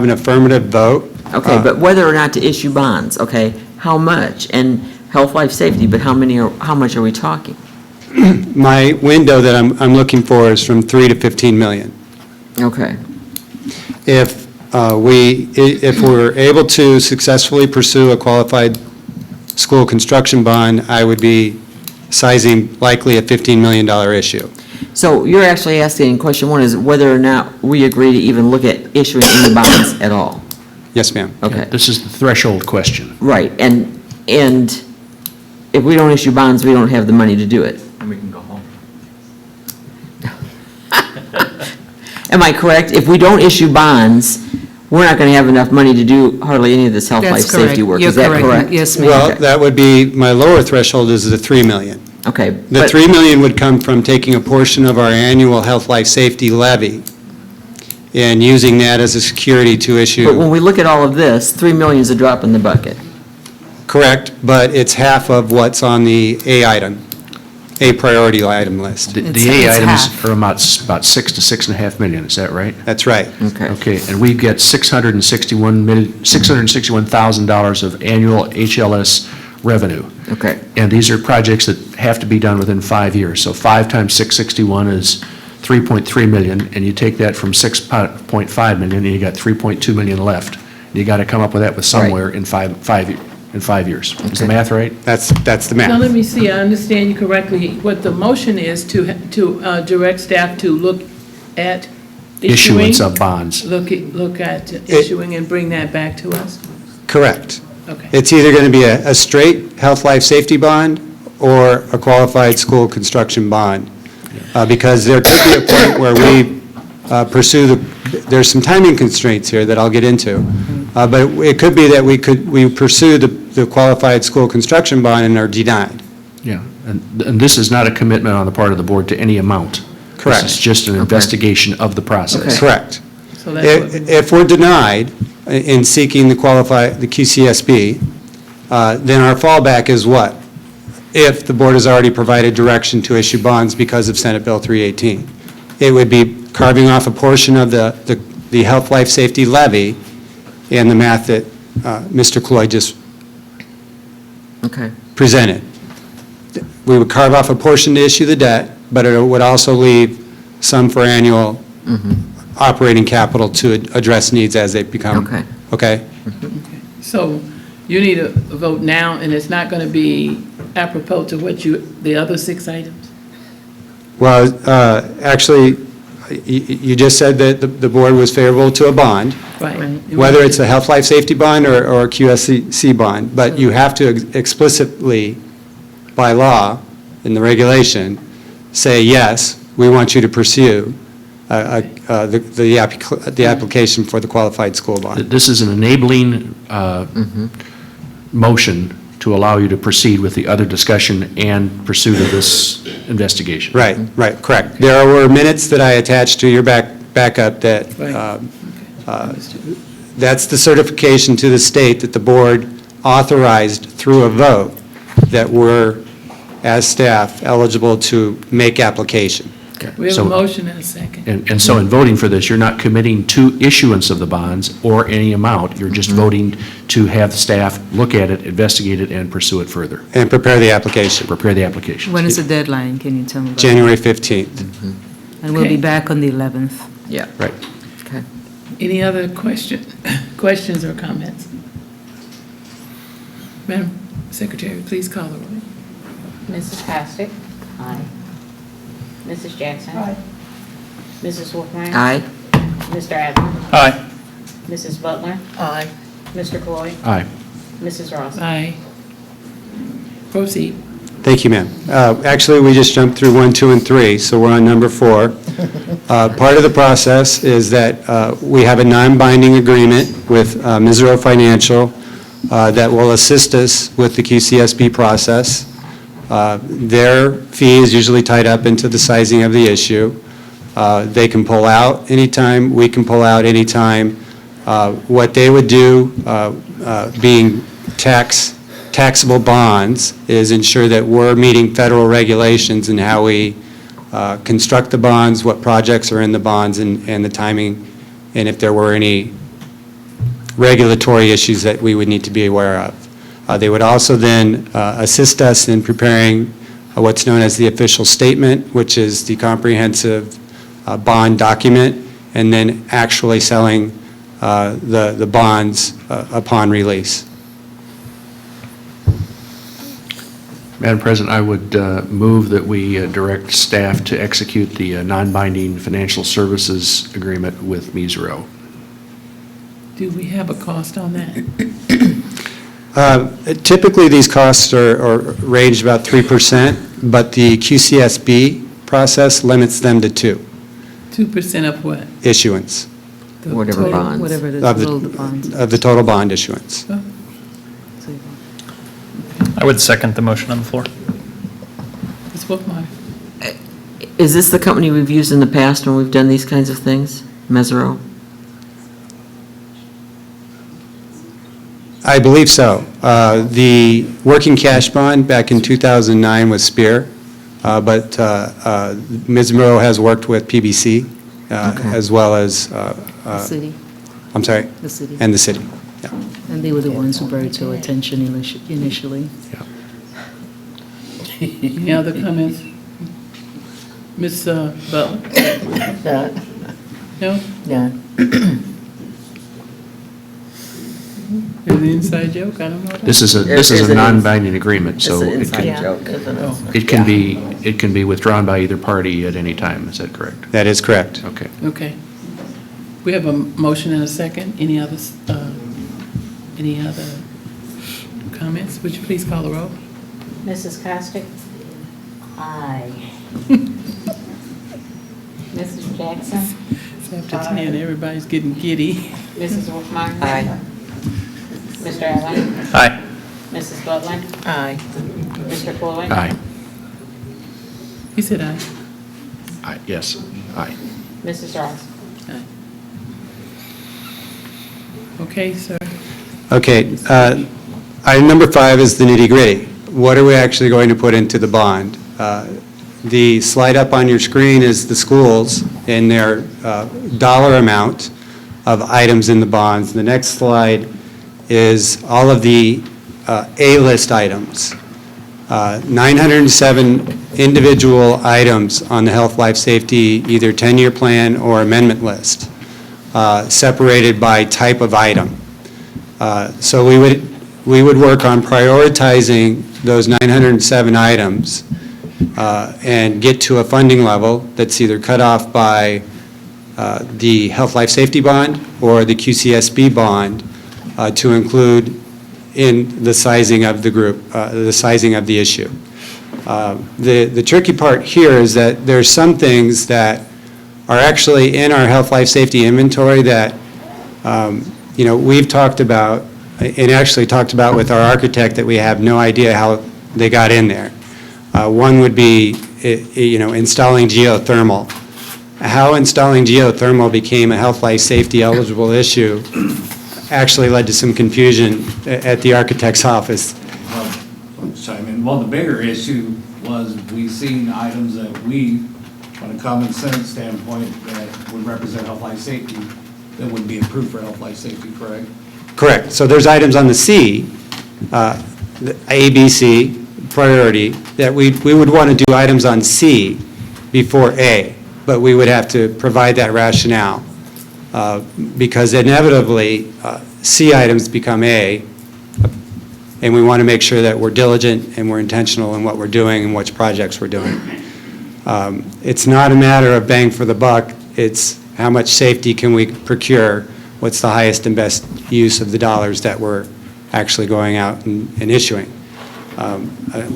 an affirmative vote. Okay, but whether or not to issue bonds, okay, how much? And health, life, safety, but how much are we talking? My window that I'm looking for is from 3 to 15 million. Okay. If we're able to successfully pursue a qualified school construction bond, I would be sizing likely a $15 million issue. So you're actually asking, question one is whether or not we agree to even look at issuing any bonds at all? Yes, ma'am. Okay. This is the threshold question. Right, and if we don't issue bonds, we don't have the money to do it. And we can go home. Am I correct? If we don't issue bonds, we're not going to have enough money to do hardly any of this health, life, That's correct. safety work. You're Is that correct. correct? Yes, ma'am. Well, that would be, my lower threshold is the 3 million. Okay. The but- 3 million would come from taking a portion of our annual health, life, safety levy and using that as a security to issue. But when we look at all of this, 3 million is a drop in the bucket. Correct, but it's half of what's on the A item, A priority item list. The A items are about 6 to 6.5 million, is that right? That's right. Okay. Okay, and we get $661,000 of annual HLS revenue. Okay. And these are projects that have to be done within 5 years. So 5 times 661 is 3.3 million, and you take that from 6.5 million, and you got 3.2 million left. You got to come up with that with somewhere in five years. Is the math right? That's the math. Now, let me see, I understand you correctly. What the motion is to direct staff to look at issuing. Issuance of bonds. Look at issuing and bring that back to us? Correct. Okay. It's either going to be a straight health, life, safety bond or a qualified school construction bond. Because there could be a point where we pursue there's some timing constraints here that I'll get into. But it could be that we pursue the qualified school construction bond and are denied. Yeah, and this is not a commitment on the part of the board to any amount. Correct. This is just an investigation of the process. Correct. So that's what- If we're denied in seeking the QCSB, then our fallback is what? If the board has already provided direction to issue bonds because of Senate Bill 318. It would be carving off a portion of the health, life, safety levy and the math that Mr. Cloyd just presented. We would carve off a portion to issue the debt, but it would also leave some for annual operating capital to address needs as they become. Okay? So you need a vote now, and it's not going to be apropos to the other 6 items? Well, actually, you just said that the board was favorable to a bond. Right. Whether it's a health, life, safety bond or a QSC bond, but you have to explicitly, by law, in the regulation, say, yes, we want you to pursue the application for the qualified school bond. This is an enabling motion to allow you to proceed with the other discussion and pursuit of this investigation. Right, correct. There were minutes that I attached to your backup that, that's the certification to the state that the board authorized through a vote that we're, as staff, eligible to make application. We have a motion and a second. And so in voting for this, you're not committing to issuance of the bonds or any amount. You're just voting to have staff look at it, investigate it, and pursue it further. And prepare the application. Prepare the application. When is the deadline? Can you tell me about January 15th. And we'll be Okay. back on the 11th. Yeah. Right. Okay. Any other questions or comments? Madam Secretary, please call the roll. Mrs. Costick? Aye. Mrs. Jackson? Aye. Mrs. Wolfmeyer? Aye. Mr. Adler? Aye. Mrs. Butler? Aye. Mr. Cloyd? Aye. Mrs. Ross? Aye. Proceed. Thank you, ma'am. Actually, we just jumped through 1, 2, and 3, so we're on number 4. Part of the process is that we have a non-binding agreement with Missouri Financial that will assist us with the QCSB process. Their fee is usually tied up into the sizing of the issue. They can pull out anytime, we can pull out anytime. What they would do, being taxable bonds, is ensure that we're meeting federal regulations in how we construct the bonds, what projects are in the bonds, and the timing, and if there were any regulatory issues that we would need to be aware of. They would also then assist us in preparing what's known as the official statement, which is the comprehensive bond document, and then actually selling the bonds upon release. Madam President, I would move that we direct staff to execute the non-binding financial services agreement with Missouri. Do we have a cost on that? Typically, these costs are range about 3%, but the QCSB process limits them to 2%. 2% of what? Issuance. The Whatever total? bonds. Whatever the Of total the, bonds. of the total bond issuance. Oh, I would second the motion on the floor. Ms. Wolfmeyer? Is this the company we've used in the past when we've done these kinds of things, Mesero? I believe so. The working cash bond back in 2009 was Spear, but Ms. Monroe has worked with PBC as well as, The city, I'm sorry? the city. And the city, yeah. And they were the ones who brought it to our attention initially. Any other comments? Ms. Butler? No? None. Is it an inside joke? I don't know. This is There's a an non-binding agreement, so It's an it inside can, joke, isn't it? it can be withdrawn by either party at any time. Is that correct? That is correct. Okay. Okay. We have a motion and a second. Any other comments? Would you please call the roll? Mrs. Costick? Aye. Mrs. Jackson? It's after 10, everybody's getting giddy. Mrs. Wolfmeyer? Aye. Mr. Allen? Aye. Mrs. Butler? Aye. Mr. Floyd? Aye. He said aye. Aye, yes, aye. Mrs. Ross? Aye. Okay, sir. Okay, item number 5 is the nitty-gritty. What are we actually going to put into the bond? The slide up on your screen is the schools and their dollar amount of items in the bonds. The next slide is all of the A-list items. 907 individual items on the health, life, safety, either 10-year plan or amendment list, separated by type of item. So we would work on prioritizing those 907 items and get to a funding level that's either cut off by the health, life, safety bond or the QCSB bond to include in the sizing of the group, the sizing of the issue. The tricky part here is that there's some things that are actually in our health, life, safety inventory that, we've talked about, and actually talked about with our architect, that we have no idea how they got in there. One would be, installing geothermal. How installing geothermal became a health, life, safety eligible issue actually led to some confusion at the architect's office. Well, the bigger issue was we've seen items that we, from a common sense standpoint, that would represent health, life, safety, that would be approved for health, life, safety, correct? Correct. So there's items on the C, the A, B, C, priority, that we would want to do items on C before A, but we would have to provide that rationale, because inevitably, C items become A, and we want to make sure that we're diligent and we're intentional in what we're doing and which projects we're doing. It's not a matter of bang for the buck, it's how much safety can we procure, what's the highest and best use of the dollars that we're actually going out and issuing.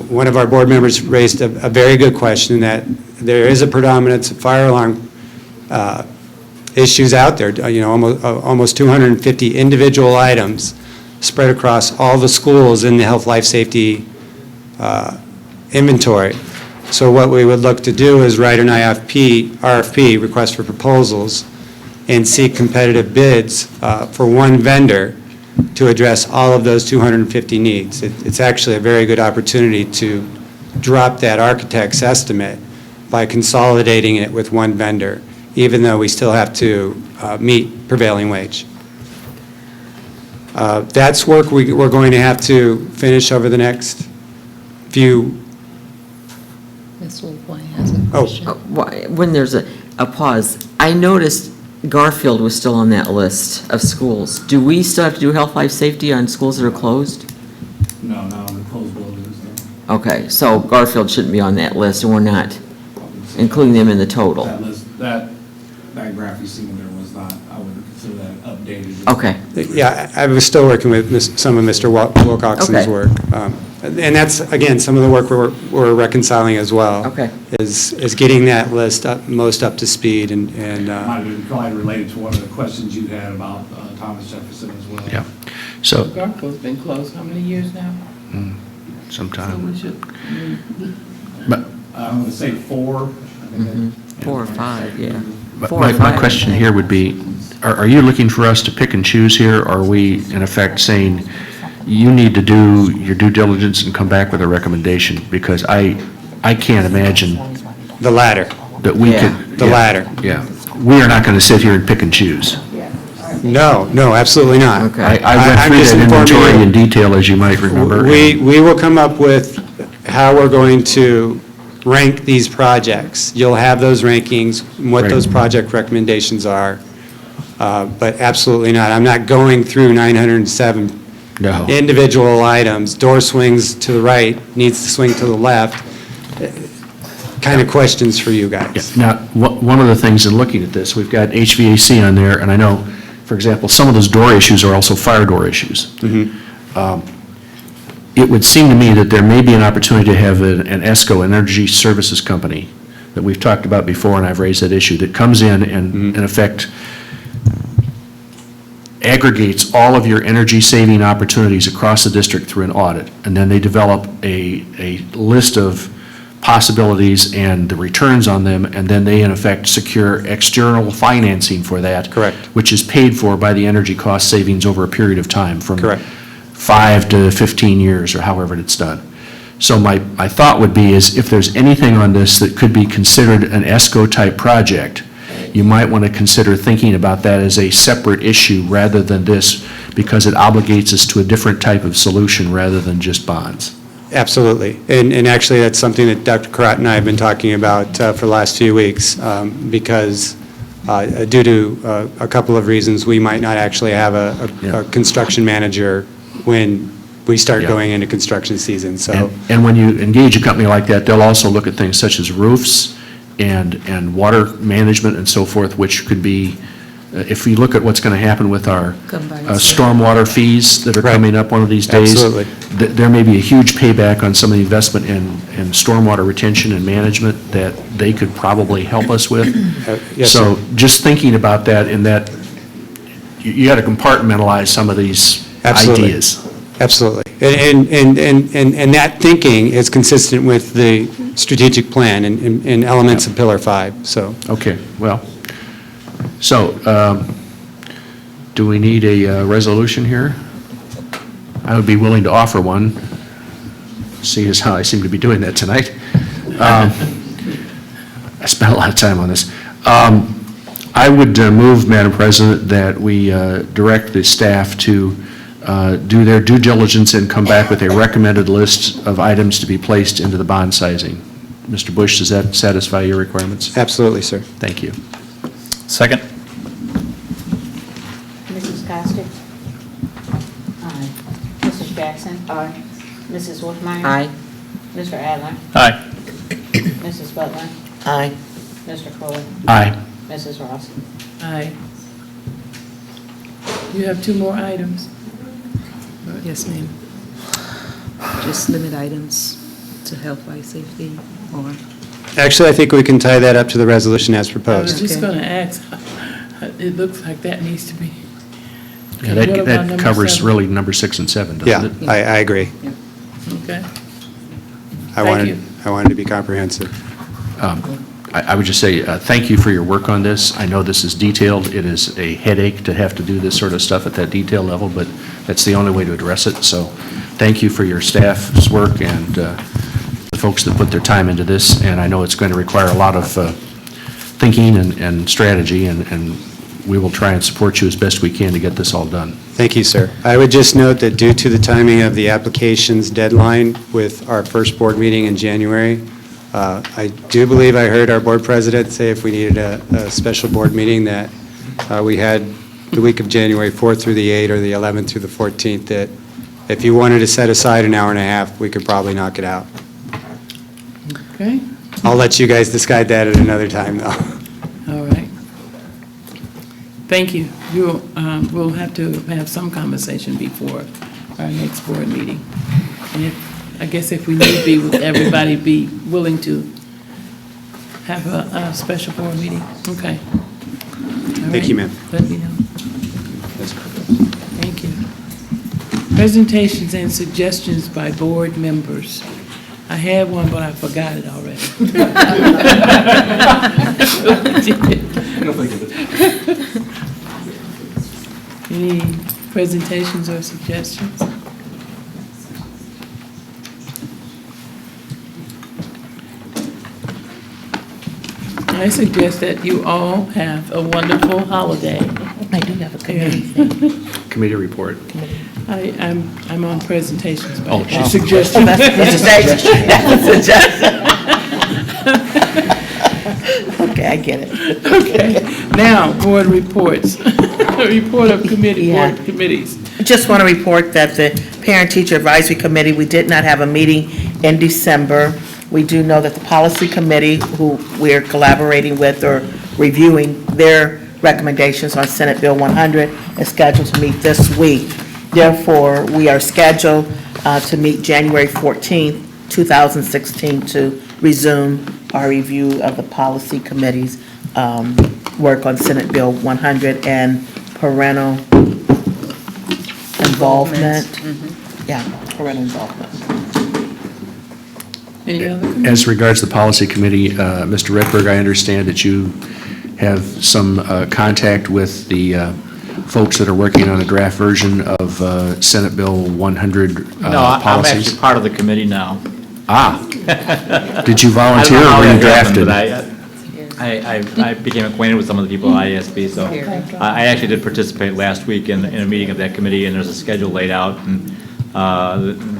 One of our board members raised a very good question, that there is a predominance of fire alarm issues out there, almost 250 individual items spread across all the schools in the health, life, safety inventory. So what we would look to do is write an RFP, request for proposals, and seek competitive bids for one vendor to address all of those 250 needs. It's actually a very good opportunity to drop that architect's estimate by consolidating it with one vendor, even though we still have to meet prevailing wage. That's work we're going to have to finish over the next few. Ms. Wolfwine has a question. When there's a pause, I noticed Garfield was still on that list of schools. Do we still have to do health, life, safety on schools that are closed? No, not on the closed buildings, no. Okay, so Garfield shouldn't be on that list, and we're not including them in the total. That list, that graph you see there was not, I would consider that updated. Okay. Yeah, I was still working with some of Mr. Wilcoxon's Okay. work. And that's, again, some of the work we're reconciling as well. Okay. Is getting that list most up to speed and. Might be probably related to one of the questions you had about Thomas Jefferson as well. Yeah. So, Garfield's been closed how many years now? sometime. So we should, But I'm going to say 4. I think that- 4 or 5, yeah. But 4 or 5. my question here would be, are you looking for us to pick and choose here? Or are we, in effect, saying, you need to do your due diligence and come back with a recommendation? Because I can't imagine The latter. that we Yeah. could. The yeah, latter. Yeah. We are not going to sit here and pick and choose. No, absolutely not. Okay. I went I'm through just that informing inventory you. in detail, as you might remember. We will come up with how we're going to rank these projects. You'll have those rankings, and what Right. those project recommendations are. But absolutely not. I'm not going through 907 No. individual items. Door swings to the right, needs to swing to the left. Kind of questions for you guys. Now, one of the things in looking at this, we've got HVAC on there, and I know, for example, some of those door issues are also fire door issues. It would seem to me that there may be an opportunity to have an ESCO, Energy Services Company, that we've talked about before, and I've raised that issue, that comes in and, in effect, aggregates all of your energy-saving opportunities across the district through an audit, and then they develop a list of possibilities and the returns on them, and then they, in effect, secure external financing for that. Correct. Which is paid for by the energy cost savings over a period of time, from Correct. 5 to 15 years, or however it's done. So my thought would be is, if there's anything on this that could be considered an ESCO-type project, you might want to consider thinking about that as a separate issue rather than this, because it obligates us to a different type of solution rather than just bonds. Absolutely. And actually, that's something that Dr. Karat and I have been talking about for the last few weeks, because due to a couple of reasons, we might not actually have a construction manager when we start Yeah. going into construction season, so. And when you engage a company like that, they'll also look at things such as roofs and water management and so forth, which could be, if we look at what's going to happen with our stormwater fees that are Right. coming up one of these days. Absolutely. There may be a huge payback on some of the investment in stormwater retention and management that they could probably help us with. Yes, So sir. just thinking about that, in that, you got to compartmentalize some of these Absolutely. ideas. Absolutely. And that thinking is consistent with the strategic plan and elements of Pillar 5, so. Okay, well, so, do we need a resolution here? I would be willing to offer one, seeing as how I seem to be doing that tonight. I spent a lot of time on this. I would move, Madam President, that we direct the staff to do their due diligence and come back with a recommended list of items to be placed into the bond sizing. Mr. Bush, does that satisfy your requirements? Absolutely, sir. Thank you. Second. Mrs. Costick? Aye. Mrs. Jackson? Aye. Mrs. Wolfmeyer? Aye. Mr. Adler? Aye. Mrs. Butler? Aye. Mr. Crowley? Aye. Mrs. Ross? aye. You have 2 more items. Yes, ma'am. Just limit items to health, life, safety, or? Actually, I think we can tie that up to the resolution as I was proposed. just going to ask, it looks like that needs to be. Yeah, What about that number covers 7? really number 6 and 7, Yeah, doesn't it? I agree. Okay. I you. wanted to be comprehensive. I would just say, thank you for your work on this. I know this is detailed. It is a headache to have to do this sort of stuff at that detail level, but that's the only way to address it. So thank you for your staff's work and the folks that put their time into this. And I know it's going to require a lot of thinking and strategy, and we will try and support you as best we can to get this all done. Thank you, sir. I would just note that due to the timing of the applications deadline with our first board meeting in January, I do believe I heard our board president say if we needed a special board meeting that we had the week of January 4th through the 8th or the 11th through the 14th, that if you wanted to set aside an hour and a half, we could probably knock it out. Okay, I'll let you guys decide that at another time, though. all right. Thank you. We'll have to have some conversation before our next board meeting. And I guess if we need be, would everybody be willing to have a special board meeting? Okay. All Thank you, right. ma'am. Let me know. Thank you. Presentations and suggestions by board members. I had one, but I forgot it already. Any presentations or suggestions? I suggest that you all have a wonderful holiday. I do have a committee thing. Committee report. I'm on presentations. but Oh, I she's- suggest. Oh, that's a suggestion. That's a suggestion. Okay, I get it. Okay, now, board reports. Report of committee, Yeah. board committees. Just want to report that the Parent-Teacher Advisory Committee, we did not have a meeting in December. We do know that the Policy Committee, who we're collaborating with or reviewing their recommendations on Senate Bill 100, is scheduled to meet this week. Therefore, we are scheduled to meet January 14th, 2016, to resume our review of the Policy Committee's work on Senate Bill 100 and parental involvement. Yeah, parental involvement. Any other? As regards the policy committee, Mr. Redberg, I understand that you have some contact with the folks that are working on a draft version of Senate Bill 100 policies? No, I'm actually part of the committee now. Ah. Did you volunteer I don't know or how were you that happened, drafted? but I became acquainted with some of the people at IASB, so I actually did participate last week in a meeting of that committee, and there's a schedule laid out, and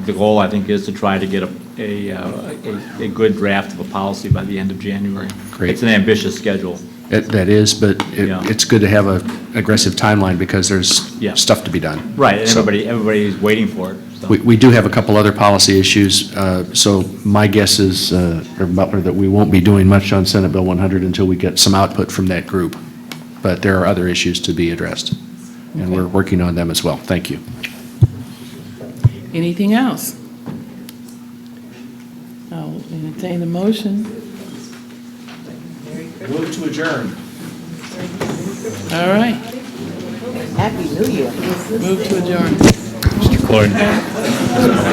the goal, I think, is to try to get a good draft of a policy by the end of January. Great. It's an ambitious schedule. That is, but it's good to have an aggressive timeline because there's Yeah. stuff to be done. Right, and So- everybody's waiting for it. So. We do have a couple other policy issues, so my guess is, Reverend Butler, that we won't be doing much on Senate Bill 100 until we get some output from that group. But there are other issues to be addressed, and we're working on them as well. Thank you. Anything else? I'll entertain a motion. Move to adjourn. All right, Happy New Year. move to adjourn. Mr. Corden.